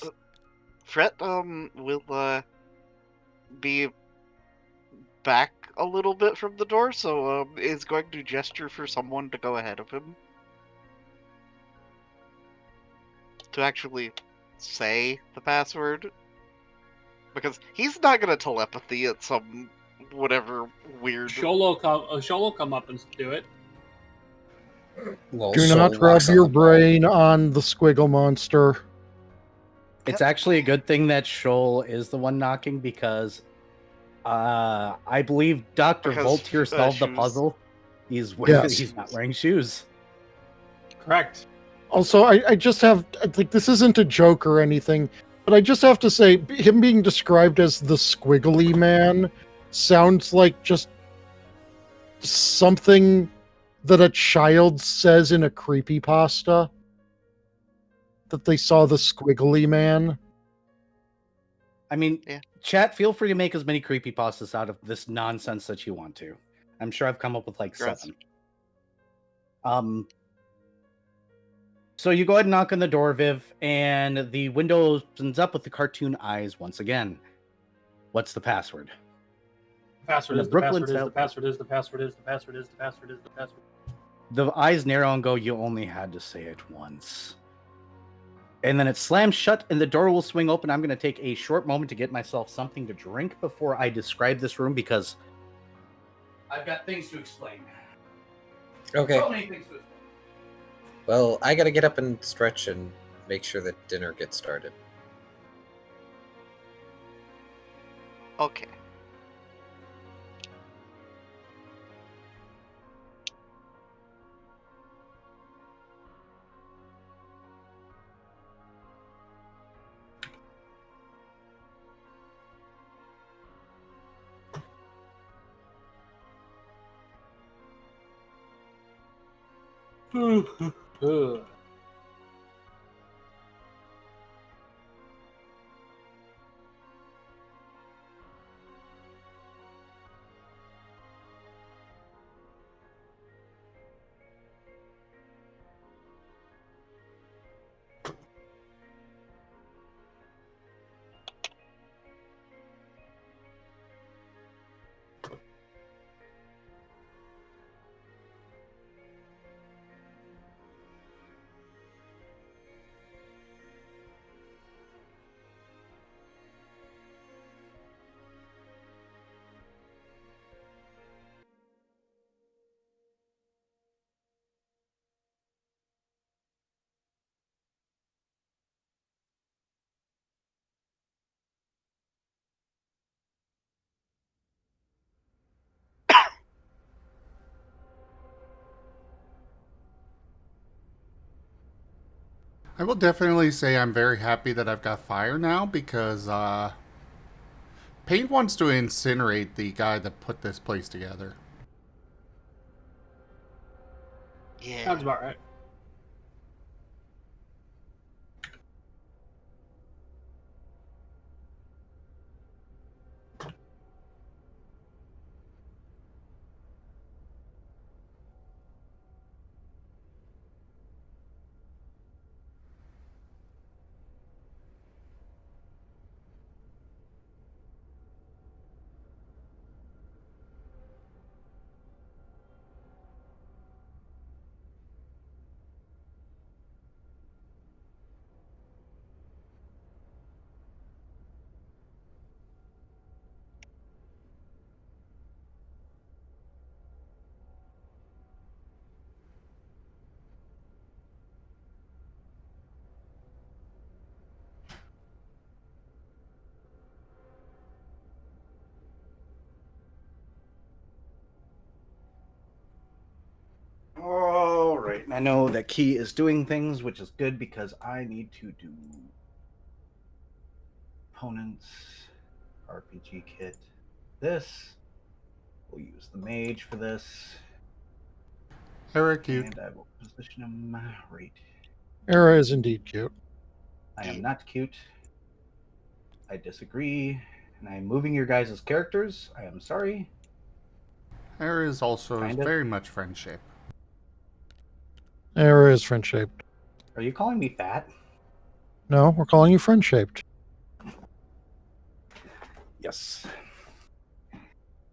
Fret will be back a little bit from the door, so is going to gesture for someone to go ahead of him. To actually say the password. Because he's not gonna telepathy at some whatever weird. Shoal will come up and do it. Lol, Do Shoal not rub walks on your the ball. brain on the squiggle monster. It's actually a good thing that Shoal is the one knocking because I believe Dr. Because, Volt here solved the shoes. puzzle. He's Yes. he's not wearing shoes. Correct. Also, I just have, like, this isn't a joke or anything, but I just have to say, him being described as the squiggly man sounds like just something that a child says in a creepypasta. That they saw the squiggly man. I mean, Yeah. chat, feel free to make as many creepypastas out of this nonsense that you want to. I'm sure I've come up with like Gross. 7. So you go ahead and knock on the door, Viv, and the window opens up with the cartoon eyes once again. What's the password? Password The is the Brooklyn password is style- the password is the password is the password is the password is the password. The eyes narrow and go, you only had to say it once. And then it slams shut and the door will swing open. I'm going to take a short moment to get myself something to drink before I describe this room because I've got things to explain. Okay. So many things to explain. Well, I gotta get up and stretch and make sure that dinner gets started. Okay. I will definitely say I'm very happy that I've got fire now because Paint wants to incinerate the guy that put this place together. Yeah. Sounds about right. All right. I know that Key is doing things, which is good because I need to do opponents, RPG kit. This. We'll use the mage for this. Eric, cute. And I will position him right. Era is indeed cute. I am not cute. I disagree. And I am moving your guys' characters. I am sorry. Era is also Kind of. very much friend-shaped. Era is friend shaped. Are you calling me fat? No, we're calling you friend shaped. Yes.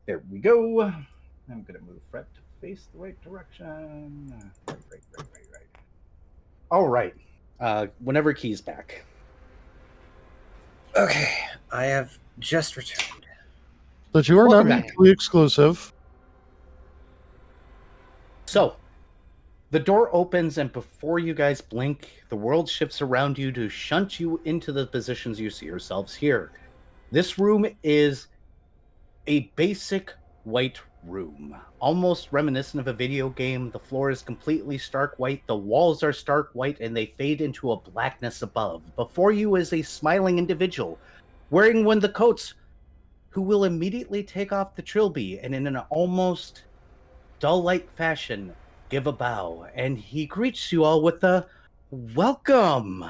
There we go. I'm going to move Fred to face the right direction. Right. All right. Whenever Key's back. Okay, I have just returned. But you are Welcome not back. mutually exclusive. So, the door opens, and before you guys blink, the world shifts around you to shunt you into the positions you see yourselves here. This room is a basic white room, almost reminiscent of a video game. The floor is completely stark white, the walls are stark white, and they fade into a blackness above. Before you is a smiling individual, wearing one of the coats, who will immediately take off the trilby and in an almost dull-like fashion give a bow, and he greets you all with a welcome.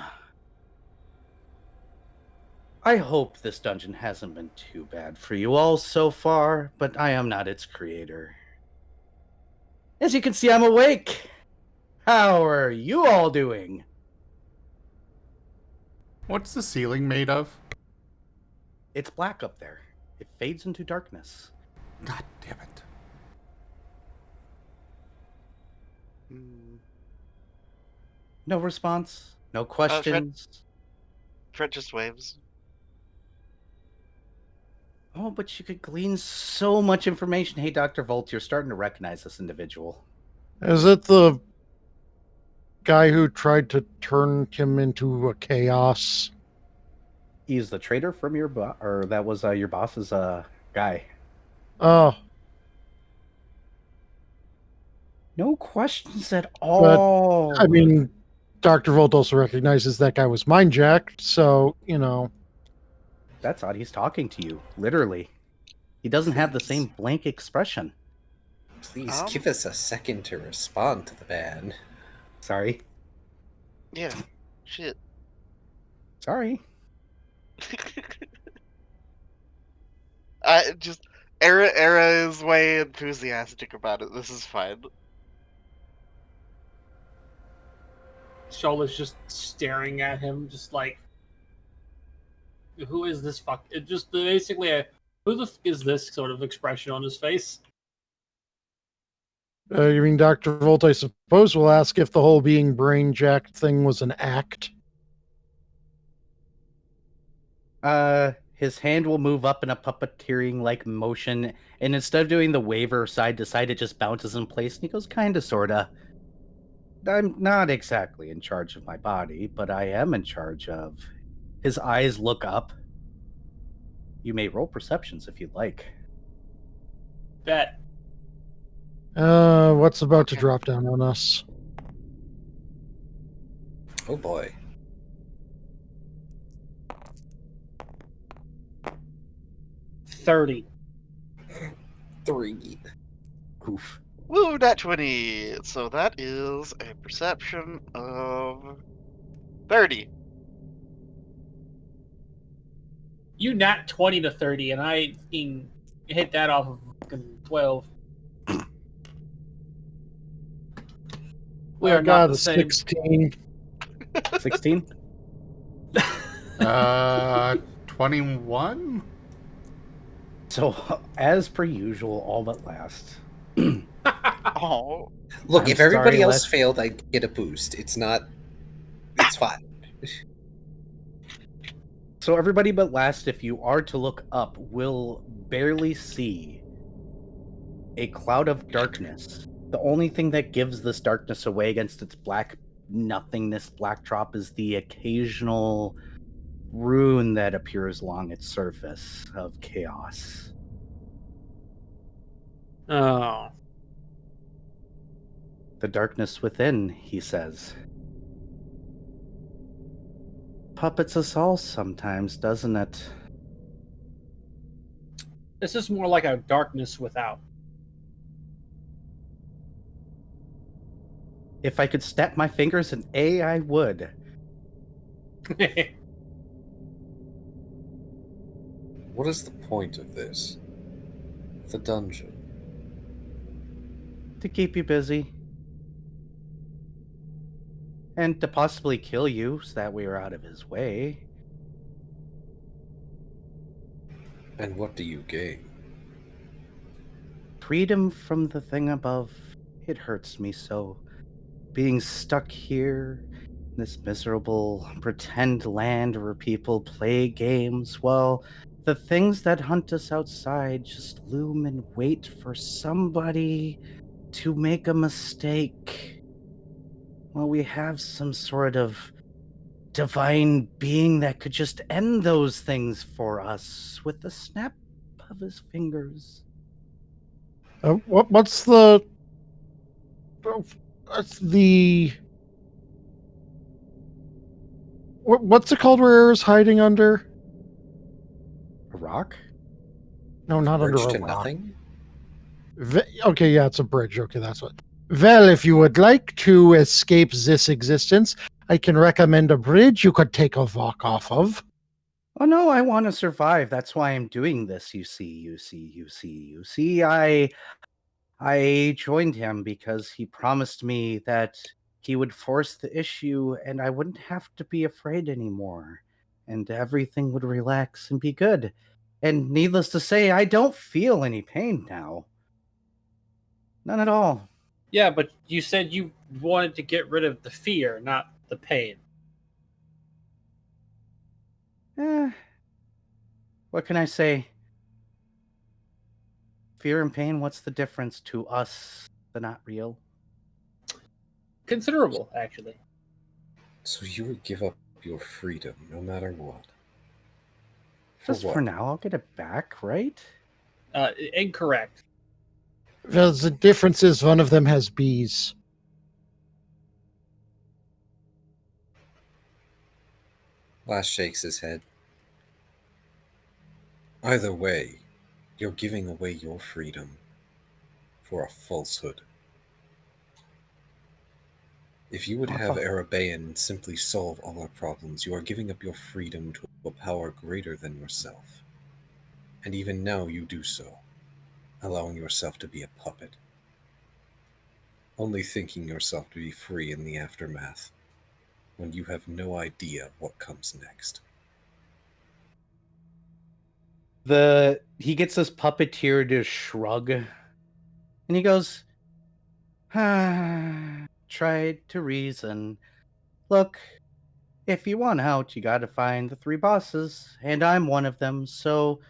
I hope this dungeon hasn't been too bad for you all so far, but I am not its creator. As you can see, I'm awake. How are you all doing? What's the ceiling made of? It's black up there. It fades into darkness. God damn it. No response, no questions. Fred just waves. Oh, but you could glean so much information. Hey, Dr. Volt, you're starting to recognize this individual. Is it the guy who tried to turn him into a chaos? He's the traitor from your or that was your boss's guy. Oh, No questions at all. I mean, Dr. Volt also recognizes that guy was mind jacked, so, you know. That's odd. He's talking to you, literally. He doesn't have the same blank expression. Please give us a second to respond to the ban. Sorry. Yeah. Shit. Sorry. I just Era is way enthusiastic about it. This is fine. Shoal is just staring at him, just like, who is this fuck? It just basically a who the f is this sort of expression on his face. You mean Dr. Volt, I suppose, will ask if the whole being brain jacked thing was an act? His hand will move up in a puppeteering-like motion, and instead of doing the waver side to side, it just bounces in place, and he goes, kinda, sorta. I'm not exactly in charge of my body, but I am in charge of... His eyes look up. You may roll perceptions if you'd like. Bet. What's about to drop down on us? Oh boy. 30. 3. Oof. Woo, nat 20. So that is a perception of 30. You nat 20 to 30, and I fucking hit that off of fucking 12. We I are got not a the same. 16. 16? 21? So, as per usual, all but last. Oh. Look, I'm if everybody sorry, else Les. failed, I'd get a boost. It's not. It's fine. So everybody but last, if you are to look up, will barely see a cloud of darkness. The only thing that gives this darkness away against its black nothingness backdrop is the occasional rune that appears along its surface of chaos. Oh. The darkness within, he says. Puppets us all sometimes, doesn't it? This is more like a darkness without. If I could snap my fingers and I would. What is the point of this? The dungeon. To keep you busy. And to possibly kill you, so that we are out of his way. And what do you gain? Freedom from the thing above. It hurts me so. Being stuck here in this miserable pretend land where people play games, well, the things that hunt us outside just loom and wait for somebody to make a mistake. Well, we have some sort of divine being that could just end those things for us with the snap of his fingers. What's the? What's the? What's it called where Air's hiding under? A rock? No, not under Bridge a to rock. nothing? Okay, yeah, it's a bridge. Okay, that's what. Well, if you would like to escape this existence, I can recommend a bridge you could take a walk off of. Oh no, I want to survive. That's why I'm doing this. You see. I joined him because he promised me that he would force the issue and I wouldn't have to be afraid anymore. And everything would relax and be good. And needless to say, I don't feel any pain now. None at all. Yeah, but you said you wanted to get rid of the fear, not the pain. What can I say? Fear and pain, what's the difference to us? They're not real. Considerable, actually. So you would give up your freedom no matter what? Just for now, I'll get it back, right? Incorrect. Well, the difference is one of them has bees. Lass shakes his head. Either way, you're giving away your freedom for a falsehood. If you would have Arabean simply solve all our problems, you are giving up your freedom to a power greater than yourself. And even now you do so, allowing yourself to be a puppet. Only thinking yourself to be free in the aftermath, when you have no idea what comes next. He gets this puppeteer to shrug, and he goes, tried to reason. Look, if you want out, you gotta find the 3 bosses, and I'm one of them, so...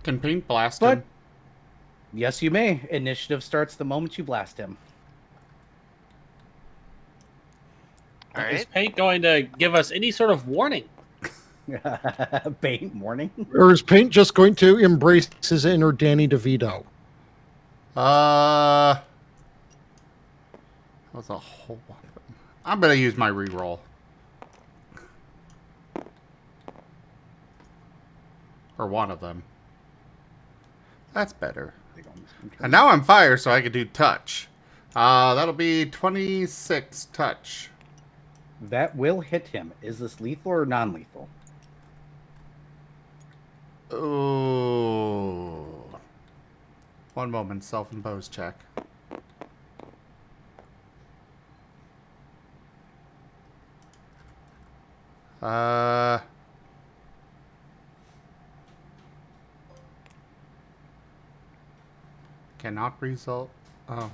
Can paint blast But, him? yes you may. Initiative starts the moment you blast him. All Is right. paint going to give us any sort of warning? Paint warning? Or is Paint just going to embrace his inner Danny DeVito? That was a whole lot. I'm gonna use my reroll. Or one of them. That's better. And now I'm fire, so I can do touch. That'll be 26 touch. That will hit him. Is this lethal or non-lethal? Oh. One moment, self-imposed check. Cannot result. Oh,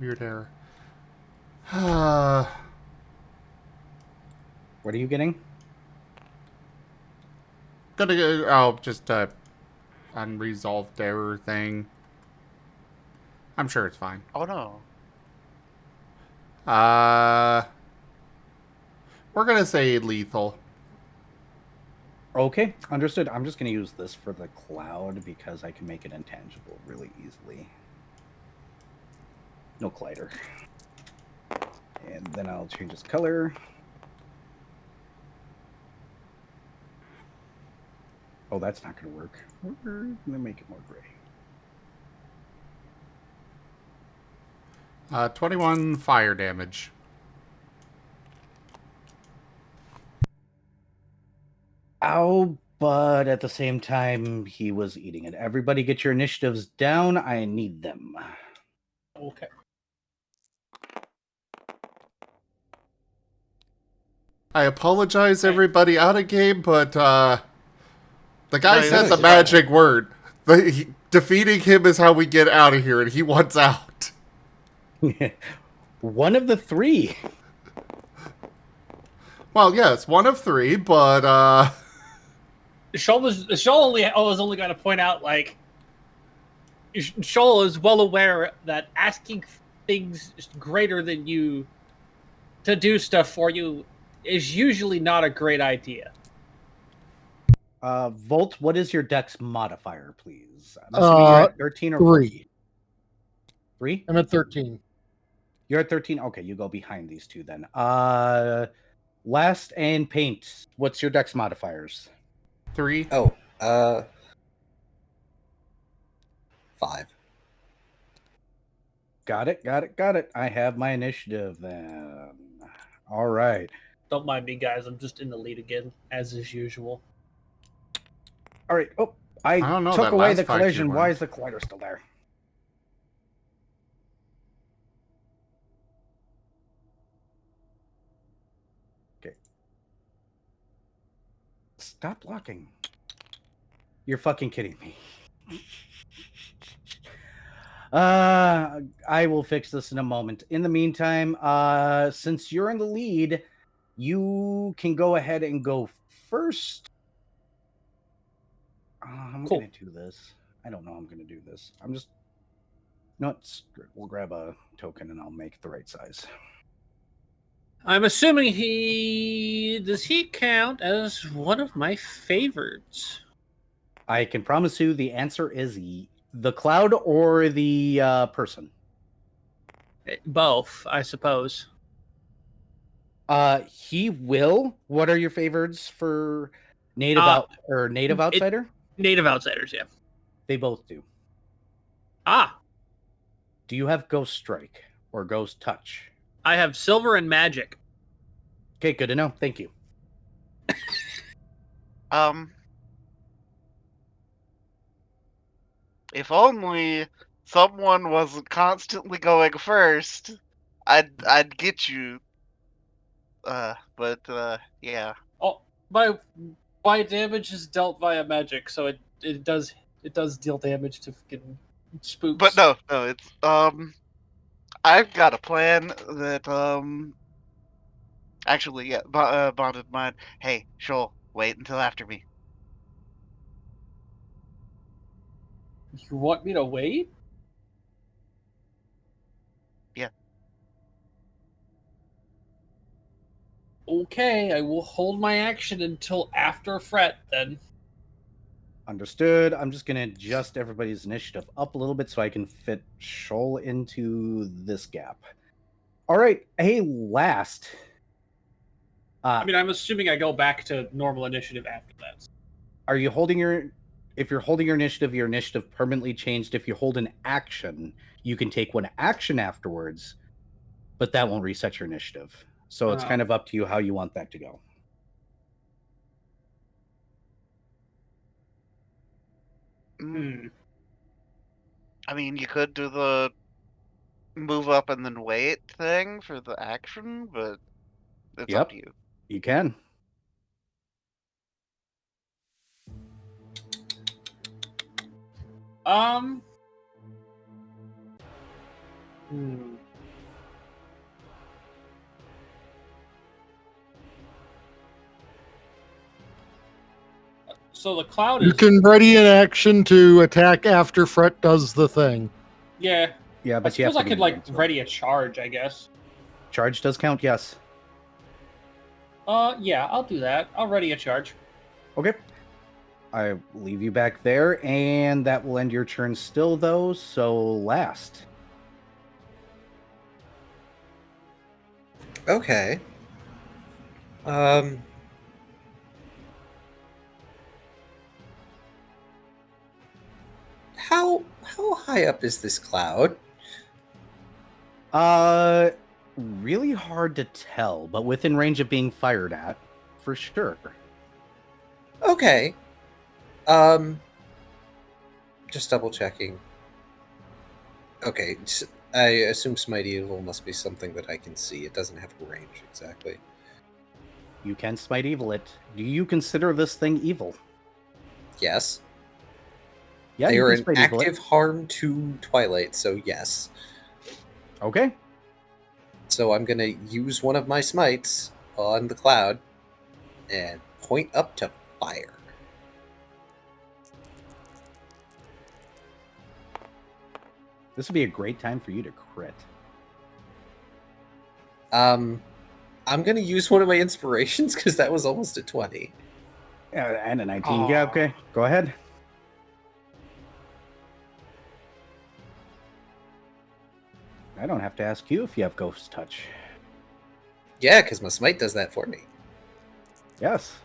weird error. What are you getting? Gonna go. Oh, just a unresolved error thing. I'm sure it's fine. Oh no. We're gonna say lethal. Okay, understood. I'm just going to use this for the cloud because I can make it intangible really easily. No collider. And then I'll change its color. Oh, that's not going to work. We're going to make it more gray. 21 fire damage. Ow, but at the same time, he was eating it. Everybody get your initiatives down. I need them. Okay. I apologize, everybody out of game, but The guy No, said he the doesn't. magic word. Defeating him is how we get out of here, and he wants out. One of the three. Well, yes, one of three, but Shoal was only going to point out, like, Shoal is well aware that asking things greater than you to do stuff for you is usually not a great idea. Volt, what is your dex modifier, please? I'm assuming you're at 13 or 3. 3? I'm at 13. You're at 13? Okay, you go behind these two then. Last and Paint, what's your dex modifiers? 3. Oh, 5. Got it. I have my initiative then. All right. Don't mind me, guys. I'm just in the lead again, as is usual. All right. Oh, I don't know, took that away last the fight you collision. won. Why is the collider still there? Okay. Stop blocking. You're fucking kidding me. I will fix this in a moment. In the meantime, since you're in the lead, you can go ahead and go first. I'm Cool. gonna do this. I don't know how I'm gonna do this. I'm just we'll grab a token and I'll make it the right size. I'm assuming does he count as one of my favorites? I can promise you the answer is the cloud or the person. Both, I suppose. He will. What are your favorites for native outsider? Native outsiders, yeah. They both do. Ah, Do you have Ghost Strike or Ghost Touch? I have silver and magic. Okay, good to know. Thank you. If only someone wasn't constantly going first, I'd get you. Yeah. Oh, my damage is dealt via magic, so it does deal damage to fucking spooks. But no, it's I've got a plan that actually, yeah, bonded mine. Hey, Shoal, wait until after me. You want me to wait? Yeah. Okay, I will hold my action until after Fret then. Understood. I'm just going to adjust everybody's initiative up a little bit so I can fit Shoal into this gap. All right. Hey, last. I mean, I'm assuming I go back to normal initiative after that. Are you holding if you're holding your initiative permanently changed. If you hold an action, you can take one action afterwards, but that won't reset your initiative. So it's kind of up to you how you want that to go. I mean, you could do the move up and then wait thing for the action, but it's up to you. You can. So the cloud You is... can ready an action to attack after Fret does the thing. Yeah. Yeah, but I you have suppose to I could, like, ready a charge, I guess. Charge does count, yes. Yeah, I'll do that. I'll ready a charge. Okay. I leave you back there, and that will end your turn still, though, so last. Okay. How high up is this cloud? Really hard to tell, but within range of being fired at, for sure. Okay. Just double checking. Okay, I assume Smite Evil must be something that I can see. It doesn't have range exactly. You can smite evil it. Do you consider this thing evil? Yes. Yeah, They you are can an spray needle it. active harm to Twilight, so yes. Okay. So I'm going to use one of my smites on the cloud and point up to fire. This would be a great time for you to crit. I'm going to use one of my inspirations because that was almost a 20. And a 19. Yeah, okay. Go ahead. I don't have to ask you if you have ghost touch. Yeah, because my smite does that for me. Yes.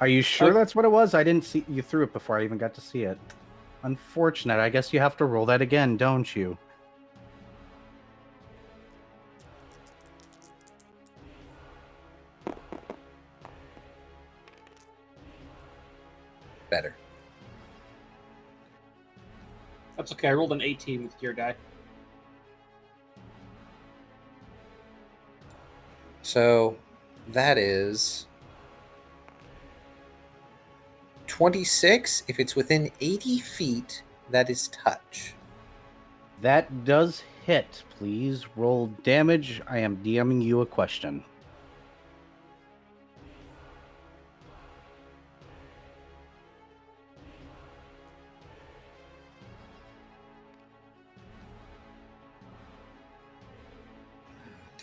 Are you sure that's what it was? I didn't see you threw it before I even got to see it. Unfortunate. I guess you have to roll that again, don't you? Better. That's okay. I rolled an 18 with your die. So that is 26. If it's within 80 feet, that is touch. That does hit. Please roll damage. I am DMing you a question.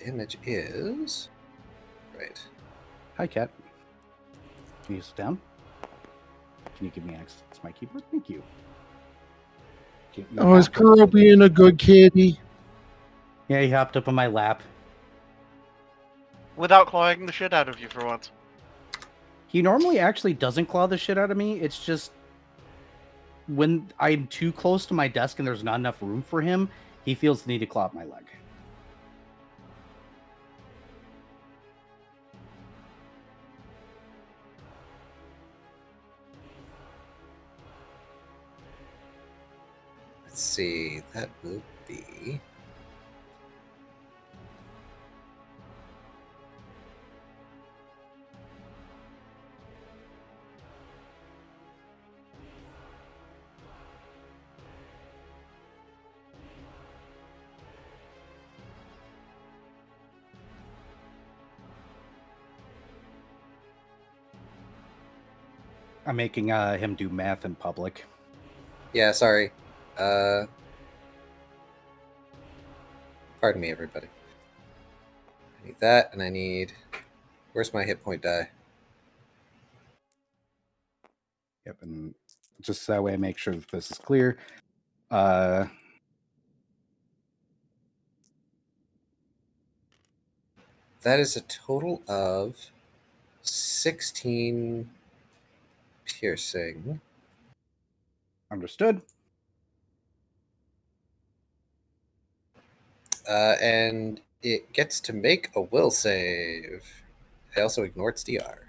Damage is... Right. Hi, Cat. Can you sit down? Can you give me access to my keyboard? Thank you. Oh, is Kuro being a good kitty? Yeah, he hopped up on my lap. Without clawing the shit out of you for once. He normally actually doesn't claw the shit out of me. It's just when I'm too close to my desk and there's not enough room for him, he feels the need to claw up my leg. Let's see. That will be... I'm making him do math in public. Yeah, sorry. Pardon me, everybody. I need that, and I need... Where's my hit point die? Yep, and just that way I make sure that this is clear. That is a total of 16 piercing. Understood. And it gets to make a will save. I also ignored its DR.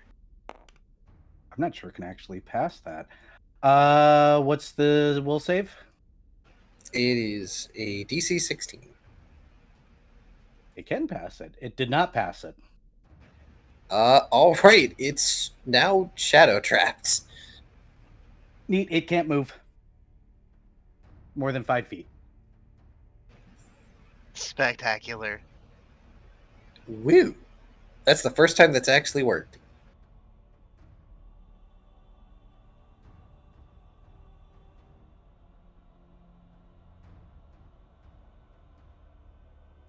I'm not sure it can actually pass that. What's the will save? It is a DC 16. It can pass it. It did not pass it. All right. It's now shadow trapped. Neat. It can't move more than 5 feet. Spectacular. Woo! That's the first time that's actually worked.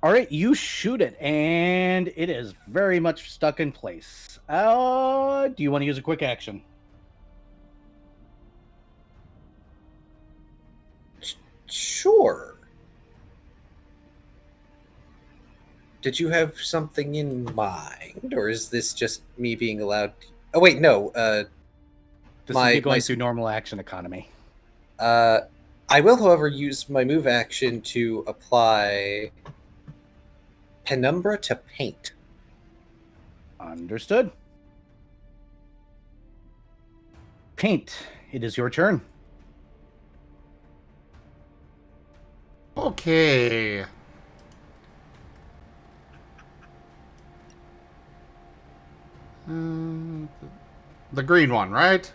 All right, you shoot it, and it is very much stuck in place. Do you want to use a quick action? Sure. Did you have something in mind, or is this just me being allowed? Oh wait, no. This is me going through normal action economy. I will, however, use my move action to apply Penumbra to paint. Understood. Paint. It is your turn. Okay. The green one, right?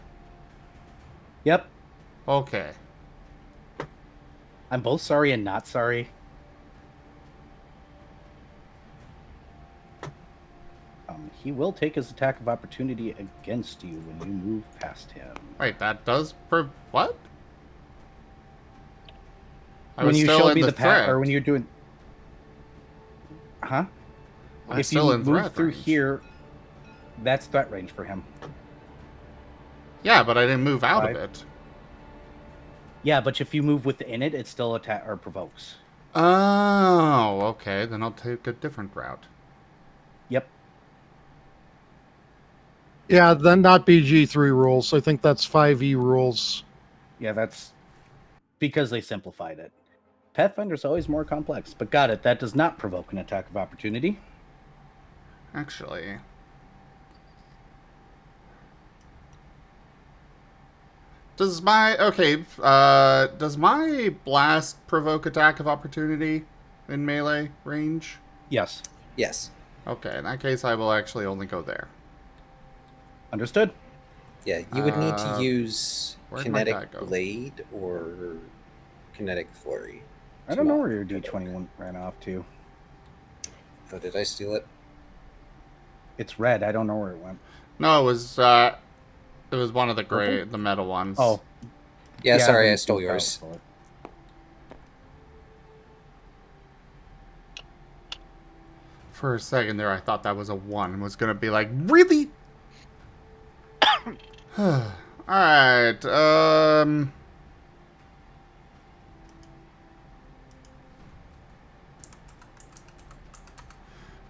Yep. Okay. I'm both sorry and not sorry. He will take his attack of opportunity against you when you move past him. Wait, that does what? I When was you still showed in me the the path, threat. or when you're doing, huh? I'm If still you in move threat through range. here, that's threat range for him. Yeah, but I didn't move out of 5. it. Yeah, but if you move within it, it still attack or provokes. Oh, okay. Then I'll take a different route. Yep. Yeah, then not BG3 rules. I think that's 5e rules. Yeah, that's because they simplified it. Pathfinder's always more complex, but got it. That does not provoke an attack of opportunity. Actually. Does my blast provoke attack of opportunity in melee range? Yes. Yes. Okay, in that case I will actually only go there. Understood. Yeah, you would need to Uh, use where'd my die Kinetic go? Blade or Kinetic Flurry. I don't know where your D20 ran off to. Oh, did I steal it? It's red. I don't know where it went. No, it was one of the gray, the metal ones. Oh. Yeah, sorry, then I stole Carl yours. stole it. For a second there, I thought that was a 1 and was gonna be like, really? Alright,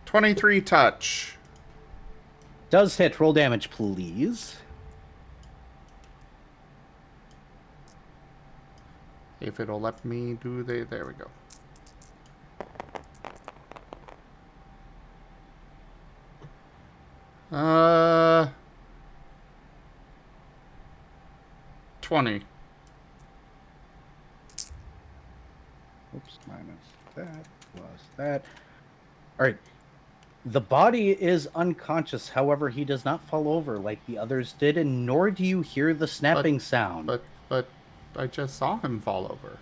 23 touch. Does hit. Roll damage, please. If it'll let me do there we go. Uh, 20. Oops, minus that plus that. All right. The body is unconscious. However, he does not fall over like the others did, and nor do you hear the snapping sound. But I just saw him fall over.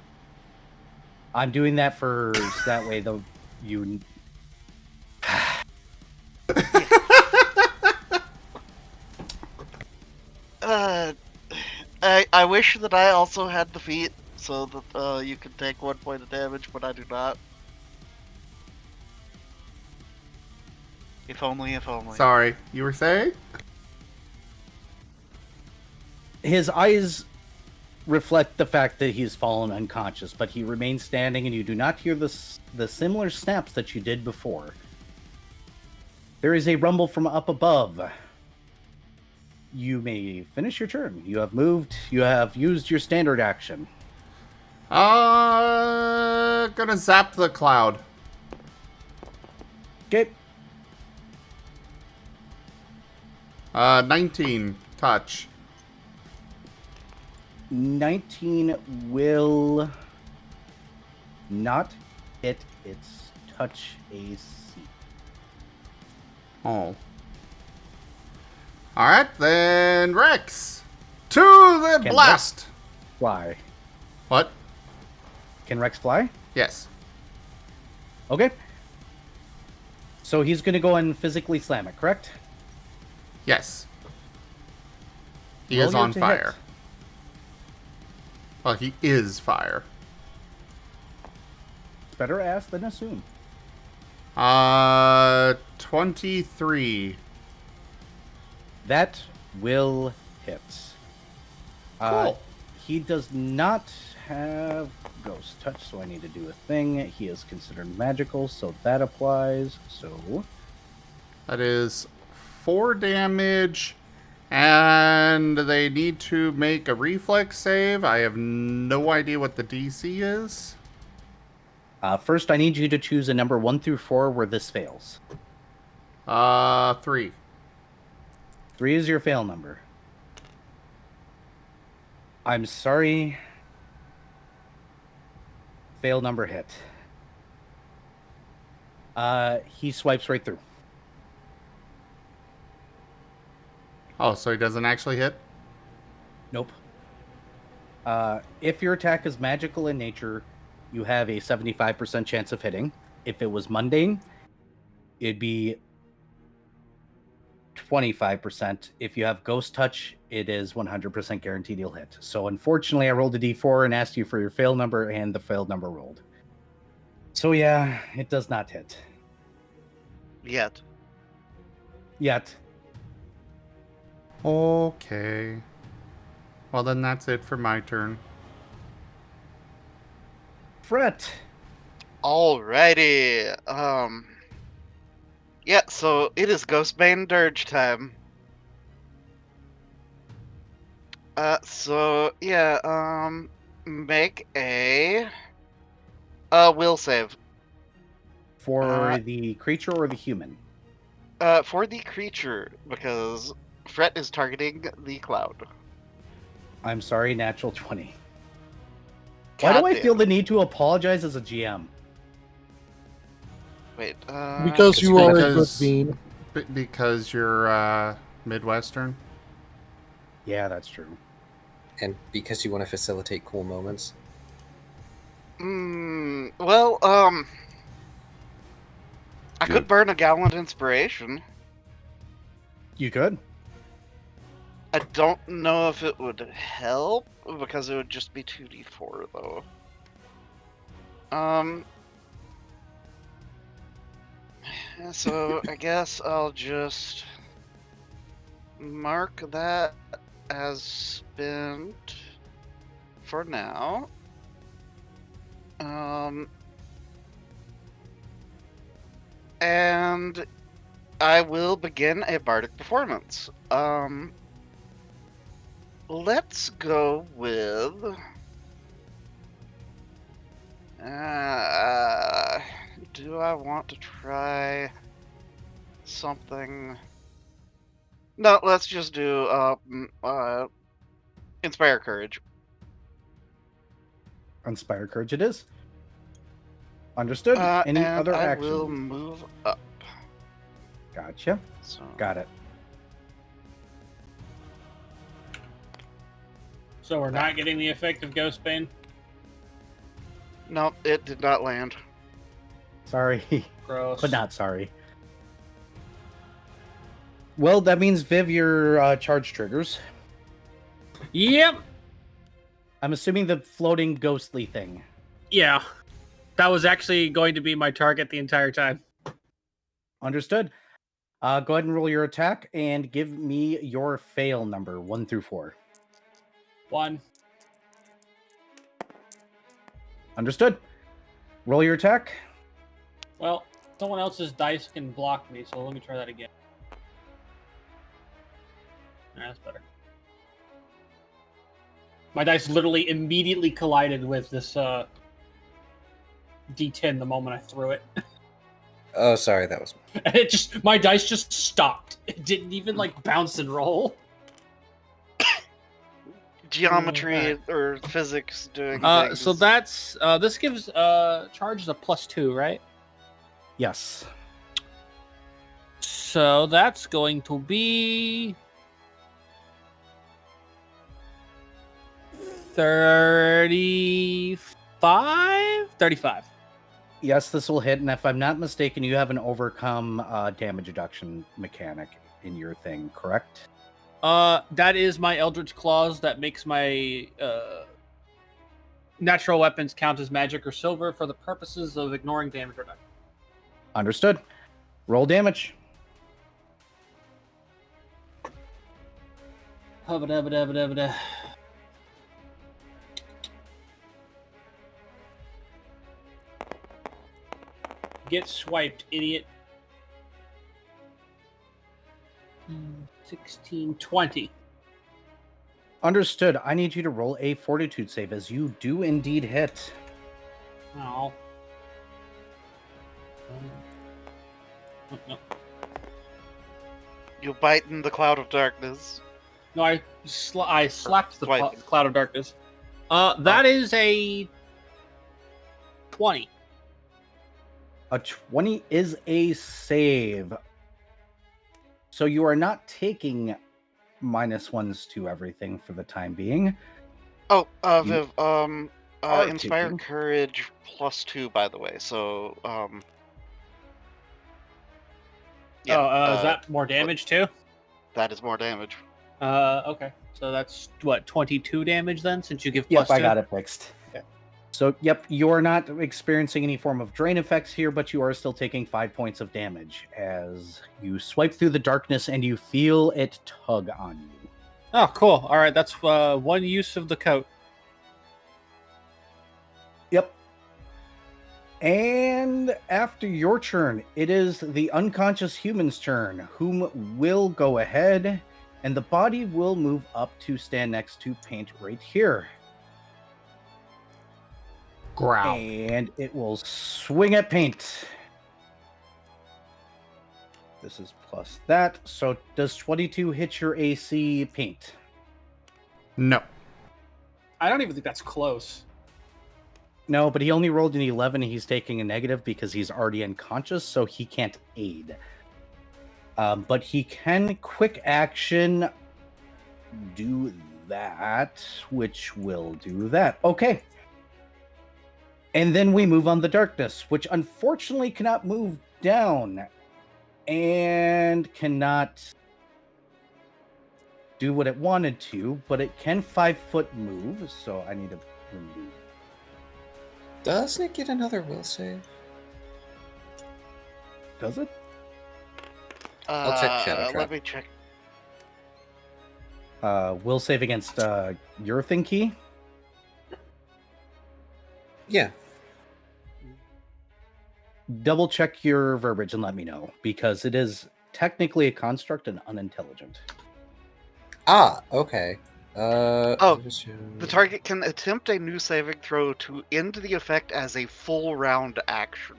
I'm doing that for that way though you I wish that I also had the feat so that you could take 1 point of damage, but I do not. If only, if only. Sorry, you were saying? his eyes reflect the fact that he's fallen unconscious, but he remains standing, and you do not hear the similar snaps that you did before. There is a rumble from up above. You may finish your turn. You have moved. You have used your standard action. Gonna zap the cloud. Okay. 19 touch. 19 will not hit its touch AC. Oh. Alright, then Rex. To the Can blast! Fly. What? Can Rex fly? Yes. Okay. So he's going to go and physically slam it, correct? Yes. He Roll is your on to fire. hit. Well, he is fire. Better ask than assume. 23. That will hit. Cool. He does not have ghost touch, so I need to do a thing. He is considered magical, so that applies. So That is 4 damage, and they need to make a reflex save. I have no idea what the DC is. first, I need you to choose a number 1 through 4 where this fails. 3. 3 is your fail number. I'm sorry. Fail number hit. He swipes right through. Oh, so he doesn't actually hit? Nope. If your attack is magical in nature, you have a 75% chance of hitting. If it was mundane, it'd be 25%. If you have ghost touch, it is 100% guaranteed you'll hit. So unfortunately, I rolled a d4 and asked you for your fail number, and the failed number rolled. So yeah, it does not hit. Yet. Yet. Okay. Well, then that's it for my turn. Fret. Alrighty. Yeah, so it is Ghostbane Dirge time. Make a will save. For the creature or the human? For the creature, because Fret is targeting the cloud. I'm sorry, natural 20. Why do I feel the need to apologize as a GM? Wait, Because you are a good Because- bean. Because you're Midwestern? Yeah, that's true. And because you want to facilitate cool moments. well, I could burn a Gallant Inspiration. You could. I don't know if it would help, because it would just be 2d4, though. So I guess I'll just mark that as spent for now. And I will begin a bardic performance. Let's go with do I want to try something? No, let's just do Inspire Courage. Inspire Courage it is. Understood. Any and other I action? will move up. Gotcha. So Got it. So we're not getting the effect of Ghostbane. no, it did not land. Sorry. Gross. But not sorry. Well, that means Viv, your charge triggers. Yep. I'm assuming the floating ghostly thing. Yeah. That was actually going to be my target the entire time. Understood. Go ahead and roll your attack and give me your fail number 1 through 4. 1. Understood. Roll your attack. Well, someone else's dice can block me, so let me try that again. That's better. My dice literally immediately collided with this D10 the moment I threw it. Oh, sorry, that was me. And it just, my dice just stopped. It didn't even like bounce and roll. Geometry or physics doing things. So that's this gives charges a +2, right? Yes. So that's going to be 35. Yes, this will hit, and if I'm not mistaken, you have an overcome damage reduction mechanic in your thing, correct? That is my Eldritch Claws that makes my natural weapons count as magic or silver for the purposes of ignoring damage reduction. Understood. Roll damage. Hubba-dubba-dubba-dubba-da. Get swiped, idiot. 16, 20. Understood. I need you to roll a fortitude save as you do indeed hit. Oh. No. You bite in the cloud of darkness. No, I slapped the Swipe. cloud of darkness. That is a 20. A 20 is a save. So you are not taking -1s to everything for the time being. Oh, You Viv, are Inspire taking- Courage +2, by the way. So, yeah, Oh, is that more damage too? that is more damage. Okay. So that's what, 22 damage then, since you give Yep, +2? I got it fixed. Okay. So, yep, you are not experiencing any form of drain effects here, but you are still taking 5 points of damage as you swipe through the darkness and you feel it tug on you. Oh, cool. All right, that's one use of the coat. Yep. And after your turn, it is the unconscious human's turn, whom will go ahead, and the body will move up to stand next to Paint right here. Growl. And it will swing at Paint. This is plus that. So does 22 hit your AC, Paint? No. I don't even think that's close. No, but he only rolled an 11 and he's taking a negative because he's already unconscious, so he can't aid. But he can quick action do that, which will do that. Okay. And then we move on the darkness, which unfortunately cannot move down and cannot do what it wanted to, but it can 5-foot move, so I need to remove. Doesn't it get another will save? Does it? I'll check Shadow Trap. Let me check. Will save against your thing key? Yeah. Double check your verbiage and let me know, because it is technically a construct and unintelligent. Ah, okay. The target can attempt a new saving throw to end the effect as a full round action.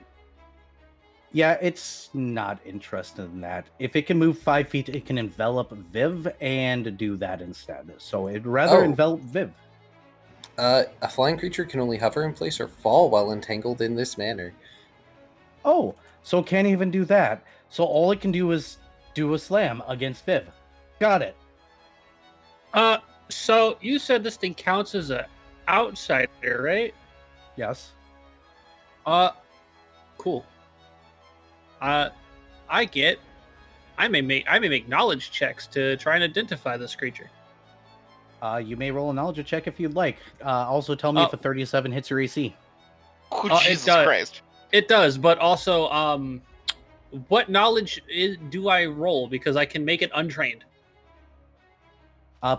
Yeah, it's not interested in that. If it can move 5 feet, it can envelop Viv and do that instead. So it'd rather Oh. envelop Viv. A flying creature can only hover in place or fall while entangled in this manner. Oh, so it can't even do that. So all it can do is do a slam against Viv. Got it. So you said this thing counts as a outsider, right? Yes. Cool. I may make knowledge checks to try and identify this creature. You may roll a knowledge check if you'd like. Also tell me if a 37 hits your AC. Oh, it Jesus does. Christ. It does, but also, what knowledge do I roll? Because I can make it untrained.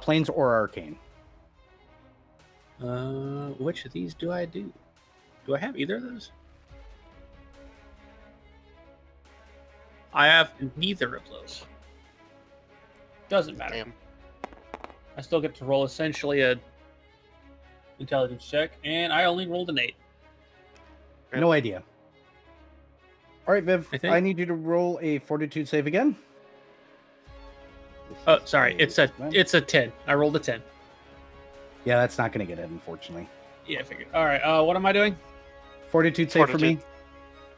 Planes or arcane. Which of these do I do? Do I have either of those? I have neither of those. Doesn't matter. Damn. I still get to roll essentially a intelligence check, and I only rolled an 8. No idea. All right, Viv. I think- I need you to roll a fortitude save again. Oh, sorry. It's a 10. I rolled a 10. Yeah, that's not going to get it, unfortunately. Yeah, I figured. All right. What am I doing? Fortitude save for me.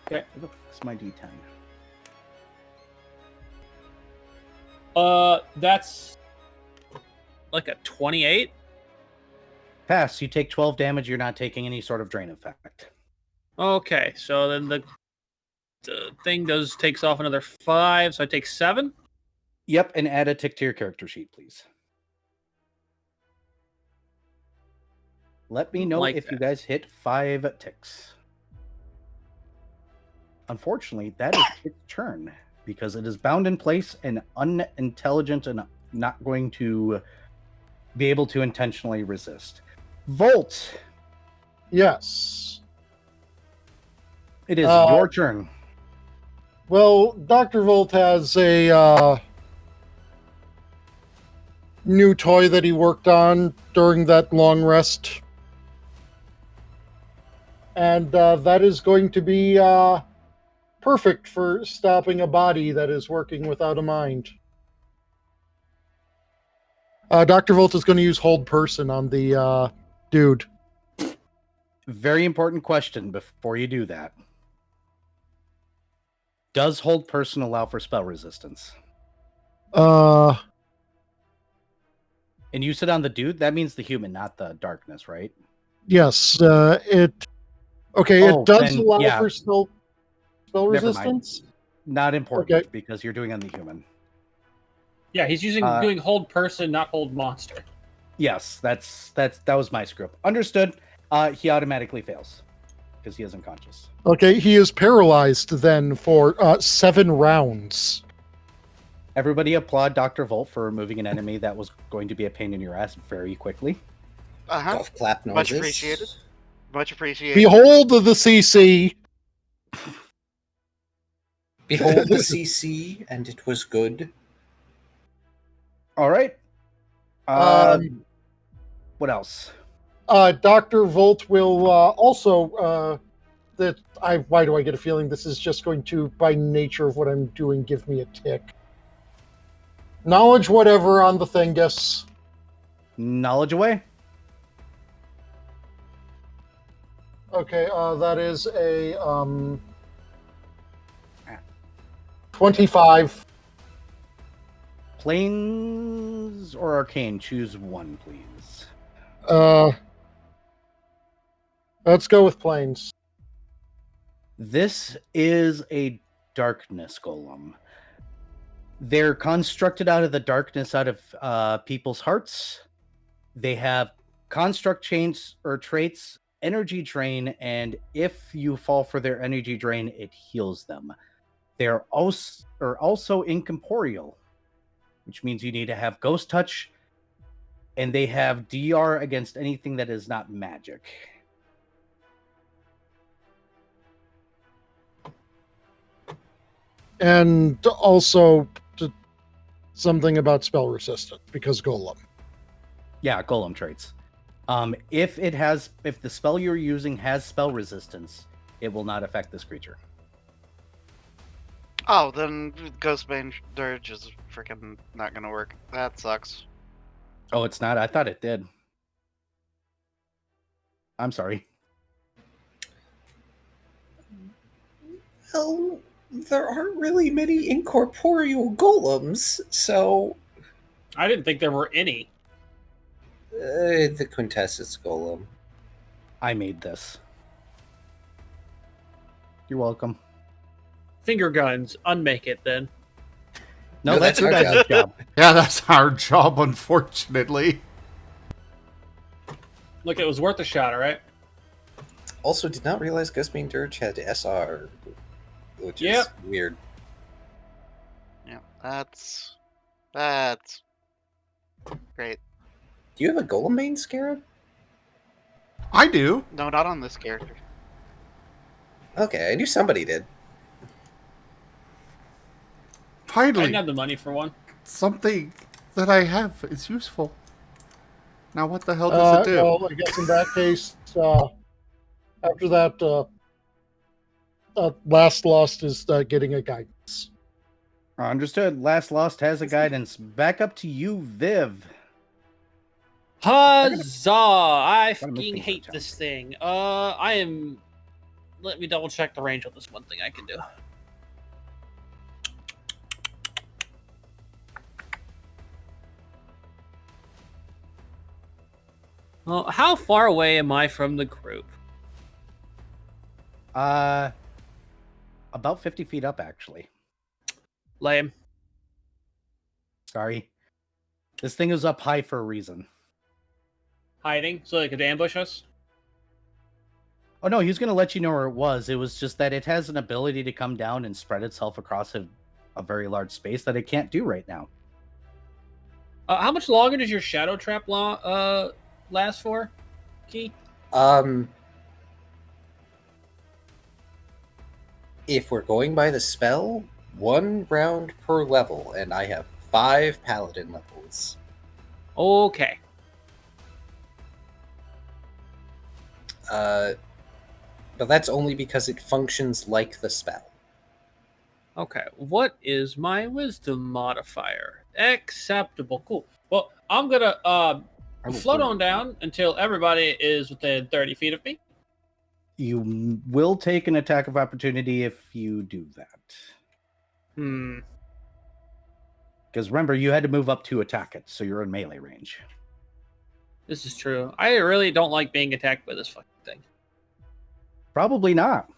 Okay. Where the fuck's my D10? That's like a 28. Pass. You take 12 damage. You're not taking any sort of drain effect. Okay, so then the thing takes off another 5, so I take 7. Yep, and add a tick to your character sheet, please. Let me know Like if you that. guys hit 5 ticks. Unfortunately, that is its turn because it is bound in place and unintelligent and not going to be able to intentionally resist. Volt, Yes. it is your turn. Well, Dr. Volt has a new toy that he worked on during that long rest. And that is going to be perfect for stopping a body that is working without a mind. Dr. Volt is going to use Hold Person on the dude. Very important question before you do that. Does Hold Person allow for spell resistance? And you sit on the dude? That means the human, not the darkness, right? Yes, it Oh, does then, allow yeah. for spell Never mind. resistance. Not important Okay. because you're doing on the human. Yeah, he's doing hold person, not hold monster. Yes, that was my script. Understood. He automatically fails because he is unconscious. Okay, he is paralyzed then for 7 rounds. Everybody applaud Dr. Volt for removing an enemy that was going to be a pain in your ass very quickly. Golf clap noises. Much appreciated. Much appreciated. Behold the CC. Behold the CC, and it was good. All right. What else? Dr. Volt will also why do I get a feeling this is just going to, by nature of what I'm doing, give me a tick. Knowledge whatever on the Thingus. Knowledge away. Okay, that is a 25. Planes or arcane? Choose one, please. Let's go with planes. This is a darkness golem. They're constructed out of the darkness out of people's hearts. They have construct chains or traits, energy drain, and if you fall for their energy drain, it heals them. They're also incorporeal, which means you need to have ghost touch, and they have DR against anything that is not magic. And also something about spell resistance because golem. Yeah, golem traits. If the spell you're using has spell resistance, it will not affect this creature. Oh, then Ghostbane Dirge is freaking not gonna work. That sucks. Oh, it's not? I thought it did. I'm sorry. Well, there aren't really many incorporeal golems, so... I didn't think there were any. The Quintessence golem. I made this. You're welcome. Finger guns, unmake it then. No, No, that's that's your our guys' job. Yeah, that's our job, unfortunately. Look, it was worth a shot, alright? Also, did not realize Ghostbane Dirge had SR, which Yep. is weird. Yeah, that's great. Do you have a Golem main, Scarab? I do. No, not on this character. Okay, I knew somebody did. I Finally, didn't have the money for one. something that I have is useful. Now, what the hell does it do? Well, I guess in that case, after that, Last Lost is getting a guidance. Understood. Last Lost has a guidance. Back up to you, Viv. Huzzah! I Gotta make fucking things hate happen. this thing. Let me double check the range of this one thing I can do. Well, how far away am I from the group? About 50 feet up, actually. Lame. Sorry. This thing is up high for a reason. Hiding so they could ambush us? Oh, no, he was going to let you know where it was. It was just that it has an ability to come down and spread itself across a very large space that it can't do right now. How much longer does your shadow trap last for, Key? If we're going by the spell, 1 round per level, and I have 5 paladin levels. Okay. But that's only because it functions like the spell. Okay. What is my wisdom modifier? Acceptable. Cool. Well, I'm gonna float on down until everybody is within 30 feet of me. You will take an attack of opportunity if you do that. Hmm. Because remember, you had to move up to attack it, so you're in melee range. This is true. I really don't like being attacked by this fucking thing. Probably not.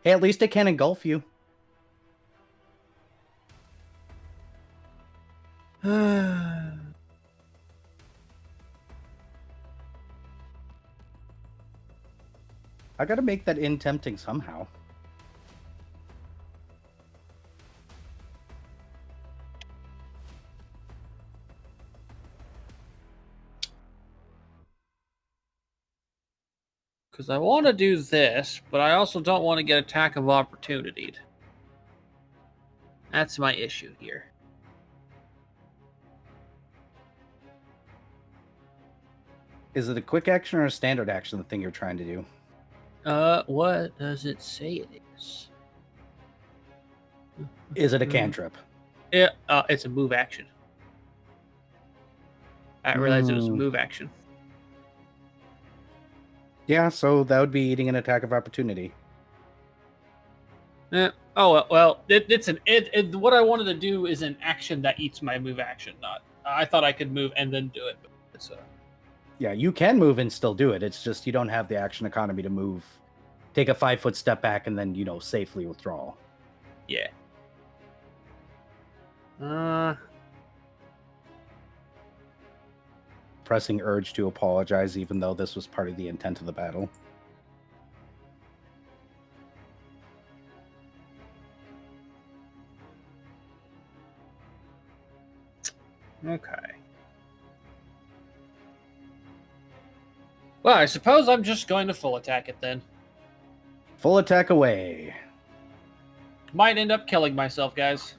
Hey, at least it can engulf you. I gotta make that in tempting somehow. Because I want to do this, but I also don't want to get attack of opportunity. That's my issue here. Is it a quick action or a standard action, the thing you're trying to do? What does it say it is? Is it a cantrip? It's a move action. I realized it was a Hmm. move action. Yeah, so that would be eating an attack of opportunity. Well, what I wanted to do is an action that eats my move action. Not, I thought I could move and then do it. But it's Yeah, you can move and still do it. It's just you don't have the action economy to move, take a 5-foot step back, and then, safely withdraw. yeah. Pressing urge to apologize, even though this was part of the intent of the battle. Okay. Well, I suppose I'm just going to full attack it then. Full attack away. Might end up killing myself, guys.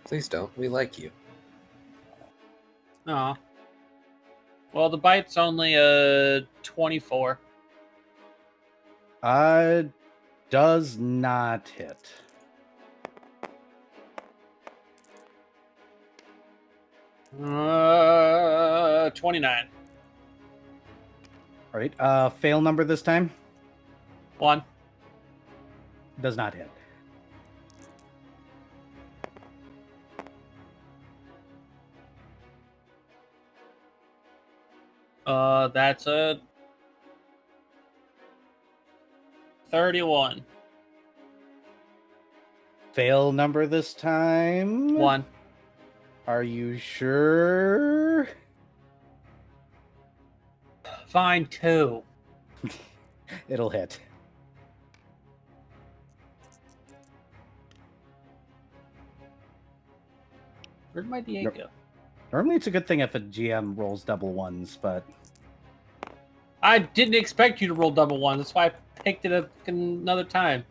Please don't. We like you. Aw. Well, the bite's only 24. Does not hit. Uh, 29. All right. Fail number this time. 1. Does not hit. That's a 31. Fail number this time. 1. Are you sure? Fine, 2. It'll hit. Where'd my D8 Nope. go? Normally it's a good thing if a GM rolls double ones, but I didn't expect you to roll double 1. That's why I picked it up another time.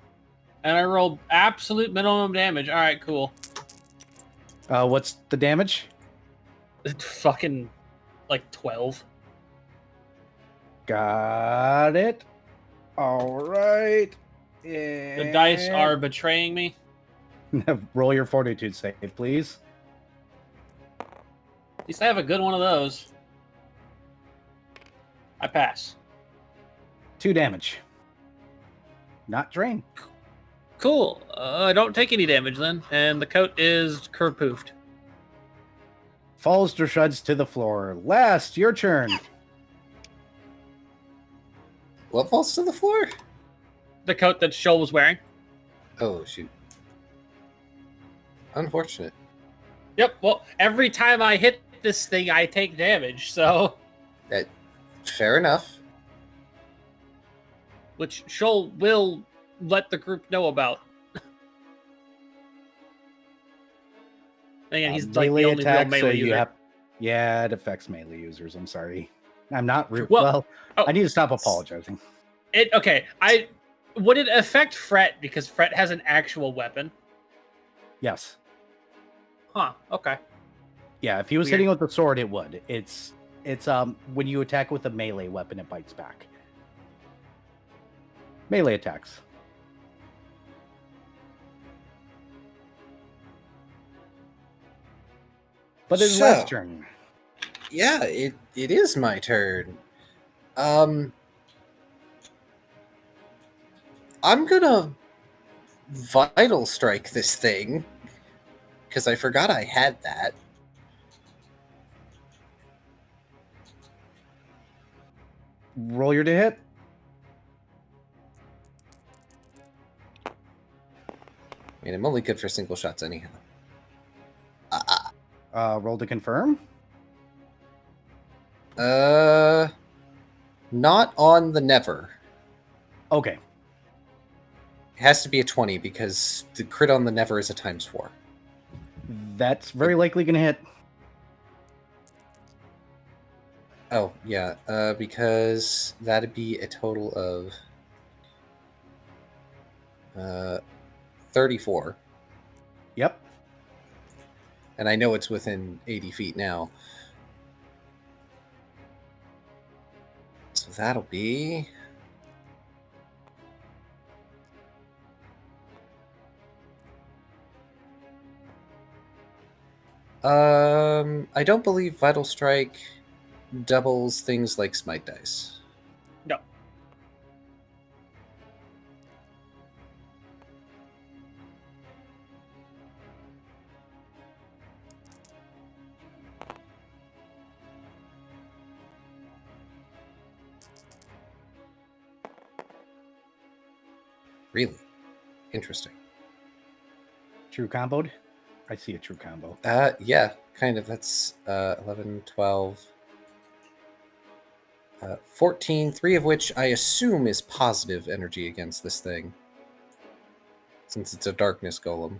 And I rolled absolute minimum damage. Alright, cool. what's the damage? Fucking, like, 12. Got it. All right. The dice are betraying me. Roll your fortitude save, please. At least I have a good one of those. I pass. 2 damage. Not drain. Cool. I don't take any damage then, and the coat is kerpoofed. Falls to shreds to the floor. Last, your turn. What falls to the floor? The coat that Shoal was wearing. Oh, shoot. Unfortunate. Yep, well, every time I hit this thing, I take damage, so... Fair enough. Which Shoal will let the group know about. Again, he's like the only real melee user. Yeah, it affects melee users. I'm sorry. I'm not rude. Well, I need to stop apologizing. Would it affect Fret because Fret has an actual weapon? Yes. Huh, okay. Yeah, if he was Weird. hitting with the sword, it would. It's when you attack with a melee weapon, it bites back. Melee attacks. But it's last turn. Yeah, it is my turn. I'm gonna Vital Strike this thing, because I forgot I had that. Roll your to hit. I mean, I'm only good for single shots anyhow. Roll to confirm. Not on the never. Okay. It has to be a 20 because the crit on the never is a ×4. That's very likely going to hit. Oh, yeah, because that'd be a total of 34. Yep. And I know it's within 80 feet now. So that'll be... I don't believe Vital Strike doubles things like Smite Dice. No. Really? Interesting. True comboed. I see a true combo. Yeah, kind of. That's 11, 12, 14, 3 of which I assume is positive energy against this thing. Since it's a darkness golem.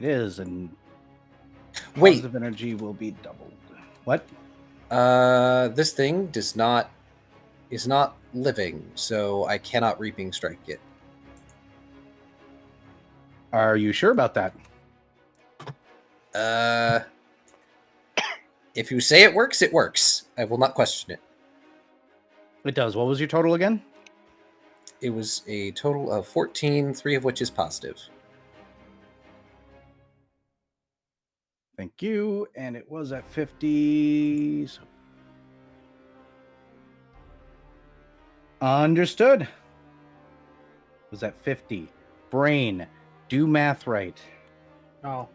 It is, and Wait, positive energy will be doubled. What? this thing is not living, so I cannot Reaping Strike it. Are you sure about that? If you say it works, it works. I will not question it. It does. What was your total again? It was a total of 14, 3 of which is positive. Thank you. And it was at 50. So... Understood. It was at 50. Brain, do math right. Oh.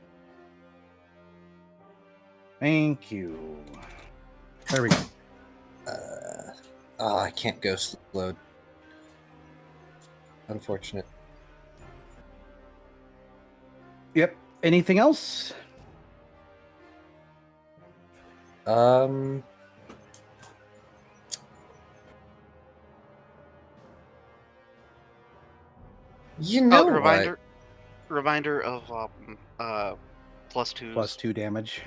Thank you. There we go. I can't ghost load. Unfortunate. Yep. Anything else? You know Reminder of +2s. +2 damage.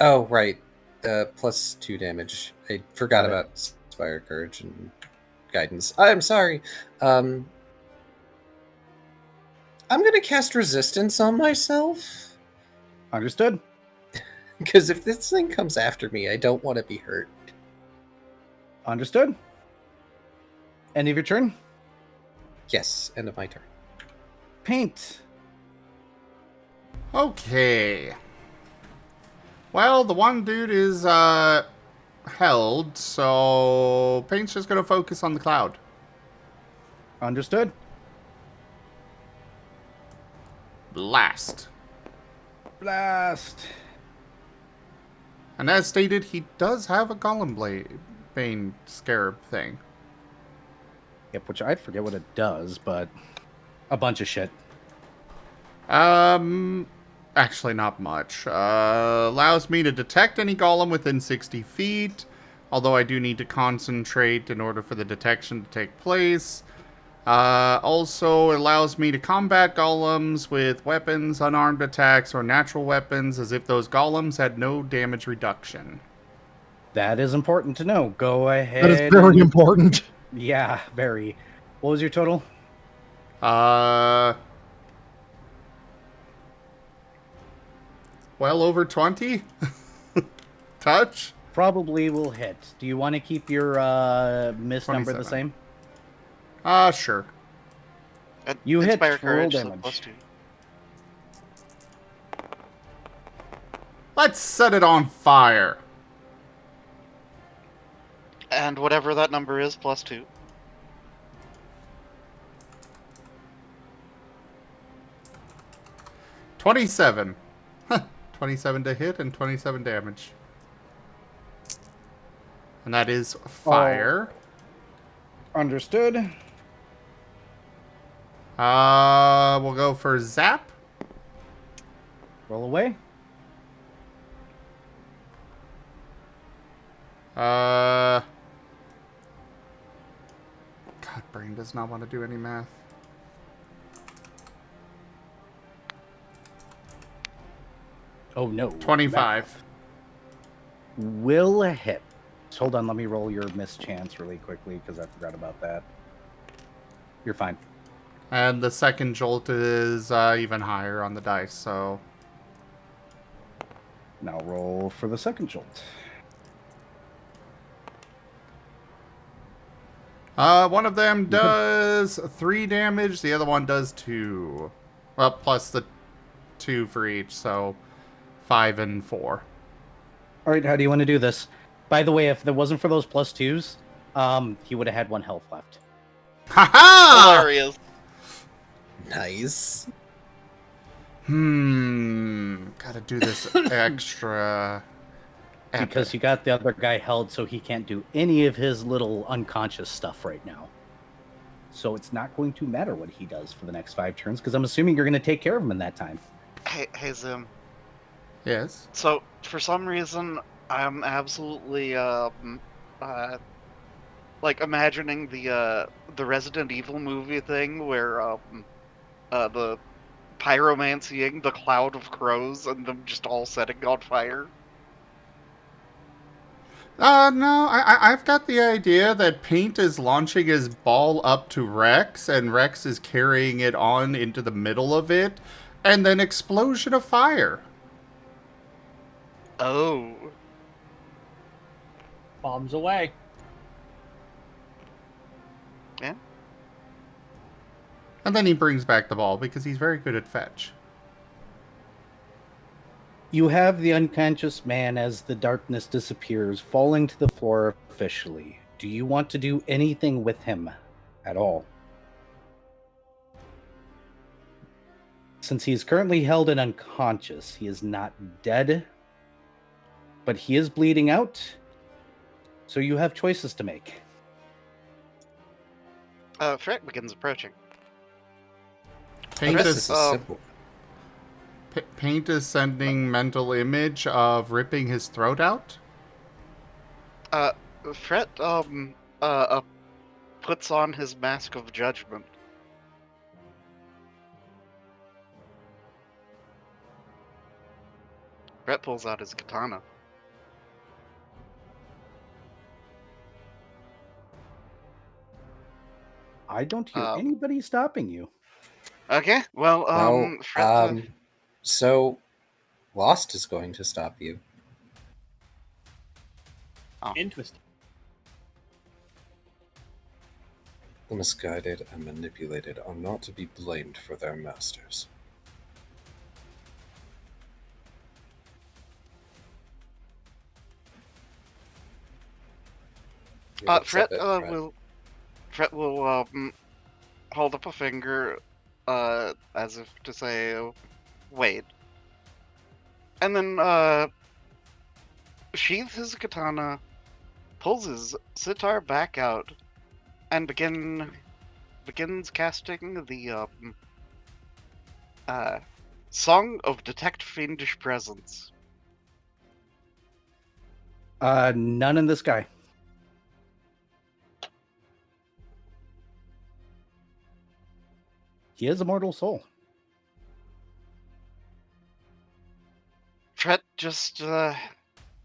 Oh, right. +2 damage. I forgot about Inspire Courage and Guidance. I'm sorry. I'm going to cast Resistance on myself. Understood. Because if this thing comes after me, I don't want to be hurt. Understood. End of your turn? Yes, end of my turn. Paint. Okay. Well, the one dude is held, so Paint's just gonna focus on the cloud. Understood. Blast. Blast. And as stated, he does have a Golem Bane Scarab thing. Yep, which I forget what it does, but a bunch of shit. Actually not much. Allows me to detect any golem within 60 feet, although I do need to concentrate in order for the detection to take place. Also allows me to combat golems with weapons, unarmed attacks, or natural weapons as if those golems had no damage reduction. That is important to know. Go ahead. That is very important. Yeah, very. What was your total? Well over 20? Touch? Probably will hit. Do you want to keep your miss number the 27. same? Sure. You hit. Inspire Roll Courage, so damage. +2. Let's set it on fire. And whatever that number is, +2. 27. 27 to hit and 27 damage. And that is fire. Understood. We'll go for zap. Roll away. God, brain does not want to do any math. Oh no. 25. Will hit. Hold on, let me roll your mischance really quickly because I forgot about that. You're fine. And the second jolt is even higher on the dice, so... Now roll for the second jolt. One of them does 3 damage, the other one does 2. Well, plus the 2 for each, so 5 and 4. All right, how do you want to do this? By the way, if it wasn't for those plus 2s, he would have had 1 health left. Ha-ha! Hilarious. Nice. Gotta do this extra... Because you got the other guy held, so he can't do any of his little unconscious stuff right now. So it's not going to matter what he does for the next 5 turns, because I'm assuming you're going to take care of him in that time. Hey, Zim. Yes? So, for some reason, I'm absolutely, like, imagining the Resident Evil movie thing where, the pyromancying the cloud of crows and them just all setting on fire. No, I've got the idea that Paint is launching his ball up to Rex, and Rex is carrying it on into the middle of it, and then explosion of fire. Oh. Bombs away. Yeah. And then he brings back the ball, because he's very good at fetch. You have the unconscious man as the darkness disappears, falling to the floor officially. Do you want to do anything with him at all? Since he is currently held and unconscious, he is not dead, but he is bleeding out, so you have choices to make. Freck begins approaching. Paint This is, is simple. Paint is sending mental image of ripping his throat out. Fret, puts on his mask of judgment. Fret pulls out his katana. I don't hear anybody stopping you. Okay, well, Fret, So, Lost is going to stop you. Interesting. The misguided and manipulated are not to be blamed for their masters. Fret will hold up a finger, as if to say, wait. And then, sheathes his katana, pulls his sitar back out, and begins casting the, Song of Detect Fiendish Presence. None in this guy. He is a mortal soul. Fret just,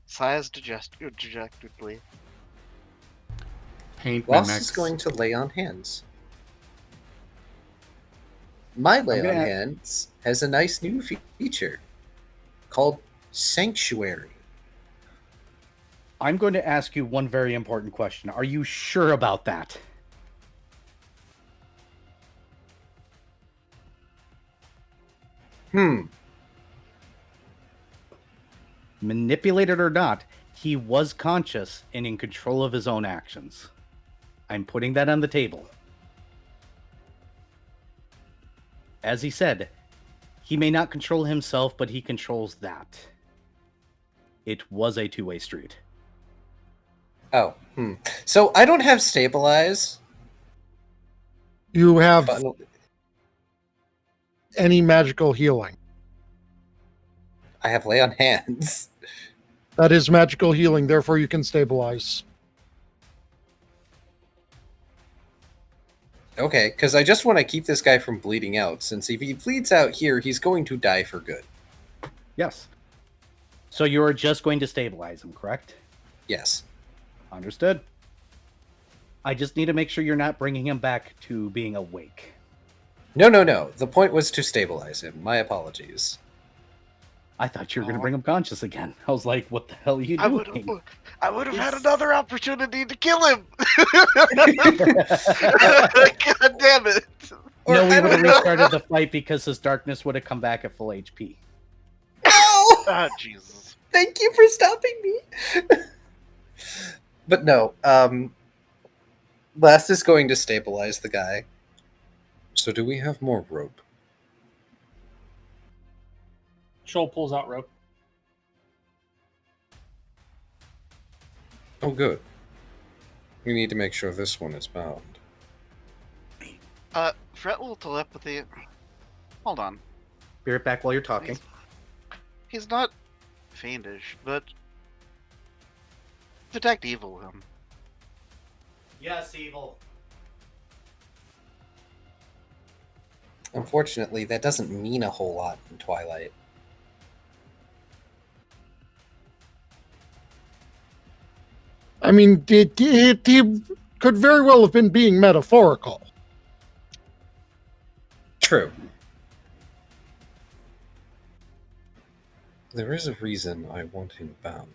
sighs dejectedly. Paint Lost mimics. is going to lay on hands. My lay on hands has a nice new feature called Sanctuary. I'm going to ask you one very important question. Are you sure about that? Manipulated or not, he was conscious and in control of his own actions. I'm putting that on the table. As he said, He may not control himself, but he controls that. It was a two-way street. Oh, So I don't have stabilize. You have But any magical healing. I have lay on hands. That is magical healing, therefore you can stabilize. Okay, because I just want to keep this guy from bleeding out, since if he bleeds out here, he's going to die for good. Yes. So you're just going to stabilize him, correct? Yes. Understood. I just need to make sure you're not bringing him back to being awake. No. The point was to stabilize him. My apologies. I thought you were going to bring him conscious again. I was like, what the hell are you doing? I would have had another opportunity to kill him. God damn it! No, we would have restarted the fight because his darkness would have come back at full HP. No! Ah, Jesus. Thank you for stopping me. But no, Last is going to stabilize the guy. So do we have more rope? Shoal pulls out rope. Oh, good. We need to make sure this one is bound. Fret will telepathy. Hold on. Be right back while you're talking. He's not fiendish, but detect evil him. Yes, evil. Unfortunately, that doesn't mean a whole lot in Twilight. I mean, he could very well have been being metaphorical. True. There is a reason I want him bound.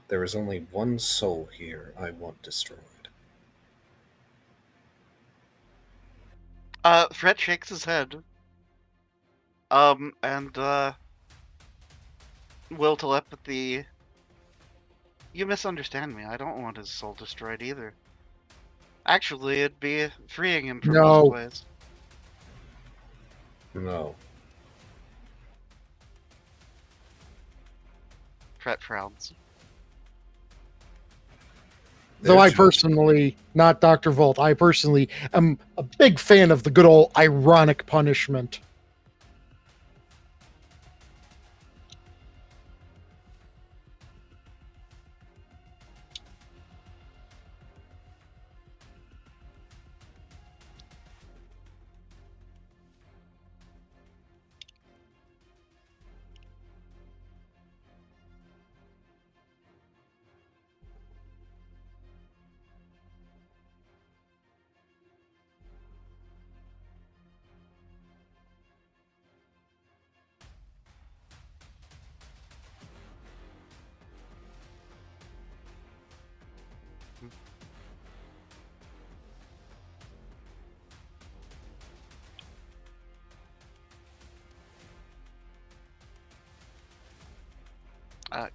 There is only one soul here I want destroyed. Fret shakes his head. Will telepathy. You misunderstand me. I don't want his soul destroyed either. Actually, it'd be freeing him from No. those ways. No. Fret frowns. Though I There's- personally, not Dr. Volt, I personally am a big fan of the good old ironic punishment.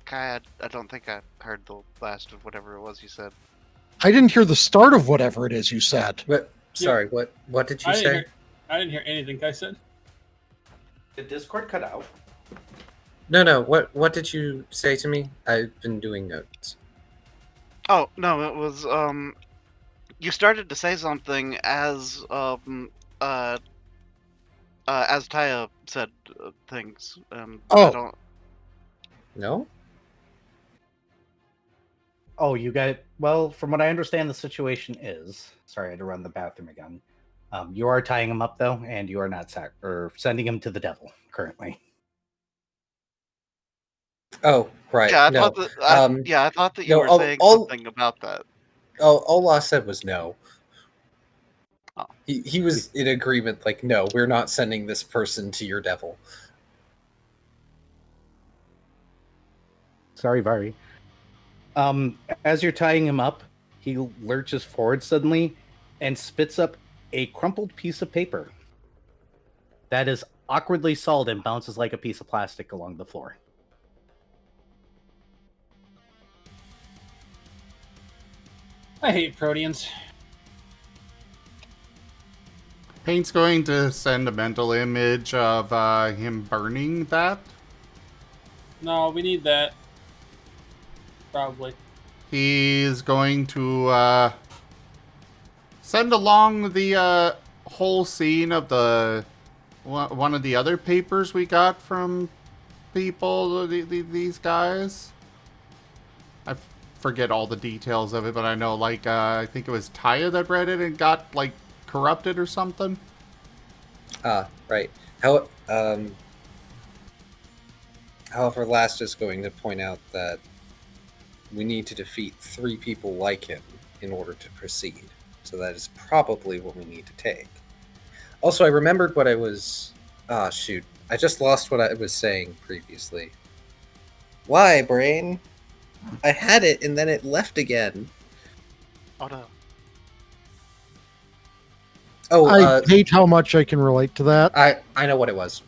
Kai, I don't think I heard the last of whatever it was you said. I didn't hear the start of whatever it is you said. What? Sorry, what did you say? I didn't hear anything Kai said. Did Discord cut out? No, what did you say to me? I've been doing notes. Oh no, it was you started to say something as Taya said things. Oh. I don't. No? Oh, you got well, from what I understand the situation is, sorry, I had to run the bathroom again. You are tying him up though, and you are not sending him to the devil currently. Oh, right. Yeah, I no. thought that. I thought that you no, were I'll- saying I'll- something about that. All Law said was no. Oh. He was in agreement, like, no, we're not sending this person to your devil. Sorry, Vari. As you're tying him up, he lurches forward suddenly and spits up a crumpled piece of paper that is awkwardly solid and bounces like a piece of plastic along the floor. I hate Proteans. Paint's going to send a mental image of him burning that. No, we need that. Probably. He's going to send along the whole scene of the one of the other papers we got from people, these guys. I forget all the details of it, but I know, like, I think it was Taya that read it and got, like, corrupted or something. Right. However, Last is going to point out that we need to defeat 3 people like him in order to proceed. So that is probably what we need to take. Also, I remembered what I was... Ah, shoot. I just lost what I was saying previously. Why, brain? I had it and then it left again. Oh no. Oh, I hate how much I can relate to that. I know what it was.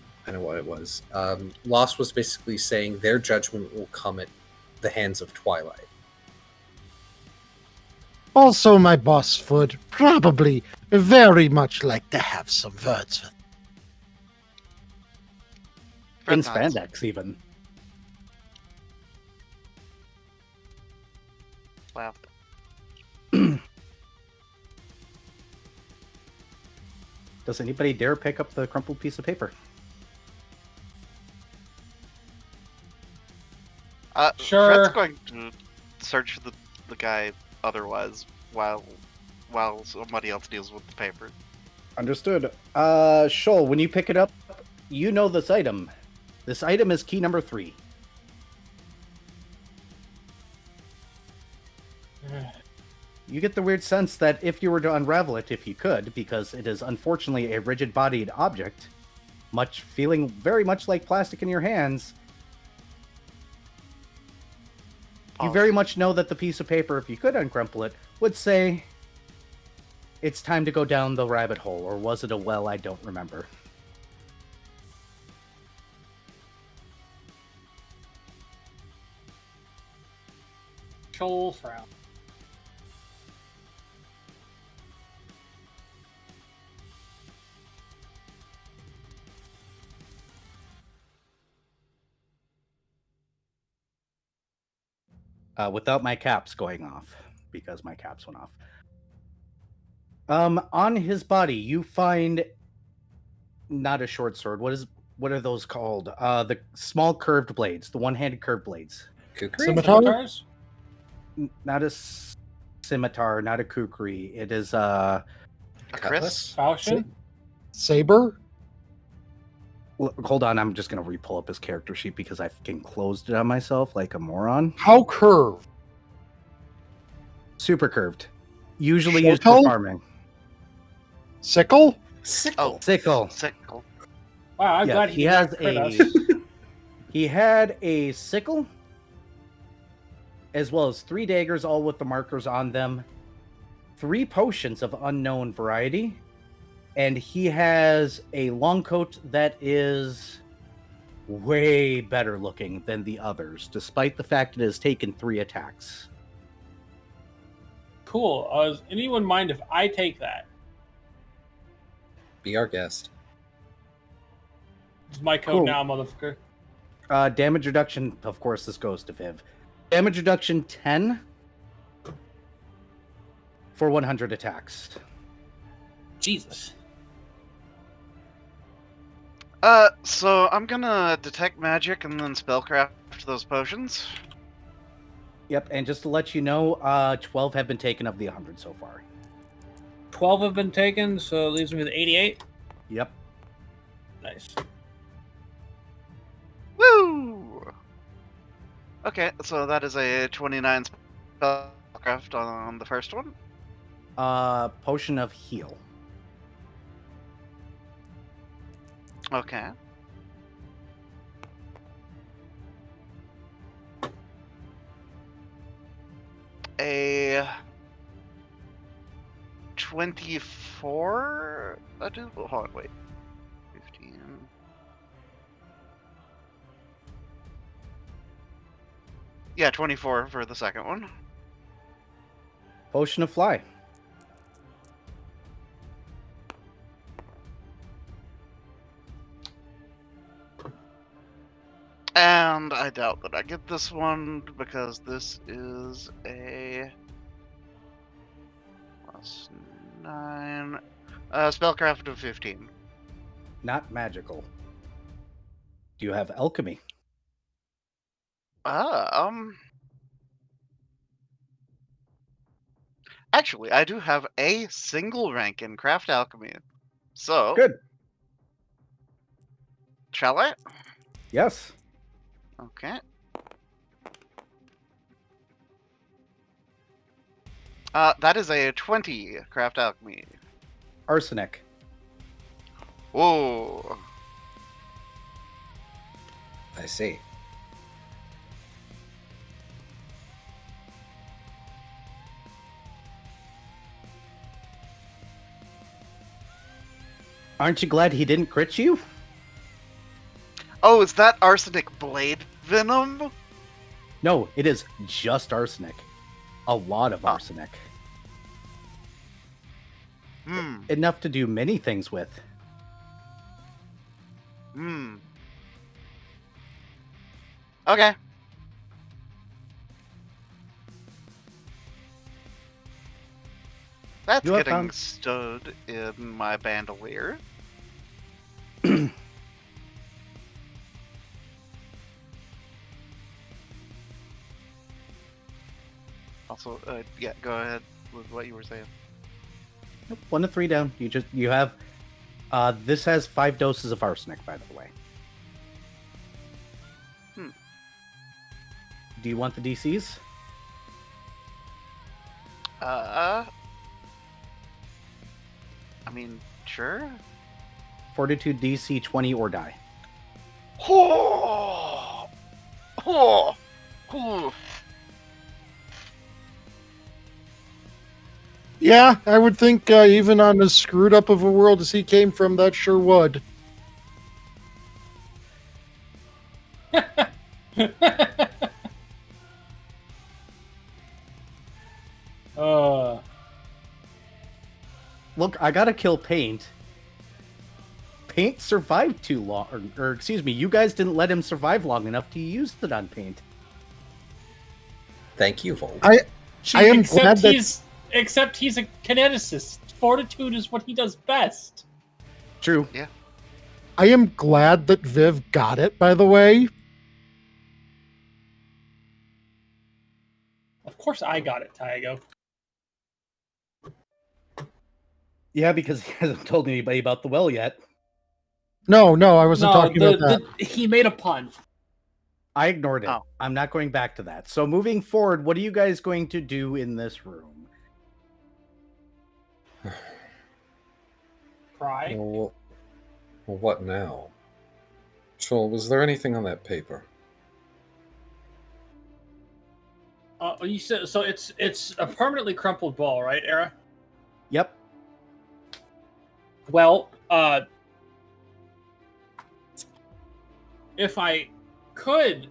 Lost was basically saying their judgment will come at the hands of Twilight. Also, my boss would probably very much like to have some words with. In Fred nods. spandex, even. Laughed. Does anybody dare pick up the crumpled piece of paper? Sure. Fred's going to search for the guy otherwise while somebody else deals with the paper. Understood. Shoal, when you pick it up, you know this item. This item is key number 3. You get the weird sense that if you were to unravel it, if you could, because it is unfortunately a rigid-bodied object, feeling very much like plastic in your hands, you very much know that the piece of paper, if you could uncrumple it, would say, it's time to go down the rabbit hole, or was it a well? I don't remember. Shoal frown. Without my caps going off, because my caps went off. On his body, you find not a short sword. What are those called? The small curved blades, the one-handed curved blades. Kukri? Scimitars? Not a scimitar, not a kukri. It is A Chris? Falchion? Saber? hold on, I'm just gonna re-pull up his character sheet because I fucking closed it on myself like a moron. How curved? Super curved. Usually used for Sickle? farming. Sickle? Sickle. Oh, Sickle. sickle. Wow, I'm Yeah, glad he did has not crit a us. he had a sickle, as well as 3 daggers, all with the markers on them, 3 potions of unknown variety, and he has a long coat that is way better looking than the others, despite the fact it has taken 3 attacks. Cool. Does anyone mind if I take that? Be our guest. It's my code Cool. now, motherfucker. Damage reduction, of course, this goes to Viv. Damage reduction 10 for 100 attacks. Jesus. So I'm gonna detect magic and then spellcraft those potions. Yep, and just to let you know, 12 have been taken of the 100 so far. 12 have been taken, so it leaves me with 88. Yep. Nice. Woo! Okay, so that is a 29 spellcraft on the first one. Potion of heal. Okay. A 24. Hold on, wait. 15. Yeah, 24 for the second one. Potion of fly. And I doubt that I get this one because this is a +9 spellcraft of 15. Not magical. Do you have alchemy? Actually, I do have a single rank in craft alchemy. So Good. shall I? Yes. Okay. That is a 20 craft alchemy. Arsenic. Whoa. I see. Aren't you glad he didn't crit you? Oh, is that arsenic blade venom? No, it is just arsenic. A lot of arsenic. Hmm. Enough to do many things with. Hmm. Okay. That's You have getting found- stood in my bandolier. Also, yeah, go ahead with what you were saying. 1 to 3 down. You have. This has 5 doses of arsenic, by the way. Hmm. Do you want the DCs? I mean, sure. Fortitude DC 20 or die. Oh, oh, oh. Yeah, I would think even on as screwed up of a world as he came from, that sure would. Look, I gotta kill Paint. Paint survived too long, or excuse me, you guys didn't let him survive long enough to use it on Paint. Thank you, Volt. I am glad that Except he's a kineticist. Fortitude is what he does best. True. I am glad that Viv got it, by the way. Of course I got it, Taigo. Yeah, because he hasn't told anybody about the well yet. No, I wasn't talking about that. He made a pun. I ignored it. Oh. I'm not going back to that. So moving forward, what are you guys going to do in this room? Cry. Well, what now? Shoal, was there anything on that paper? You said so. It's a permanently crumpled ball, right, Era? Yep. Well, if I could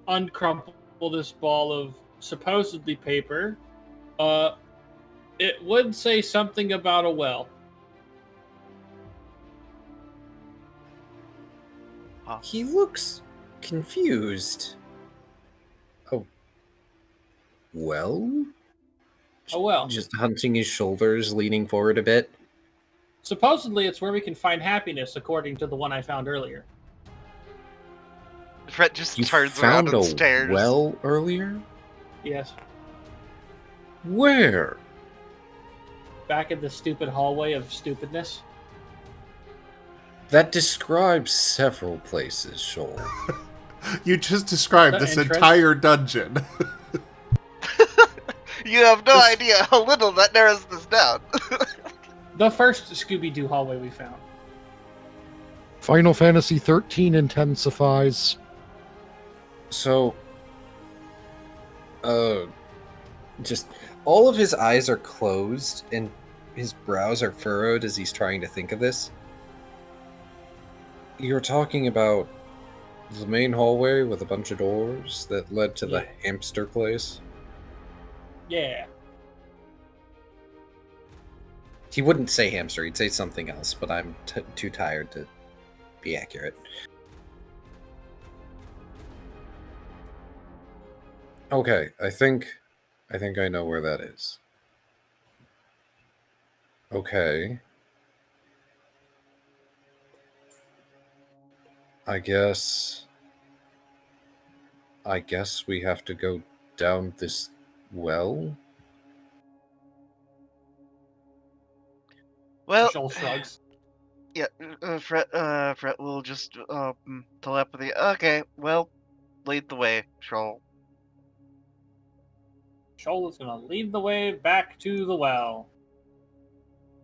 uncrumple this ball of supposedly paper, it would say something about a well. He looks confused. Oh. Well? A well. Just hunching his shoulders, leaning forward a bit. Supposedly, it's where we can find happiness, according to the one I found earlier. Fred just You turns around found and a stares. well earlier? Yes. Where? Back in the stupid hallway of stupidness. That describes several places, Shoal. You just described The this entrance? entire dungeon. You have no idea how little that narrows this down. The first Scooby-Doo hallway we found. Final Fantasy 13 intensifies. So, just all of his eyes are closed and his brows are furrowed as he's trying to think of this. You're talking about the main hallway with a bunch of doors that led to the hamster place? Yeah. He wouldn't say hamster, he'd say something else, but I'm too tired to be accurate. Okay, I think I know where that is. Okay. I guess we have to go down this well. Well, Shoal shrugs. yeah, Fret will just telepathy. Okay, well, lead the way, Shoal. Shoal is gonna lead the way back to the well.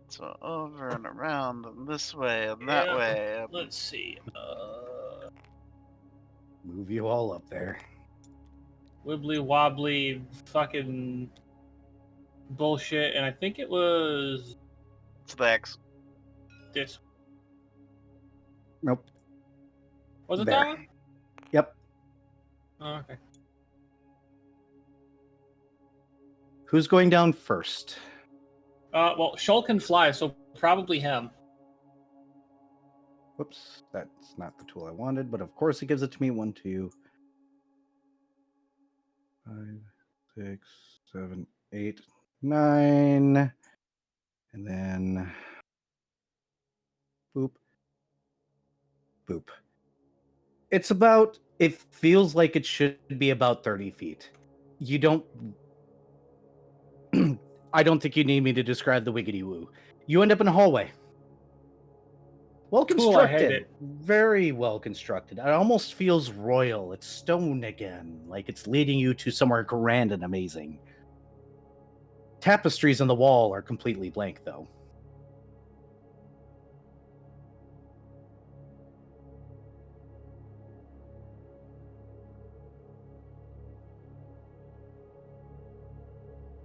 So over and around and this way and that Yeah, way. let's see. Move you all up there. Wibbly wobbly fucking bullshit, and I think it was Stacks. this. Nope. Was it There. that one? Yep. Oh, okay. Who's going down first? Well, Shoal can fly, so probably him. Whoops, that's not the tool I wanted, but of course it gives it to me. 1, 2, 5, 6, 7, 8, 9. And then boop. Boop. It feels like it should be about 30 feet. You don't. I don't think you need me to describe the wiggity woo. You end up in a hallway. Well Cool, I hate constructed. it. Very well constructed. It almost feels royal. It's stone again, like it's leading you to somewhere grand and amazing. Tapestries on the wall are completely blank, though.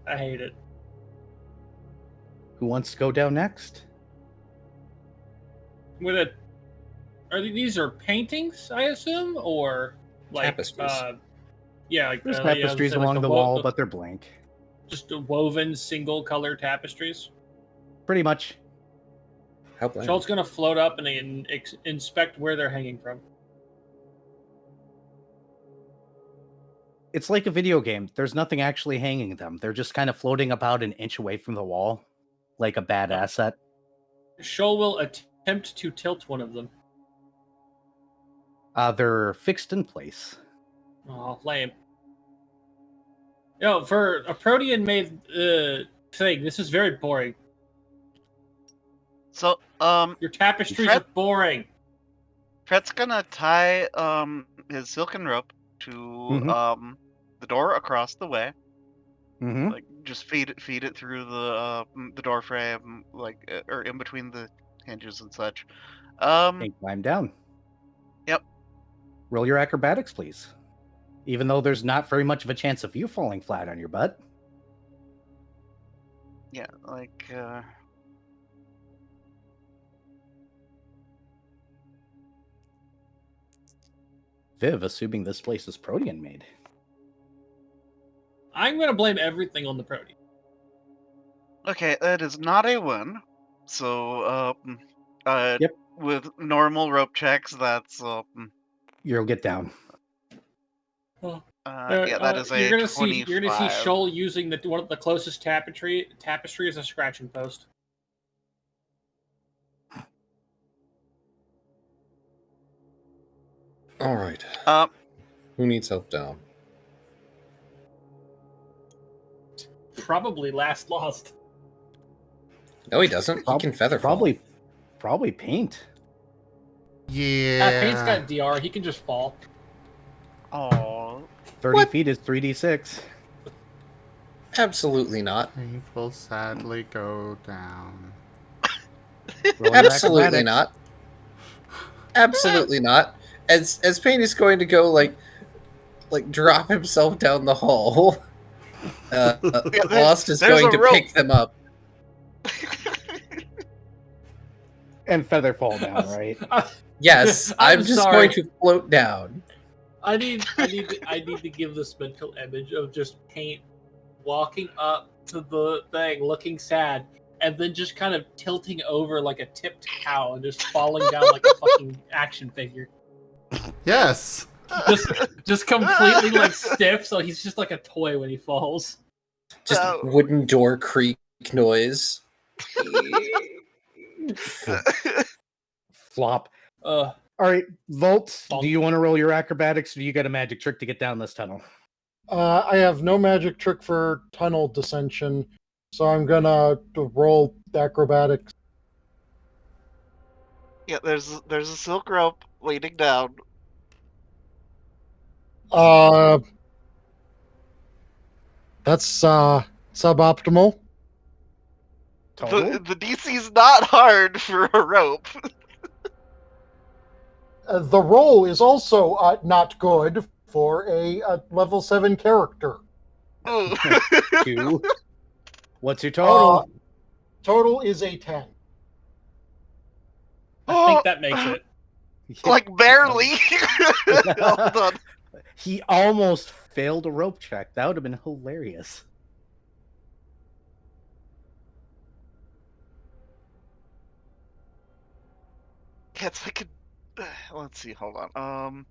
I hate it. Who wants to go down next? With a, these are paintings, I assume, or like Tapestries. Yeah, like There's yeah, tapestries like along the wall, but they're blank. just woven single color tapestries. Pretty much. How blank? Shoal's gonna float up and inspect where they're hanging from. It's like a video game. There's nothing actually hanging them. They're just kind of floating about an inch away from the wall, like a bad asset. Shoal will attempt to tilt one of them. They're fixed in place. Oh, lame. Yo, for a Protean made thing, this is very boring. So, Your tapestries Fred- are boring. Fret's gonna tie his silken rope to the door across the way. Mm-hmm. Like just feed it through the door frame, like or in between the hinges and such. And climb down. Yep. Roll your acrobatics, please. Even though there's not very much of a chance of you falling flat on your butt. Yeah, like Viv, assuming this place is Protean made. I'm gonna blame everything on the Protean. okay, that is not a win. So Yep. with normal rope checks, that's You'll get down. yeah, that is a you're gonna 25. see. You're gonna see Shoal using one of the closest tapestry as a scratching post. All right. Who needs help down? Probably last lost. No, he doesn't. He can feather fall. Probably paint. Yeah. Paint's got DR. He can just fall. Oh, 30 feet is 3d6. Absolutely not. Paint will sadly go down. Roll your Absolutely acrobatics. not. Absolutely not. As Payne is going to go like drop himself down the hole, Lost is there's going a to rope. pick them up. And feather fall down, right? Yes, I'm I'm just sorry. going to float down. I need to give this mental image of just Paint walking up to the thing, looking sad, and then just kind of tilting over like a tipped cow and just falling down like a fucking action figure. Yes. just completely like stiff, so he's just like a toy when he falls. Just No. wooden door creak noise. Flop. Uh, All right, Volt, Bonk. do you want to roll your acrobatics, or do you get a magic trick to get down this tunnel? I have no magic trick for tunnel descension, so I'm gonna roll acrobatics. Yeah, there's a silk rope leading down. That's suboptimal. Total? The DC's not hard for a rope. The roll is also not good for a level 7 character. Ooh. 2. What's your total? Total is a 10. I think that makes it. Like barely. Hold on. He almost failed a rope check. That would have been hilarious. Yeah, it's like a. Let's see. Hold on.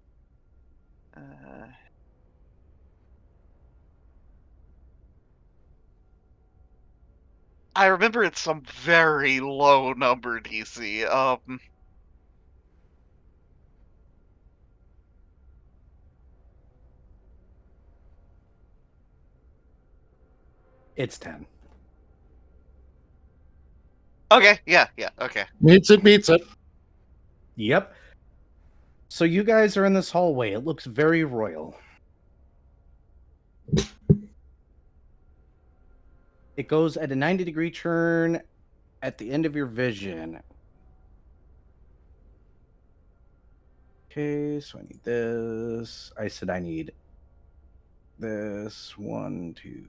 I remember it's some very low number DC. It's 10. Okay. Yeah. Okay. Meets it. Yep. So you guys are in this hallway. It looks very royal. It goes at a 90-degree turn at the end of your vision. Okay, so I need this. I said I need this. 1, 2,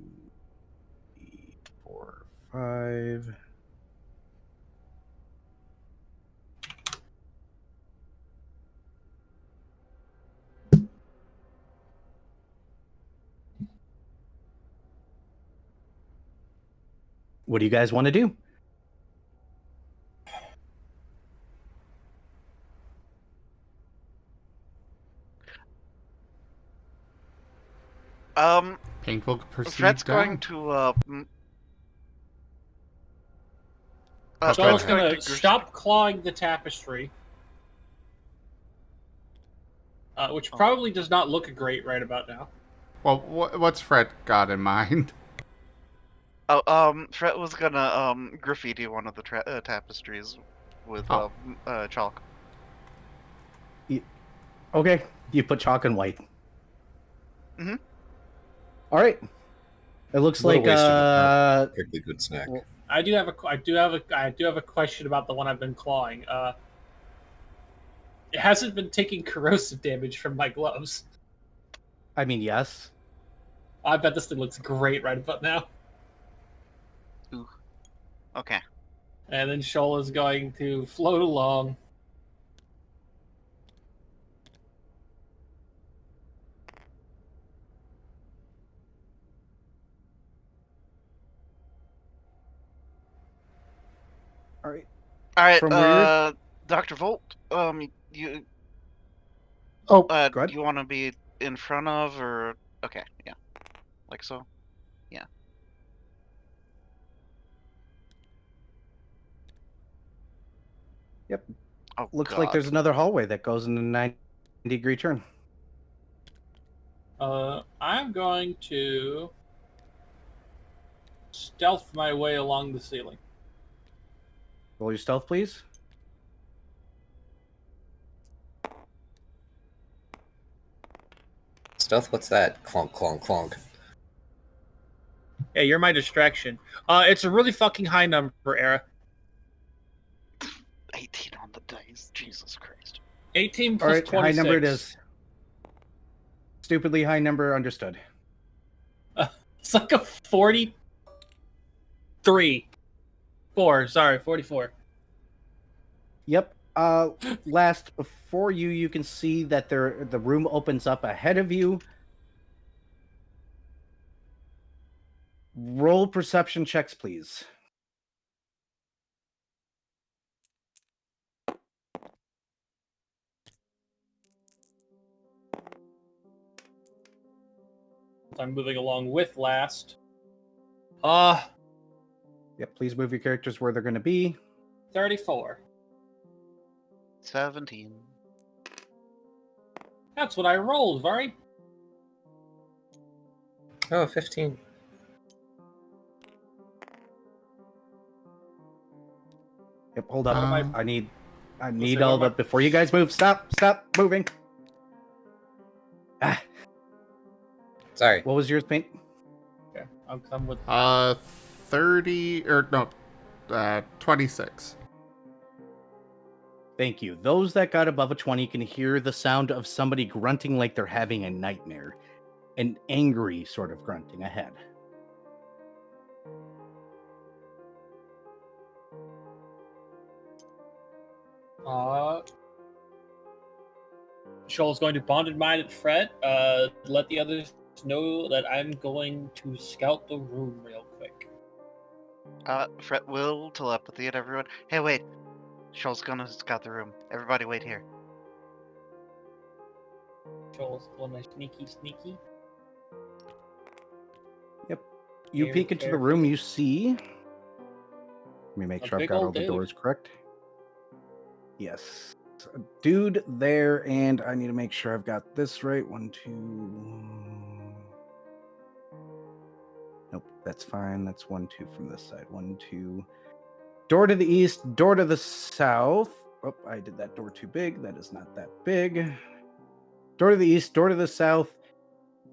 3, 4, 5. What do you guys want to do? Painful pursuit Fred's down. going to Oh, So go I was ahead. gonna stop clawing the tapestry, which probably does not look great right about now. Well, what's Fred got in mind? Fred was gonna graffiti one of the tapestries with chalk. Okay, you put chalk and white. Mhm. All right. It looks What a like waste of a perfectly good snack. I do have a question about the one I've been clawing. It hasn't been taking corrosive damage from my gloves. I mean, yes. I bet this thing looks great right about now. Ooh. Okay. And then Shoal is going to float along. All right. All right. From where Dr. Volt. You. go ahead. You want to be in front of or okay? Yeah. Like so. Yeah. Yep. Oh, Looks God. like there's another hallway that goes in a 90-degree turn. I'm going to stealth my way along the ceiling. Roll your stealth, please. Stealth, what's that? Clonk, clonk, clonk. Yeah, you're my distraction. It's a really fucking high number, Era. 18 on the dice. Jesus Christ. 18 All plus right, 26. high number it is. Stupidly high number, understood. It's like a 43. 44. Yep. Last, before you can see that the room opens up ahead of you. Roll perception checks, please. since I'm moving along with last. Yep, please move your characters where they're going to be. 34. 17. That's what I rolled, Vari. Oh, 15. Yep, hold up. Um, I need say, all what am I- the before you guys move. Stop moving. Ah, Sorry. what was yours, Paint? Okay, I'll come with 30 or no, 26. Thank you. Those that got above a 20 can hear the sound of somebody grunting like they're having a nightmare. An angry sort of grunting ahead. Shoal's going to bonded mind at Fred. Let the others know that I'm going to scout the room real quick. Fret will telepathy at everyone. Hey, wait. Shoal's gonna scout the room. Everybody wait here. Shoal's going to sneaky. You Very peek into the careful. room, you see. Let me make A sure I've big got all old the dude. doors correct. Yes. A dude there, and I need to make sure I've got this right. 1, 2. Nope, that's fine. That's 1, 2 from this side. 1, 2. Door to the east, door to the south. Oh, I did that door too big. That is not that big. Door to the east, door to the south,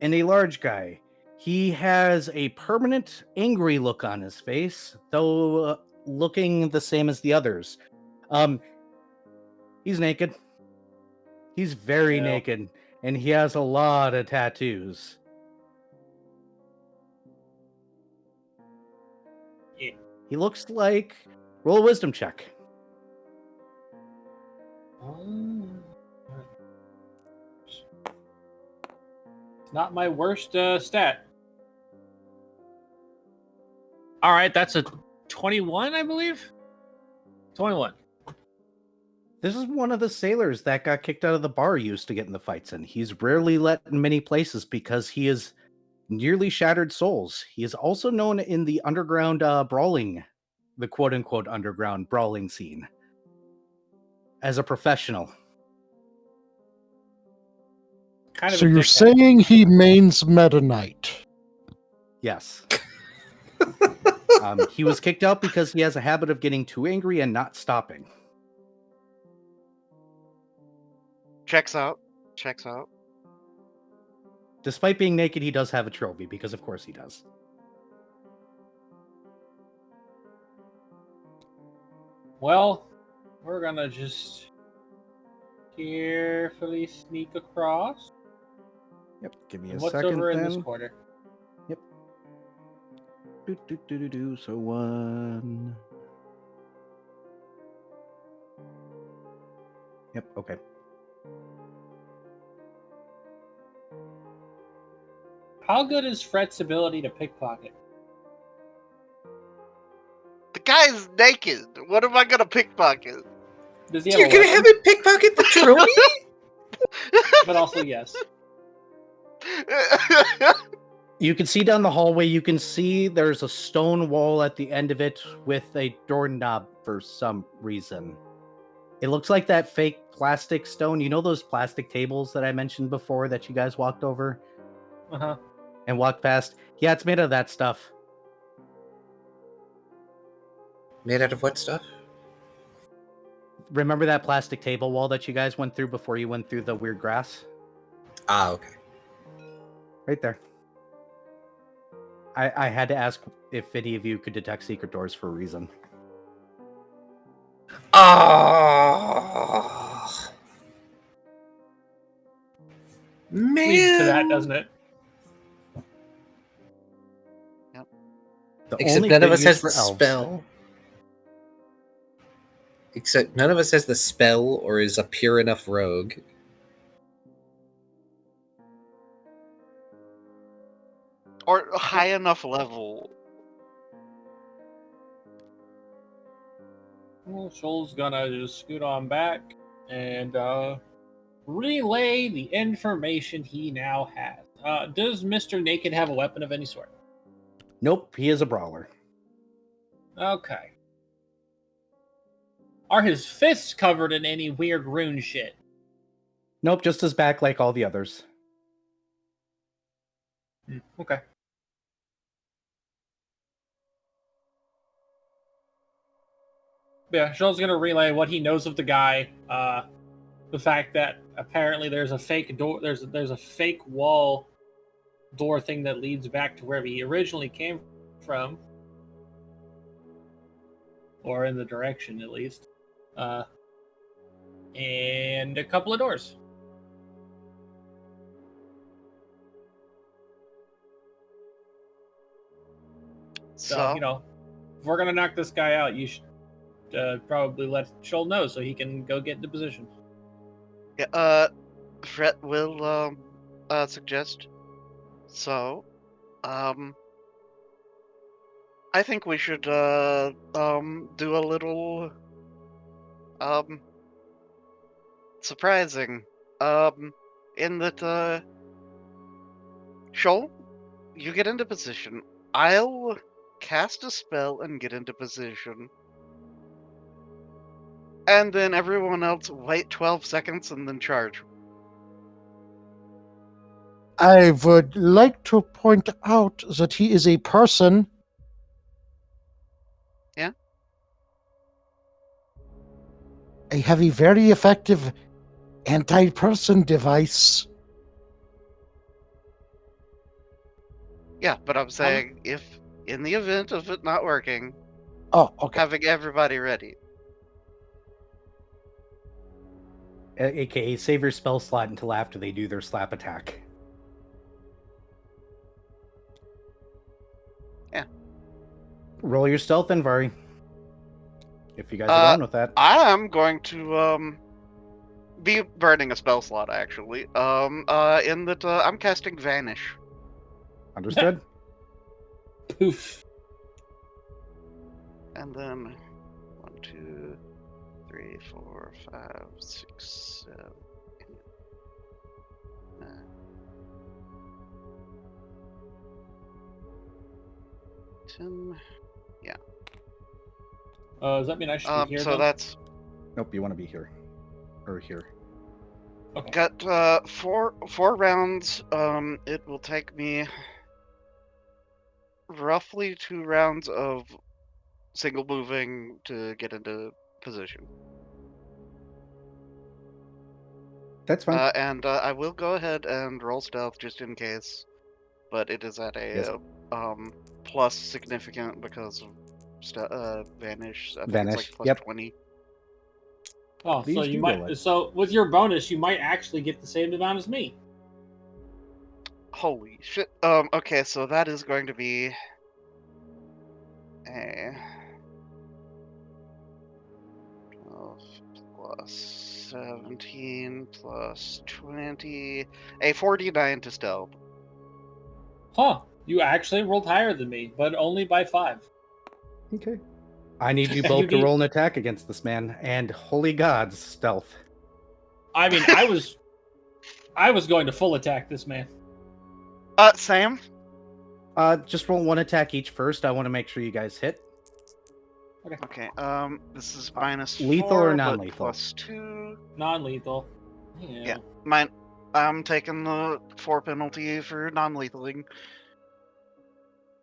and a large guy. He has a permanent angry look on his face, though looking the same as the others. He's naked. He's very Yeah. naked, and he has a lot of tattoos. Yeah. He looks like... Roll a wisdom check. It's not my worst stat. All right, that's a 21, I believe. 21. This is one of the sailors that got kicked out of the bar used to get in the fights in. He's rarely let in many places because he is nearly shattered souls. He is also known in the underground brawling, the quote-unquote underground brawling scene, as a professional. Kind of So a you're dickhead. saying he mains Meta Knight? Yes. He was kicked out because he has a habit of getting too angry and not stopping. Checks out. Despite being naked, he does have a trophy, because of course he does. Well, we're gonna just carefully sneak across. Yep, give me a And what's second over in then. this corner? So 1. Yep, okay. How good is Fret's ability to pickpocket? The guy's naked. What am I gonna pickpocket? Does he have You're a gonna weapon? have him pickpocket the trophy? But also yes. You can see down the hallway, you can see there's a stone wall at the end of it with a doorknob for some reason. It looks like that fake plastic stone. You know those plastic tables that I mentioned before that you guys walked over Uh-huh. and walked past? Yeah, it's made of that stuff. Made out of what stuff? Remember that plastic table wall that you guys went through before you went through the weird grass? Ah, okay. Right there. I had to ask if any of you could detect secret doors for a reason. Oh, man. Leads to that, doesn't it? The Except only none of good us use has for the elves. spell. Except none of us has the spell or is a pure enough rogue. Or a high enough level. Well, Shoal's gonna just scoot on back and relay the information he now has. Does Mr. Naked have a weapon of any sort? Nope, he is a brawler. Okay. Are his fists covered in any weird rune shit? Nope, just his back like all the others. Okay. Yeah, Shoal's gonna relay what he knows of the guy. The fact that apparently there's a fake door, there's a fake wall door thing that leads back to where he originally came from, or in the direction at least, and a couple of doors. So, you know, if we're gonna knock this guy out, you should probably let Shoal know so he can go get into position. Yeah, Fret will suggest. So, I think we should do a little surprising. In that Shoal, you get into position. I'll cast a spell and get into position. And then everyone else wait 12 seconds and then charge. I would like to point out that he is a person. Yeah? I have a very effective anti-person device. Yeah, but I'm saying if in the event of it not working, Oh, okay. having everybody ready. AKA save your spell slot until after they do their slap attack. Yeah. Roll your stealth then, Vari. If you guys are going with that. I'm going to be burning a spell slot actually. In that I'm casting Vanish. Understood? Poof. And then 1, 2, 3, 4, 5, 6, 7, 8, 9. 10. Does that mean I should be here? So then? that's Nope, you want to be here. Or here. Okay. got four rounds. It will take me roughly 2 rounds of single moving to get into position. That's fine. And I will go ahead and roll stealth just in case, but it is at a Yes. plus significant because of vanish. I think Vanish, it's like plus yep. 20. Oh, Please so do you roll might. it. So with your bonus, you might actually get the same amount as me. Holy shit. Okay, so that is going to be a 12 plus 17 plus 20, a 49 to stealth. Huh? You actually rolled higher than me, but only by 5. Okay. I need you You both to need- roll an attack against this man, and holy gods, stealth. I mean, I was going to full attack this man. Sam? Just roll one attack each first. I want to make sure you guys hit. Okay, this is minus lethal 4, or but non-lethal? plus 2. Non-lethal. Yeah. I'm taking the 4 penalty for non-lethaling.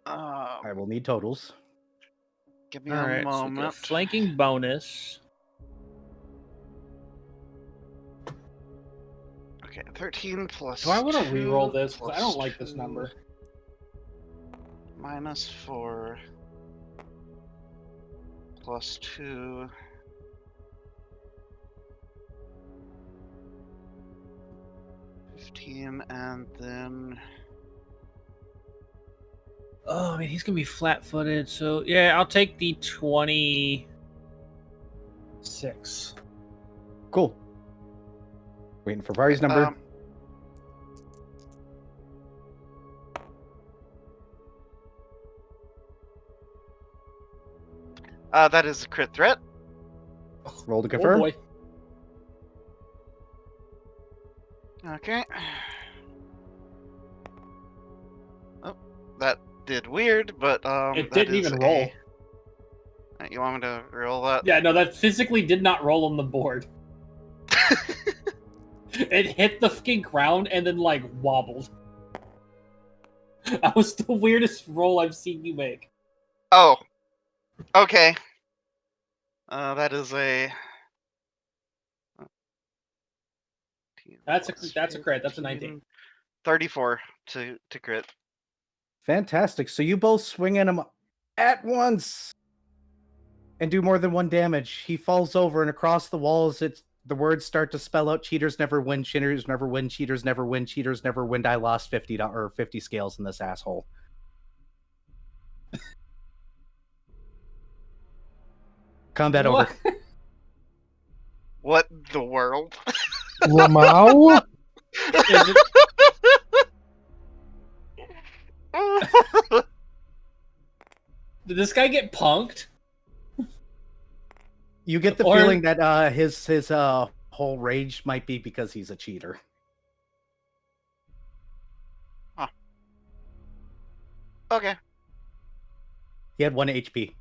I will need totals. Give me All a right. So we get a moment. flanking bonus. Okay, 13 plus Do I want to 2 re-roll this? 'Cause I plus don't like this 2 number. Minus 4 plus 2. And then Oh, I mean, he's gonna be flat-footed. So yeah, I'll take the 26. Cool. Waiting for Vari's number. that is a crit threat. Roll to Oh confirm. boy. Okay. that did weird, but It that didn't is even roll. You want me to roll that? Yeah, no, that physically did not roll on the board. It hit the fucking ground and then, like, wobbled. That was the weirdest roll I've seen you make. Oh, okay. That is a. That's a crit. That's a 19. 34 to crit. Fantastic. So you both swing at him at once and do more than one damage. He falls over, and across the walls, the words start to spell out: cheaters never win, cheaters never win, cheaters never win, cheaters never win. I lost 50 scales in this asshole. Combat over. What the world? Lamau? Is it- Did this guy get punked? You get the Or- feeling that his whole rage might be because he's a cheater. Okay. He had 1 HP.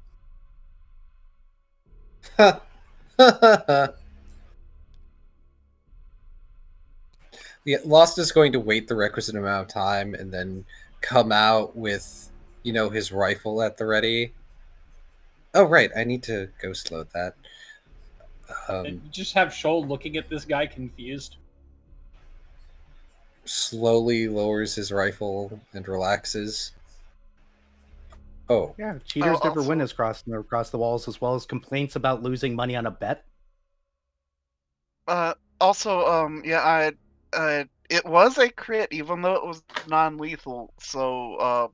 Yeah, Lost is going to wait the requisite amount of time and then come out with, his rifle at the ready. Oh, right. I need to ghost load that. And you just have Shoal looking at this guy confused. Slowly lowers his rifle and relaxes. Oh. Yeah, cheaters never also- win as across the walls, as well as complaints about losing money on a bet. Also, it was a crit, even though it was non-lethal. So,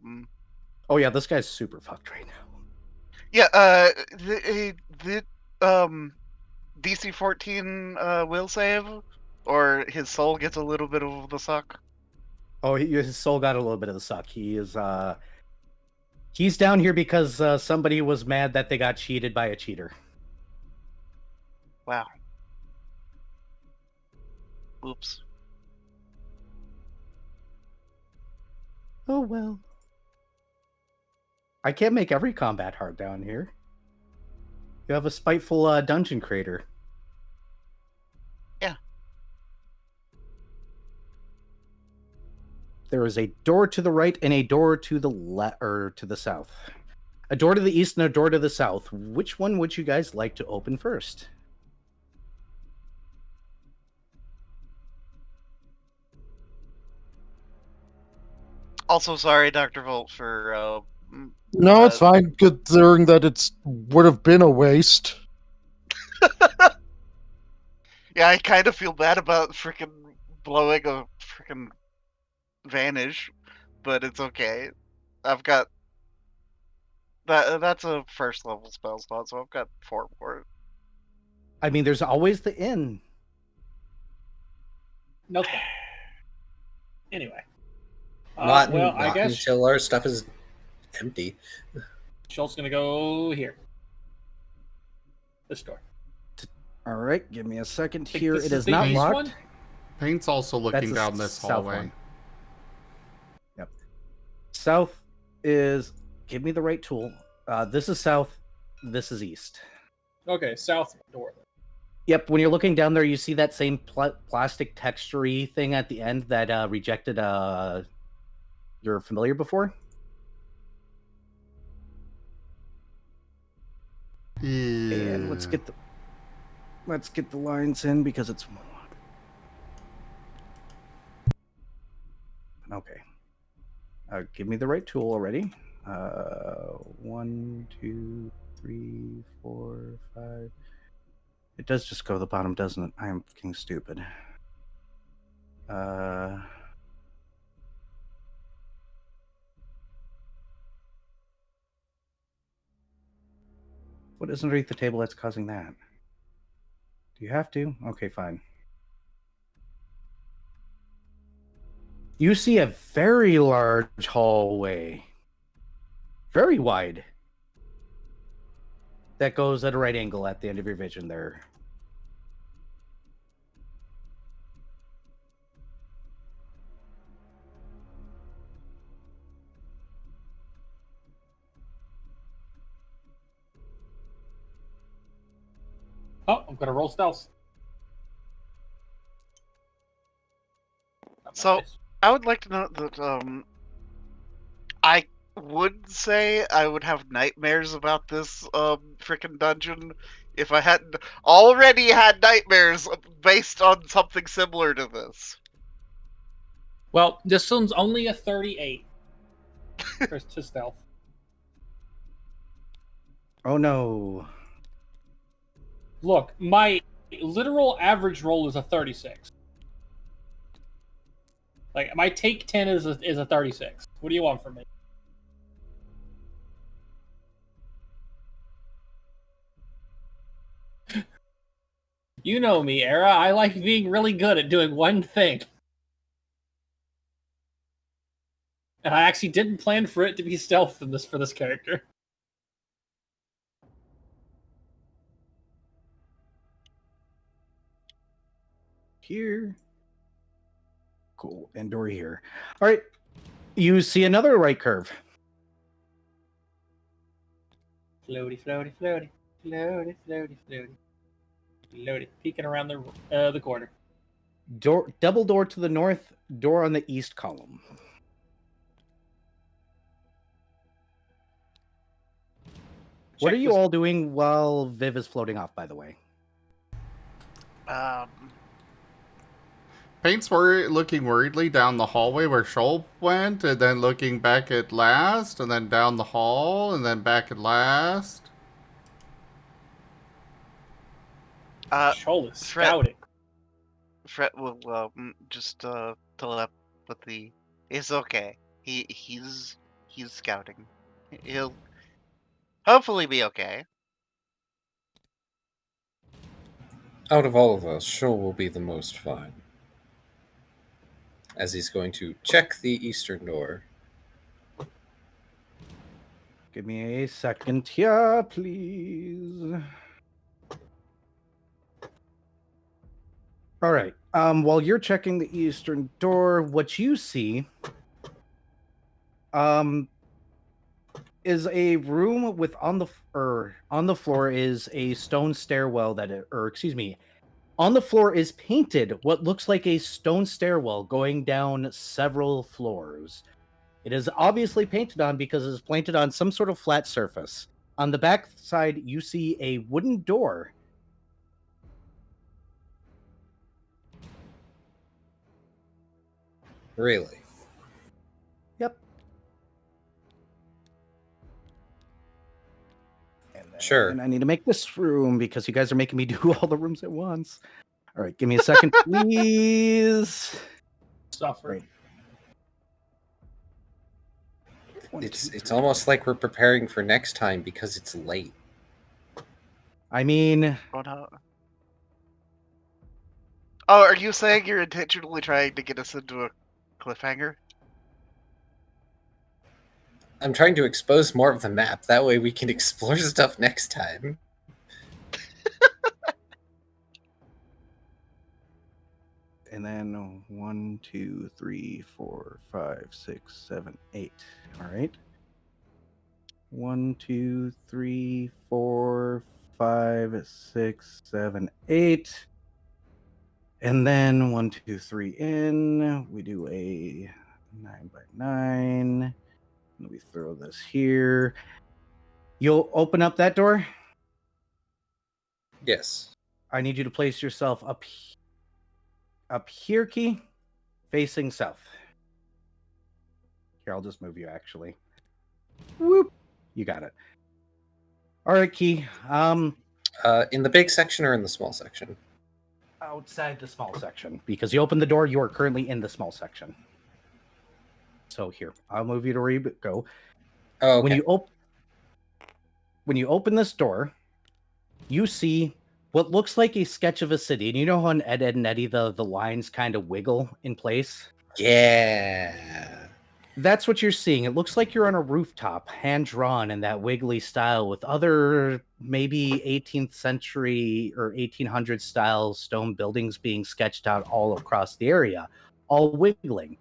Oh yeah, this guy's super fucked right now. yeah, the DC 14 will save, or his soul gets a little bit of the suck. Oh, his soul got a little bit of the suck. He's down here because somebody was mad that they got cheated by a cheater. Wow. Oops. Oh well. I can't make every combat hard down here. You have a spiteful dungeon creator. Yeah. There is a door to the right and a door to the left, or to the south. A door to the east and a door to the south. Which one would you guys like to open first? Also, sorry, Dr. Volt, for No, it's fine, considering that it's would have been a waste. yeah, I kind of feel bad about freaking blowing a freaking vanish, but it's okay. I've got that's a first level spell slot, so I've got 4 more. I mean, there's always the inn. No. Anyway. Not I guess until our stuff is empty. Shoal's gonna go here. This door. All right, give me a second Think here. this It is is the not east locked. one? Paint's also looking That's the down this south hallway. one. Yep. South is. Give me the right tool. This is south. This is east. Okay, south door. Yep. When you're looking down there, you see that same plastic texture-y thing at the end that rejected your familiar before. And let's get the lines in because it's okay. Give me the right tool already. 1, 2, 3, 4, 5. It does just go to the bottom, doesn't it? I am fucking stupid. What is underneath the table that's causing that? Do you have to? Okay, fine. You see a very large hallway. Very wide. That goes at a right angle at the end of your vision there. gonna roll stealth. So, I would like to note that I would say I would have nightmares about this freaking dungeon if I hadn't already had nightmares based on something similar to this. Well, this one's only a 38 to stealth. Oh no. Look, my literal average roll is a 36. Like, my take 10 is a 36. What do you want from me? You know me, Era. I like being really good at doing one thing. And I actually didn't plan for it to be stealth in this for this character. Here. Cool. And door here. All right. You see another right curve. Floaty, floaty, floaty. Floaty, floaty, floaty. Floaty. Peeking around the corner. Double door to the north, door on the east column. What are you all doing while Viv is floating off, by the way? Paint's looking worriedly down the hallway where Shoal went, and then looking back at last, and then down the hall, and then back at last. Shoal is scouting. Fred will just telepathy. It's okay. He's scouting. He'll hopefully be okay. Out of all of us, Shoal will be the most fine. As he's going to check the eastern door. Give me a second here, please. All right. While you're checking the eastern door, what you see is a room with on the floor is a stone stairwell on the floor is painted what looks like a stone stairwell going down several floors. It is obviously painted on because it is painted on some sort of flat surface. On the back side, you see a wooden door. Really? Yep. Sure. And I need to make this room because you guys are making me do all the rooms at once. All right, give me a second, please. Suffer. Right. It's almost like we're preparing for next time because it's late. I mean... Oh, no. Oh, are you saying you're intentionally trying to get us into a cliffhanger? I'm trying to expose more of the map. That way we can explore stuff next time. And then 1, 2, 3, 4, 5, 6, 7, 8. All right. 1, 2, 3, 4, 5, 6, 7, 8. And then 1, 2, 3 in. We do a 9x9. And we throw this here. You'll open up that door? Yes. I need you to place yourself up here, Key, facing south. Here, I'll just move you, actually. Whoop. You got it. All right, Key. In the big section or in the small section? Outside the small section. Because you opened the door, you are currently in the small section. So here, I'll move you to where you go. Oh, okay. When you open this door, you see what looks like a sketch of a city. And you know how in Ed, Ed, and Eddie, the lines kind of wiggle in place? Yeah. That's what you're seeing. It looks like you're on a rooftop, hand-drawn in that wiggly style with other maybe 18th century or 1800s style stone buildings being sketched out all across the area, all wiggling.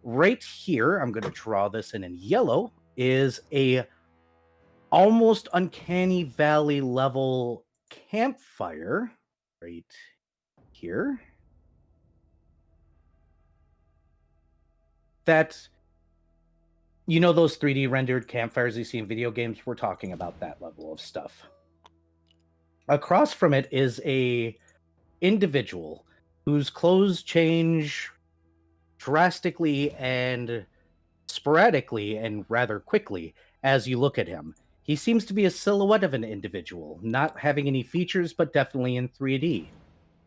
Right here, I'm going to draw this in yellow, is a almost uncanny valley level campfire right here that, you know, those 3D rendered campfires you see in video games? We're talking about that level of stuff. Across from it is a individual whose clothes change drastically and sporadically and rather quickly as you look at him. He seems to be a silhouette of an individual, not having any features, but definitely in 3D.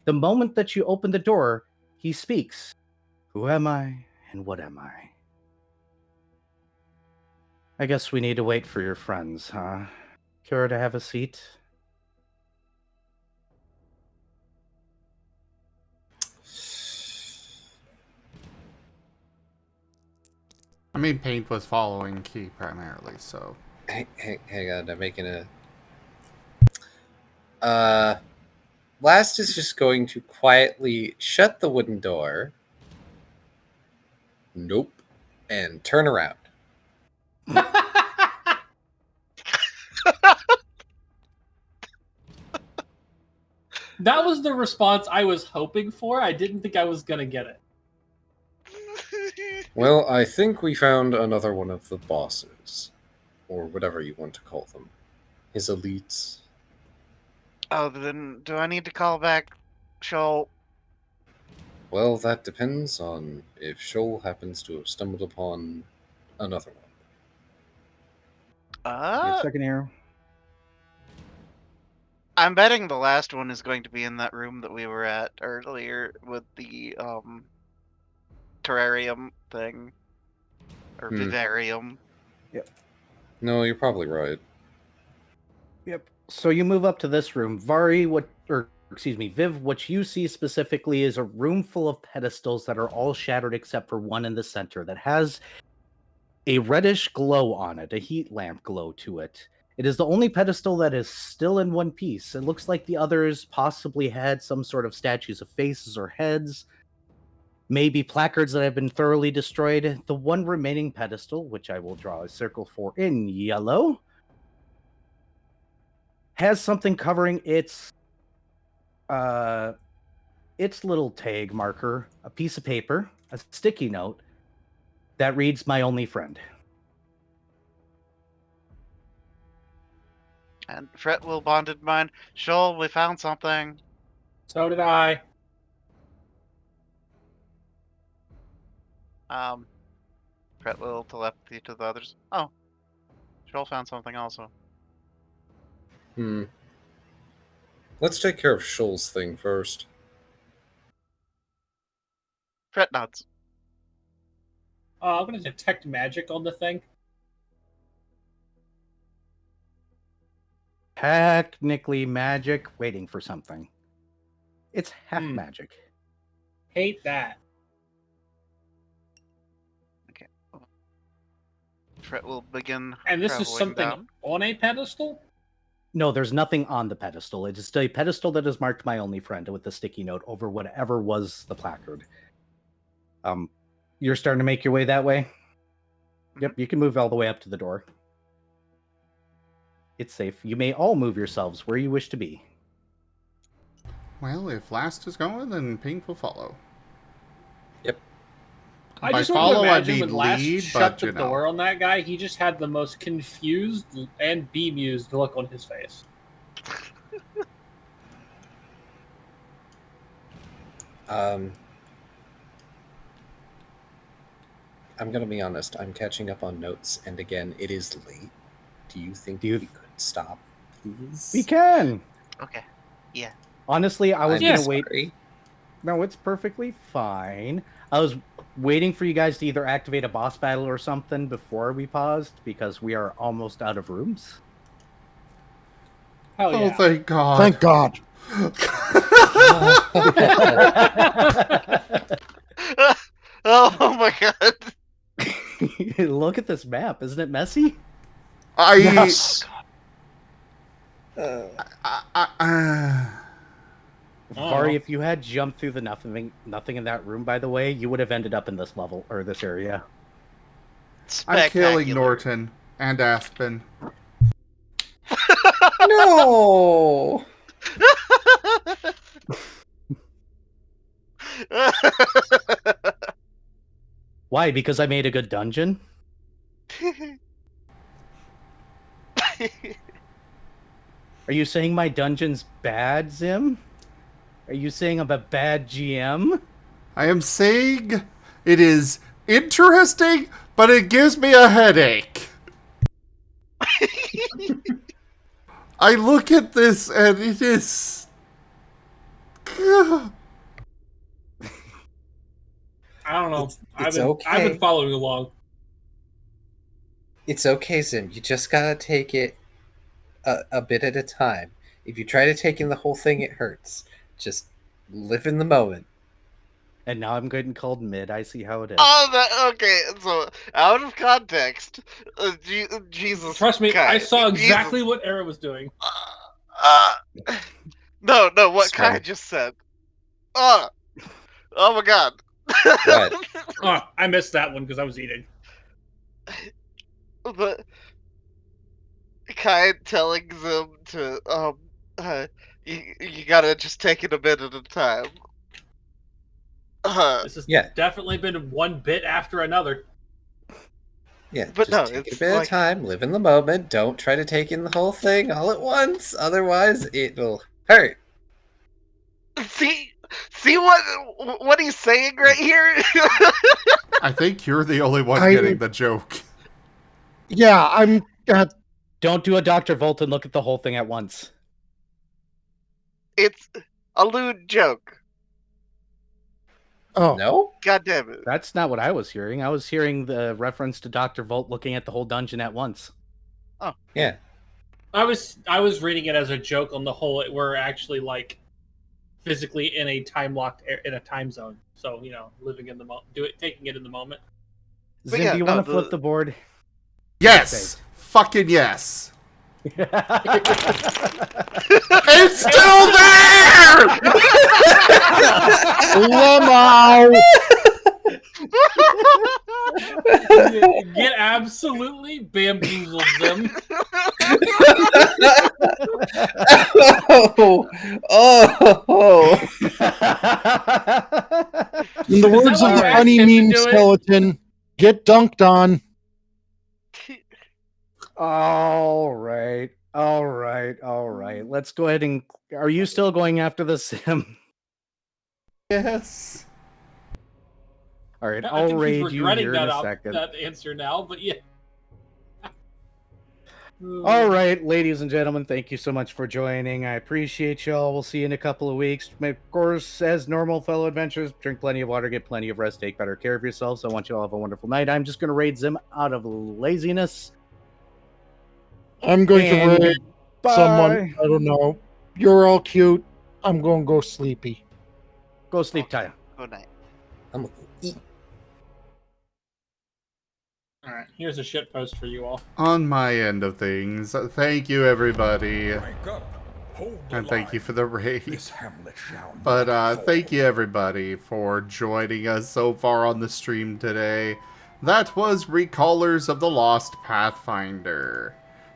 The moment that you open the door, he speaks. Who am I and what am I? I guess we need to wait for your friends, huh? Care to have a seat? I mean, Paint was following Key primarily, so. Hang on, I'm making a. Last is just going to quietly shut the wooden door. Nope. And turn around. That was the response I was hoping for. I didn't think I was going to get it. Well, I think we found another one of the bosses. Or whatever you want to call them. His elites. Oh, then do I need to call back Shoal? Well, that depends on if Shoal happens to have stumbled upon another one. Give me a second here. I'm betting the last one is going to be in that room that we were at earlier with the terrarium thing. Or vivarium. Yep. No, you're probably right. Yep. So you move up to this room. Viv, what you see specifically is a room full of pedestals that are all shattered except for one in the center that has a reddish glow on it, a heat lamp glow to it. It is the only pedestal that is still in one piece. It looks like the others possibly had some sort of statues of faces or heads, maybe placards that have been thoroughly destroyed. The one remaining pedestal, which I will draw a circle for in yellow, has something covering its little tag marker, a piece of paper, a sticky note that reads, "My only friend." And Fret will bonded mine. Shoal, we found something. So did I. Fret will telepathy to the others. Oh. Shoal found something also. Let's take care of Shoal's thing first. Fret nods. I'm going to detect magic on the thing. Technically magic, waiting for something. It's half magic. Hate that. Okay. Fret will begin. And this is traveling something down. on a pedestal? No, there's nothing on the pedestal. It is a pedestal that is marked "My only friend" with the sticky note over whatever was the placard. You're starting to make your way that way? Yep, you can move all the way up to the door. It's safe. You may all move yourselves where you wish to be. Well, if Last is going, then Pink will follow. Yep. I By just want to follow, I imagine mean when Last lead, shut but the you know. door on that guy, he just had the most confused and bemused look on his face. I'm gonna be honest, I'm catching up on notes, and again, it is late. Do you think Do you- we could stop, please? We can! Okay. Yeah. Honestly, I was I'm going to wait. sorry. No, it's perfectly fine. I was waiting for you guys to either activate a boss battle or something before we paused, because we are almost out of rooms. Hell Oh, yeah. thank God. Thank God. Oh my god. Look at this map. Isn't it messy? Yes. Vari, if you had jumped through the nothing in that room, by the way, you would have ended up in this level, or this area. I'm killing Spectacular. Norton and Aspen. No! Why? Because I made a good dungeon? Are you saying my dungeon's bad, Zim? Are you saying I'm a bad GM? I am saying it is interesting, but it gives me a headache. I look at this and it is... I don't know. It's I've okay. been following along. It's okay, Zim. You just gotta take it a bit at a time. If you try to take in the whole thing, it hurts. Just live in the moment. And now I'm getting called mid. I see how it is. Okay, so out of context, Jesus. Trust me, I Kai, saw Jesus. exactly what Era was doing. No, what Kai Smart. just said. Oh my god. What? Oh, I missed that one because I was eating. But Kai telling them to you gotta just take it a bit at a time. This has Yeah. definitely been one bit after another. Yeah, But just no, take it a it's bit at a like- time. Live in the moment. Don't try to take in the whole thing all at once. Otherwise, it will hurt. See what he's saying right here? I think you're the only one I- getting the joke. Yeah, I'm. Don't do a Dr. Volt and look at the whole thing at once. It's a lewd joke. Oh, No? God damn it. That's not what I was hearing. I was hearing the reference to Dr. Volt looking at the whole dungeon at once. Yeah. I was reading it as a joke on the whole. We're actually like physically in a time locked in a time zone. So living in the taking it in the moment. But Zim, yeah, do you no, want to flip the board? Yes! Fucking yes! It's It's still there! Lemo! Get absolutely bamboozled, them. Oh! In the Is words that of what the I funny asked him to meme do it? skeleton, get dunked on. All right. Let's go ahead and... Are you still going after the Sim? Yes. All right, I I'll think he's raid you regretting here in that a second. that answer now, but yeah. All right, ladies and gentlemen, thank you so much for joining. I appreciate y'all. We'll see you in a couple of weeks. Of course, as normal, fellow adventurers, drink plenty of water, get plenty of rest, take better care of yourselves. I want you all to have a wonderful night. I'm just going to raid Zim out of laziness. I'm going to And raid someone. I don't know. You're all cute. I'm going to go sleepy. Go sleep, Taya. Good night. I'm gonna eat. All right, here's a shit post for you all. On my end of things, thank you everybody. And thank you for the raid. But thank you everybody for joining us so far on the stream today. That was Recallers of the Lost Pathfinder.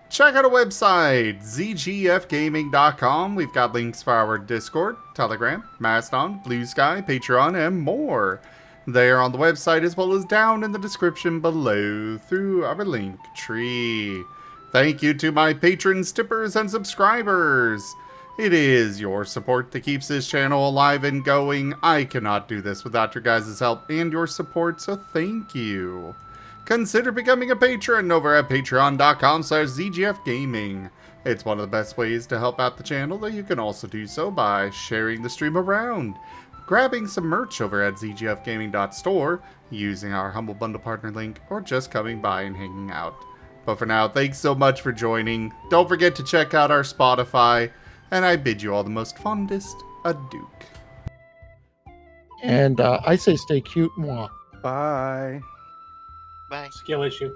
Check out our website, zgfgaming.com. We've got links for our Discord, Telegram, Mastodon, Blue Sky, Patreon, and more. There on the website as well as down in the description below through our link tree. Thank you to my patrons, tippers, and subscribers. It is your support that keeps this channel alive and going. I cannot do this without your guys' help and your support, so thank you. Consider becoming a patron over at patreon.com/zgfgaming. It's one of the best ways to help out the channel, though you can also do so by sharing the stream around, grabbing some merch over at zgfgaming.store, using our Humble Bundle partner link, or just coming by and hanging out. But for now, thanks so much for joining. Don't forget to check out our Spotify, and I bid you all the most fondest adieu. And I say stay cute. Mwah. Bye. Bye. Skill issue.